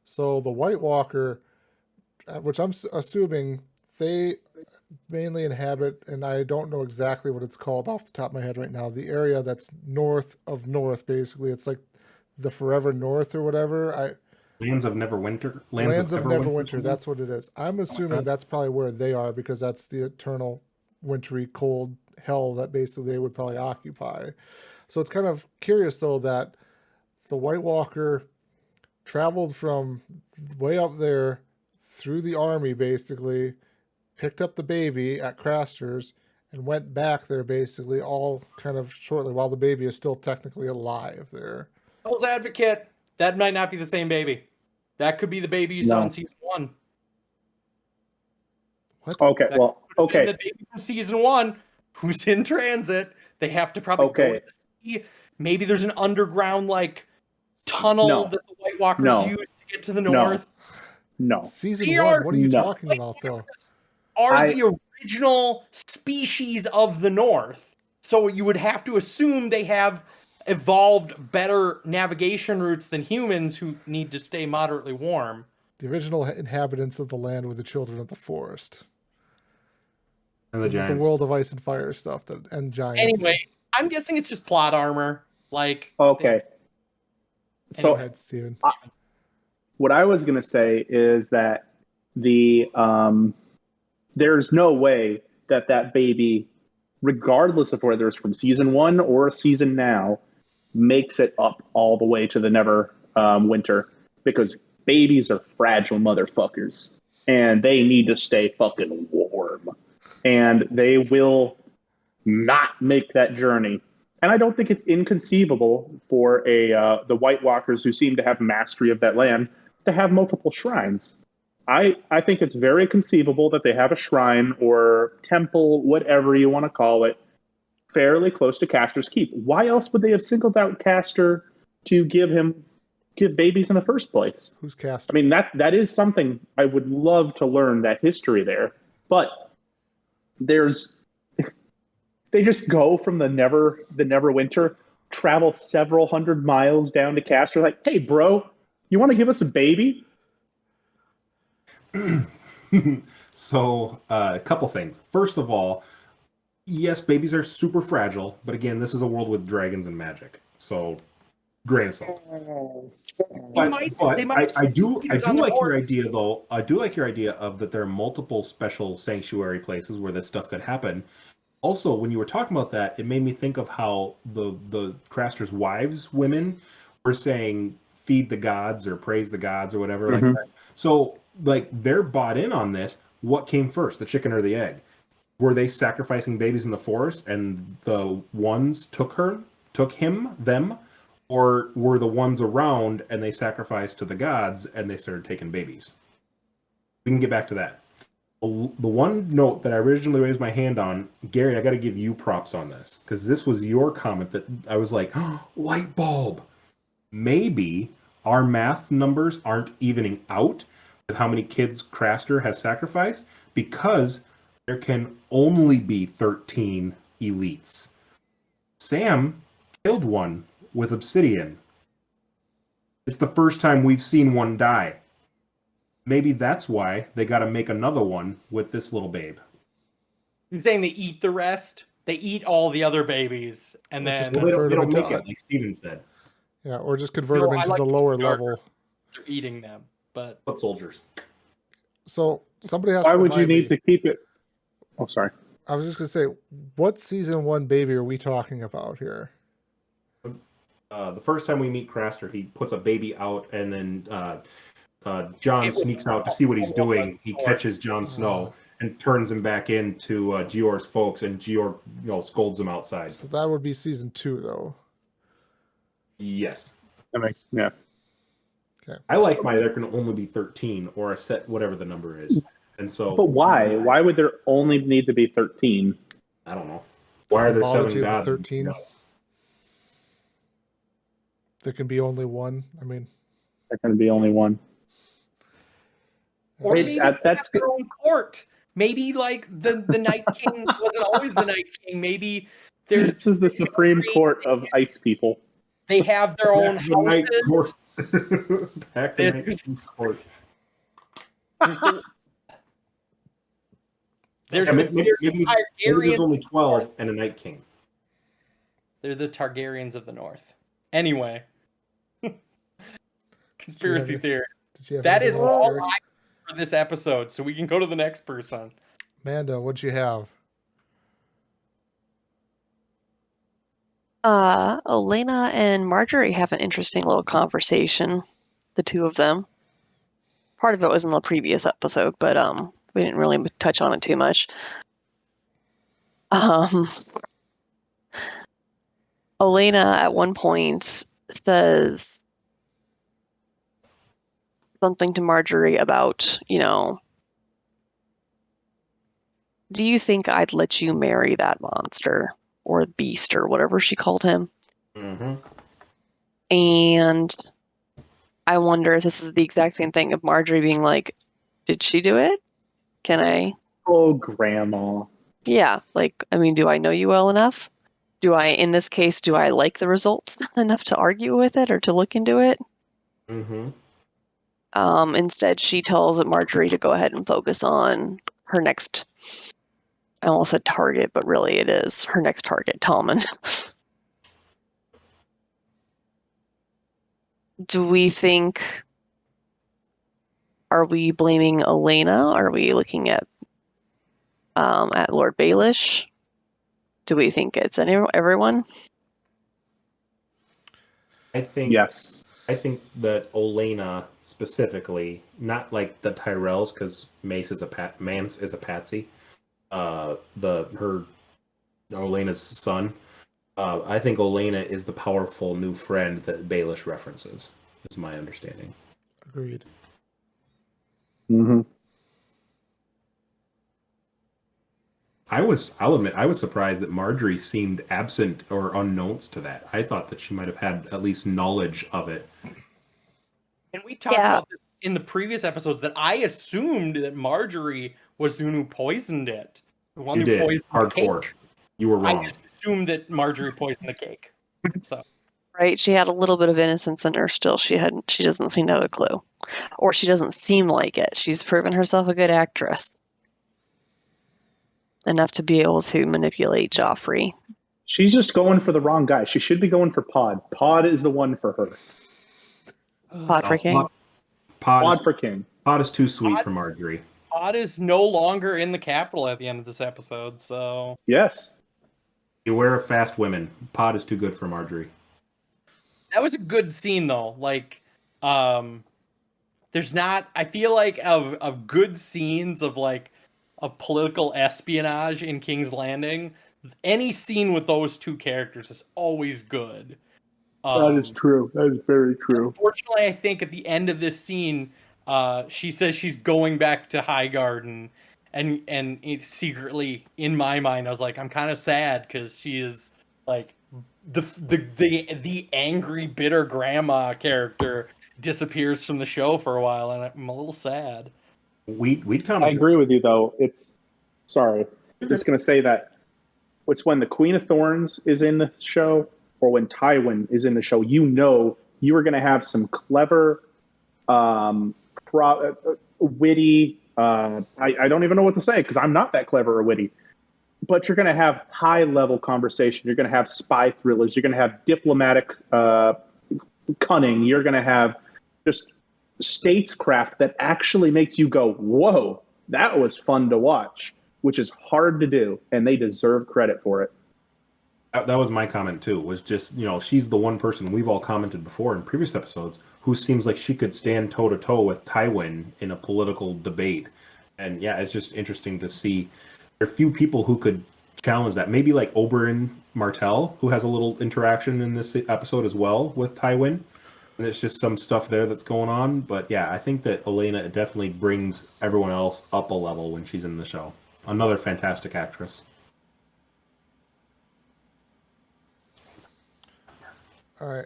So the White Walker, which I'm assuming they mainly inhabit, and I don't know exactly what it's called off the top of my head right now, the area that's north of north, basically. It's like the Forever North or whatever. Lands of Neverwinter. Lands of Neverwinter, that's what it is. I'm assuming that's probably where they are, because that's the eternal wintry cold hell that basically they would probably occupy. So it's kind of curious, though, that the White Walker traveled from way up there through the army, basically, picked up the baby at Craster's, and went back there, basically, all kind of shortly, while the baby is still technically alive there. Devil's advocate, that might not be the same baby. That could be the baby you saw in season 1. What? Okay, okay. The baby from season 1 who's in transit. They have to probably go to the sea. Maybe there's an underground tunnel that the White Walkers use to get to the north. No. Season 1, what are you talking about, though? Are the original species of the North. So you would have to assume they have evolved better navigation routes than humans who need to stay moderately warm. The original inhabitants of the land were the children of the forest. And the this giants. Is the world of ice and fire stuff and giants. Anyway, I'm guessing it's just plot armor. Okay. So, go ahead, Steven. What I was going to say is that there's no way that baby, regardless of whether it's from season 1 or a season now, makes it up all the way to the Neverwinter, because babies are fragile motherfuckers and they need to stay fucking warm, and they will not make that journey. And I don't think it's inconceivable for the White Walkers, who seem to have mastery of that land, to have multiple shrines. I think it's very conceivable that they have a shrine or temple, whatever you want to call it, fairly close to Castor's Keep. Why else would they have singled out Castor to give babies in the first place? Who's Castor? I mean, that is something I would love to learn, that history there. But they just go from the Neverwinter, travel several hundred miles down to Castor, like, hey, bro, you want to give us a baby? So, a couple things. First of all, yes, babies are super fragile, but again, this is a world with dragons and magic. So, grain of salt. I do like your idea, though. I do like your idea of that there are multiple special sanctuary places where this stuff could happen. Also, when you were talking about that, it made me think of how the Craster's wives, women, were saying feed the gods or praise the gods or whatever like that. So, they're bought in on this. What came first, the chicken or the egg? Were they sacrificing babies in the forest and the ones took them? Or were the ones around and they sacrificed to the gods and they started taking babies? We can get back to that. The one note that I originally raised my hand on, Gary, I got to give you props on this, because this was your comment that I was like, oh, light bulb. Maybe our math numbers aren't evening out with how many kids Craster has sacrificed, because there can only be 13 elites. Sam killed one with obsidian. It's the first time we've seen one die. Maybe that's why they got to make another one with this little babe. You're saying they eat the rest? They eat all the other babies, and then they don't make it, like Steven said. Yeah, or just convert them into the lower level. They're eating them, but soldiers. So somebody has. Why to would you need me, to keep it? Oh, sorry. I was just gonna say, what season 1 baby are we talking about here? The first time we meet Craster, he puts a baby out, and then Jon sneaks out to see what he's doing. He catches Jon Snow and turns him back into Gior's folks, and Gior, scolds him outside. So that would be season 2, though. Yes. That makes yeah. I like my there can only be 13 or a set whatever the number is. And so But why? Why would there only need to be 13? I don't know. Why are there Symbology 7 of the gods? 13. There can be only one. I mean, There can be only one. Or Wait, maybe that's their own court. Maybe like the Night King wasn't always the Night King. Maybe this is the Supreme Court of ice people. they have their own Back to the night houses. court. Back to night king's court. There's Yeah, maybe there's Targaryens. only 12 and a night king. They're the Targaryens of the North. Anyway, conspiracy theory. That is all I for this episode. So we can go to the next person. Amanda, what'd you have? Elena and Marjorie have an interesting little conversation, the two of them. Part of it was in the previous episode, but we didn't really touch on it too much. Elena at one point says something to Marjorie about, do you think I'd let you marry that monster or beast or whatever she called him? Mm-hmm. And I wonder if this is the exact same thing of Marjorie being like, did she do it? Can I? Oh, Grandma. Yeah, do I know you well enough? In this case, do I like the results enough to argue with it or to look into it? Mm-hmm. Instead, she tells Marjorie to go ahead and focus on her next, I almost said target, but really it is her next target, Tommen. Do we think, are we blaming Elena? Are we looking at Lord Baelish? Do we think it's everyone? I think Yes. I think that Olenna specifically, not like the Tyrells, because Mance is a patsy. Olenna's son. I think Olenna is the powerful new friend that Baelish references. Is my understanding. Agreed. Mm-hmm. I'll admit, I was surprised that Marjorie seemed absent or unknowns to that. I thought that she might have had at least knowledge of it. And we talked about this in the previous episodes that I assumed that Marjorie was the one who poisoned it. The one You who did. poisoned Hardcore. the cake. You were wrong. I just assumed that Marjorie poisoned the cake. So Right, she had a little bit of innocence in her still. She doesn't seem to have a clue. Or she doesn't seem like it. She's proven herself a good actress. Enough to be able to manipulate Joffrey. She's just going for the wrong guy. She should be going for Pod. Pod is the one for her. Pod for King. Pod for King. Pod is too sweet for Marjorie. Pod is no longer in the capital at the end of this episode, so Yes. Beware of fast women. Pod is too good for Marjorie. that was a good scene though. There's not, I feel like of good scenes of political espionage in King's Landing, any scene with those two characters is always good. That is true. That is very true. Unfortunately, I think at the end of this scene, she says she's going back to Highgarden, and it's secretly in my mind, I was like, I'm kind of sad because she is like the angry, bitter grandma character disappears from the show for a while, and I'm a little sad. We'd kind I of agree with you, though. Sorry. I'm just going to say that it's when the Queen of Thorns is in the show or when Tywin is in the show, you are going to have some clever, witty, I don't even know what to say because I'm not that clever or witty, but you're going to have high-level conversation. You're going to have spy thrillers. You're going to have diplomatic cunning. You're going to have just statescraft that actually makes you go, whoa, that was fun to watch, which is hard to do, and they deserve credit for it. That was my comment too, was just, she's the one person we've all commented before in previous episodes who seems like she could stand toe to toe with Tywin in a political debate. And yeah, it's just interesting to see there are few people who could challenge that. Maybe like Oberyn Martell, who has a little interaction in this episode as well with Tywin. And there's just some stuff there that's going on. But yeah, I think that Elena definitely brings everyone else up a level when she's in the show. Another fantastic actress. All right.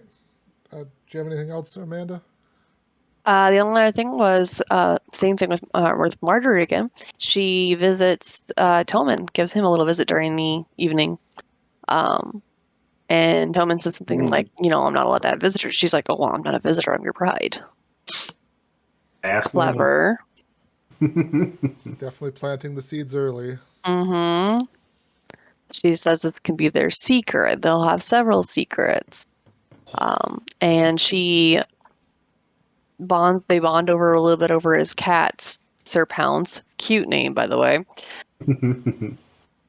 Do you have anything else, Amanda? The only other thing was same thing with Marjorie again. She visits Tommen, gives him a little visit during the evening. And Tommen says something like, I'm not allowed to have visitors. She's like, oh, well, I'm not a visitor. I'm your bride. Ask Clever. Definitely planting the seeds early. Mm-hmm. She says this can be their secret. They'll have several secrets. And they bond over a little bit over his cats, Sir Pounce. Cute name, by the way.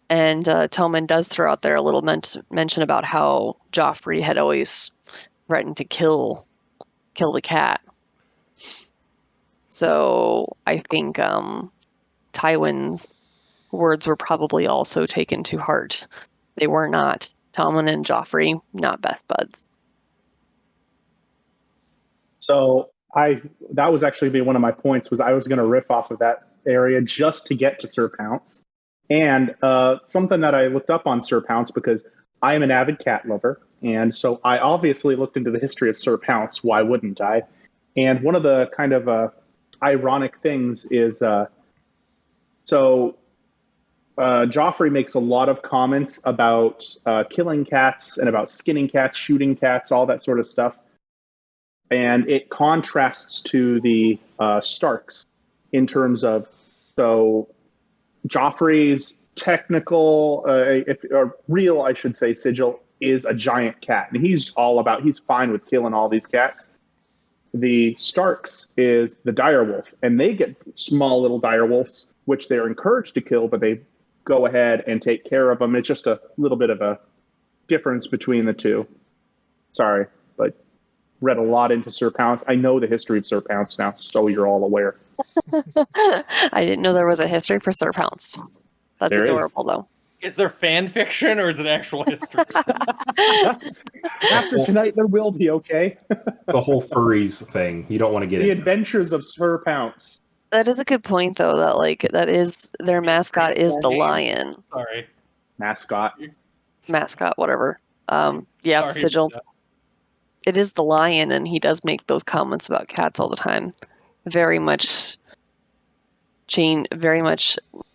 And Tommen does throw out there a little mention about how Joffrey had always threatened to kill the cat. So I think Tywin's words were probably also taken to heart. They were not. Tommen and Joffrey, not best buds. So that was actually be one of my points, was I was going to riff off of that area just to get to Sir Pounce. And something that I looked up on Sir Pounce, because I am an avid cat lover, and so I obviously looked into the history of Sir Pounce. Why wouldn't I? And one of the kind of ironic things is, Joffrey makes a lot of comments about killing cats and about skinning cats, shooting cats, all that sort of stuff. And it contrasts to the Starks in terms of, so Joffrey's technical, or real, I should say, sigil is a giant cat. And he's fine with killing all these cats. The Starks is the direwolf, and they get small little direwolves, which they're encouraged to kill, but they go ahead and take care of them. It's just a little bit of a difference between the two. Sorry, but read a lot into Sir Pounce. I know the history of Sir Pounce now, so you're all aware. I didn't know there was a history for Sir Pounce. That's There adorable, though. Is there fan fiction or is it actual history? After tonight, there will be, okay? It's a whole furries thing. You don't want to get The into. Adventures of Sir Pounce. That is a good point, though. That is their mascot is the lion. Sorry. Mascot. Mascot, whatever. Yeah, Sorry, sigil. Brenda. It is the lion, and he does make those comments about cats all the time. Very much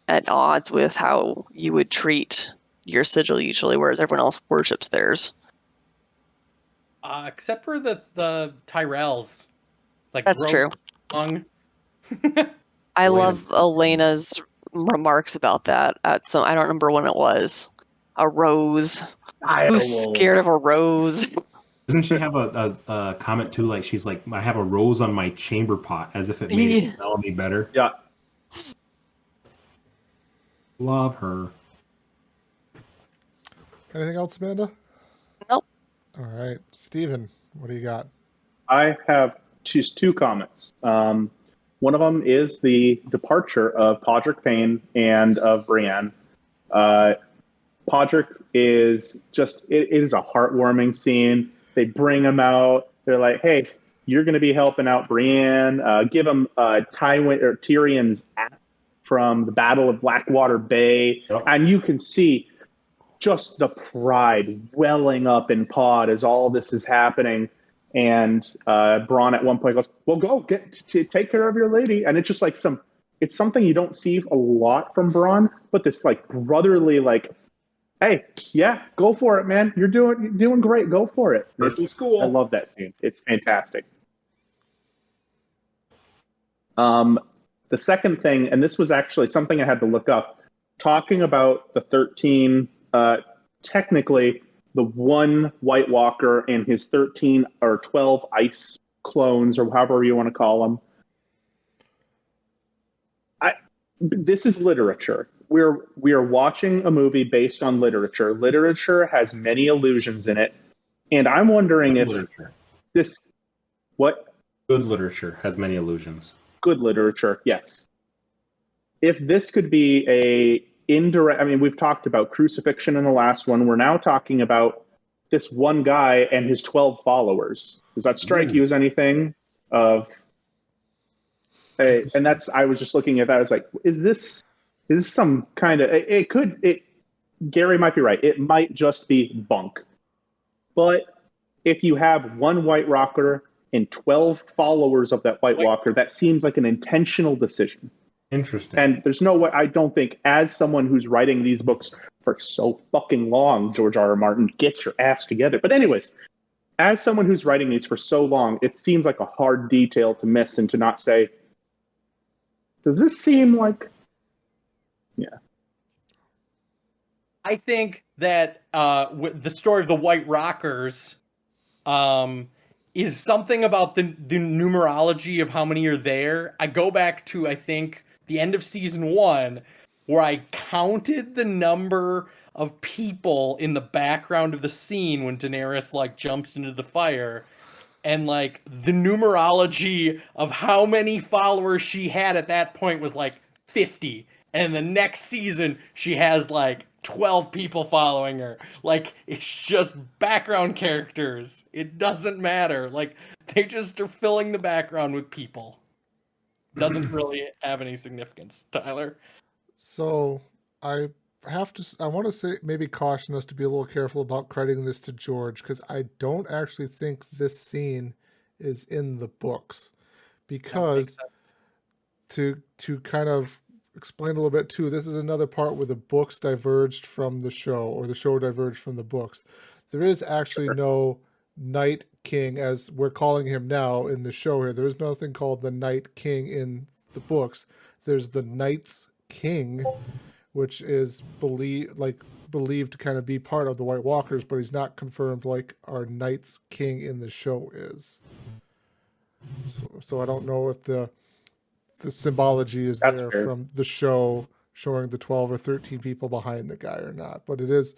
at odds with how you would treat your sigil usually, whereas everyone else worships theirs. Except for the Tyrells. Like That's gross true. tongue. I Elena. love Elena's remarks about that. I don't remember when it was. A rose. Who's scared of a rose? Doesn't she have a comment too? Like she's like, I have a rose on my chamber pot, as if it made it smell any better. Yeah. Love her. Anything else, Amanda? Nope. All right. Steven, what do you got? I have just two comments. One of them is the departure of Podrick Payne and of Brienne. Podrick is just, it is a heartwarming scene. They bring him out. They're like, hey, you're going to be helping out Brienne. Give him Tyrion's axe from the Battle of Blackwater Bay. Yep. And you can see just the pride welling up in Pod as all this is happening. And Bronn at one point goes, well, go take care of your lady. And it's just like it's something you don't see a lot from Bronn, but this like brotherly, like, hey, yeah, go for it, man. You're doing great. Go for it. It's cool. I love that scene. It's fantastic. The second thing, and this was actually something I had to look up, talking about the 13, technically the one White Walker and his 13 or 12 ice clones, or however you want to call them. This is literature. We are watching a movie based on literature. Literature has many allusions in it, and I'm wondering if this what good literature has many allusions. Good literature, yes. If this could be a indirect, I mean, we've talked about crucifixion in the last one. We're now talking about this one guy and his 12 followers. Does that strike you as anything of? And that's, I was just looking at that. I was like, is this some kind of? Gary might be right. It might just be bunk. But if you have one White Walker and 12 followers of that White Walker, that seems like an intentional decision. Interesting. And there's no way, I don't think, as someone who's writing these books for so fucking long, George R.R. Martin, get your ass together. But anyways, as someone who's writing these for so long, it seems like a hard detail to miss and to not say, does this seem like... Yeah. I think that the story of the White Rockers is something about the numerology of how many are there. I go back to, I think, the end of season 1, where I counted the number of people in the background of the scene when Daenerys like jumps into the fire, and like the numerology of how many followers she had at that point was like 50, and the next season she has like 12 people following her. Like, it's just background characters. It doesn't matter. Like, they just are filling the background with people. Doesn't really have any significance, Tyler. So I want to say, maybe caution us to be a little careful about crediting this to George, because I don't actually think this scene is in the books, because to kind of explain a little bit too, this is another part where the books diverged from the show, or the show diverged from the books. There is actually no Night King, as we're calling him now in the show here. There is nothing called the Night King in the books. There's the Night's King, which is believed to kind of be part of the White Walkers, but he's not confirmed like our Night's King in the show is. So I don't know if the symbology is That's there fair. from the show showing the 12 or 13 people behind the guy or not, but it is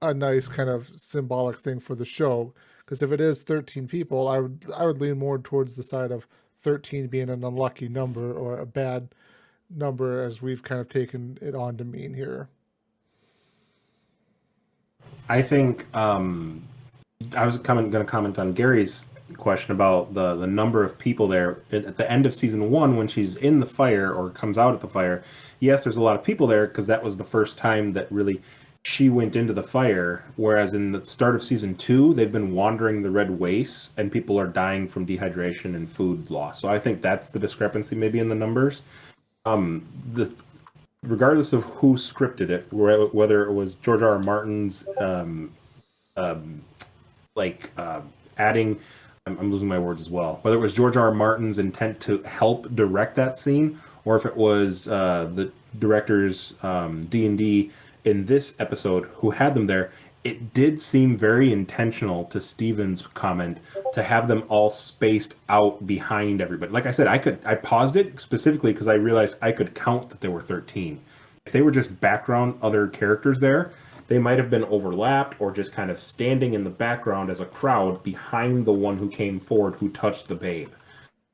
a nice kind of symbolic thing for the show, because if it is 13 people, I would lean more towards the side of 13 being an unlucky number or a bad number, as we've kind of taken it on to mean here. I think I was going to comment on Gary's question about the number of people there at the end of season 1 when she's in the fire or comes out of the fire. Yes, there's a lot of people there because that was the first time that really she went into the fire, whereas in the start of season 2 they've been wandering the red wastes and people are dying from dehydration and food loss. So I think that's the discrepancy maybe in the numbers. Regardless of who scripted it, whether it was George R.R. Martin's adding, I'm losing my words as well, whether it was George R.R. Martin's intent to help direct that scene, or if it was the director's D&D in this episode who had them there, it did seem very intentional, to Steven's comment, to have them all spaced out behind everybody. Like I said, I paused it specifically because I realized I could count that there were 13. If they were just background other characters there, they might have been overlapped or just kind of standing in the background as a crowd behind the one who came forward who touched the babe.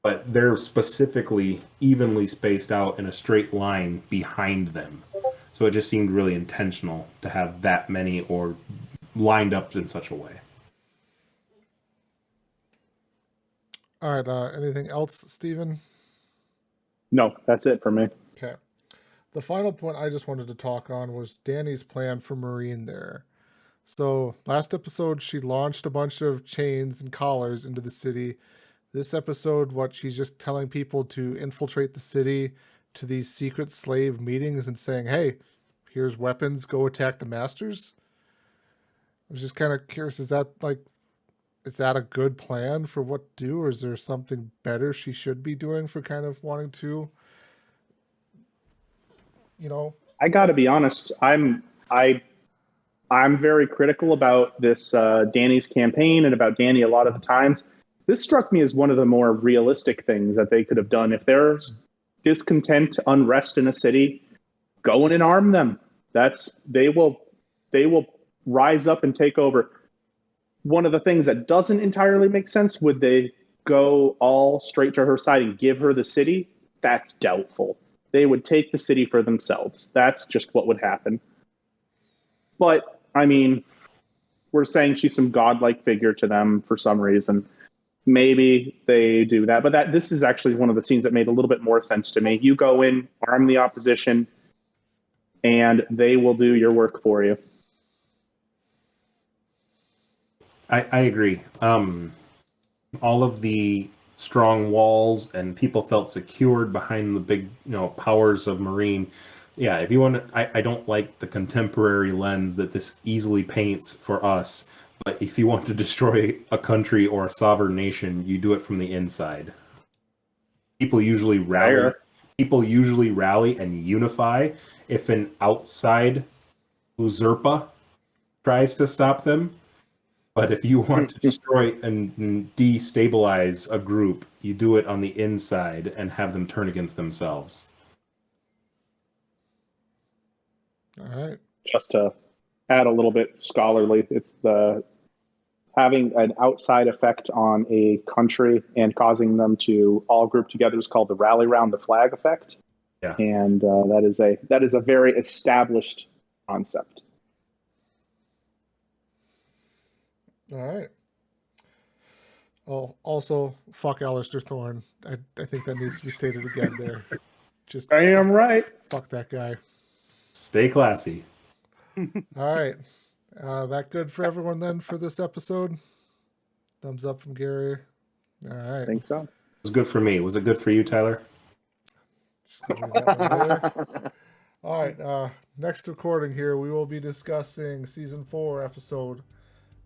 But they're specifically evenly spaced out in a straight line behind them. So it just seemed really intentional to have that many or lined up in such a way. All right. Anything else, Steven? No, that's it for me. Okay. The final point I just wanted to talk on was Dany's plan for Marine there. So last episode, she launched a bunch of chains and collars into the city. This episode, she's just telling people to infiltrate the city to these secret slave meetings and saying, hey, here's weapons, go attack the masters. I was just kind of curious, is that a good plan for what to do, or is there something better she should be doing for kind of wanting to, I got to be honest. I'm very critical about this Dany's campaign and about Dany a lot of the times. This struck me as one of the more realistic things that they could have done. If there's discontent, unrest in a city, go in and arm them. They will rise up and take over. One of the things that doesn't entirely make sense, would they go all straight to her side and give her the city? That's doubtful. They would take the city for themselves. That's just what would happen. But, I mean, we're saying she's some godlike figure to them for some reason. Maybe they do that, but this is actually one of the scenes that made a little bit more sense to me. You go in, arm the opposition, and they will do your work for you. I agree. All of the strong walls and people felt secured behind the big, powers of Marine. Yeah, if you want to, I don't like the contemporary lens that this easily paints for us. But if you want to destroy a country or a sovereign nation, you do it from the inside. People usually rally. People usually rally and unify if an outside usurper tries to stop them. But if you want to destroy and destabilize a group, you do it on the inside and have them turn against themselves. All right. Just to add a little bit scholarly, it's the having an outside effect on a country and causing them to all group together is called the rally round the flag effect. Yeah. And that is a very established concept. All right. Oh, also, fuck Alistair Thorne. I think that needs to be stated again there. Just I am right. fuck that guy. Stay classy. All right. That good for everyone then for this episode? Thumbs up from Gary. All right. I think so. It was good for me. Was it good for you, Tyler? Just gonna leave that one there. All right. Next recording here, we will be discussing Season 4, Episode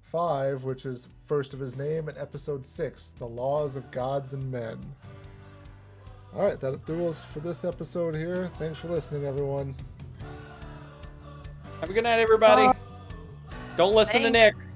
5, which is First of His Name, and Episode 6, The Laws of Gods and Men. All right. That do us for this episode here. Thanks for listening, everyone. Have a good night, everybody. Don't listen to Thanks. Nick.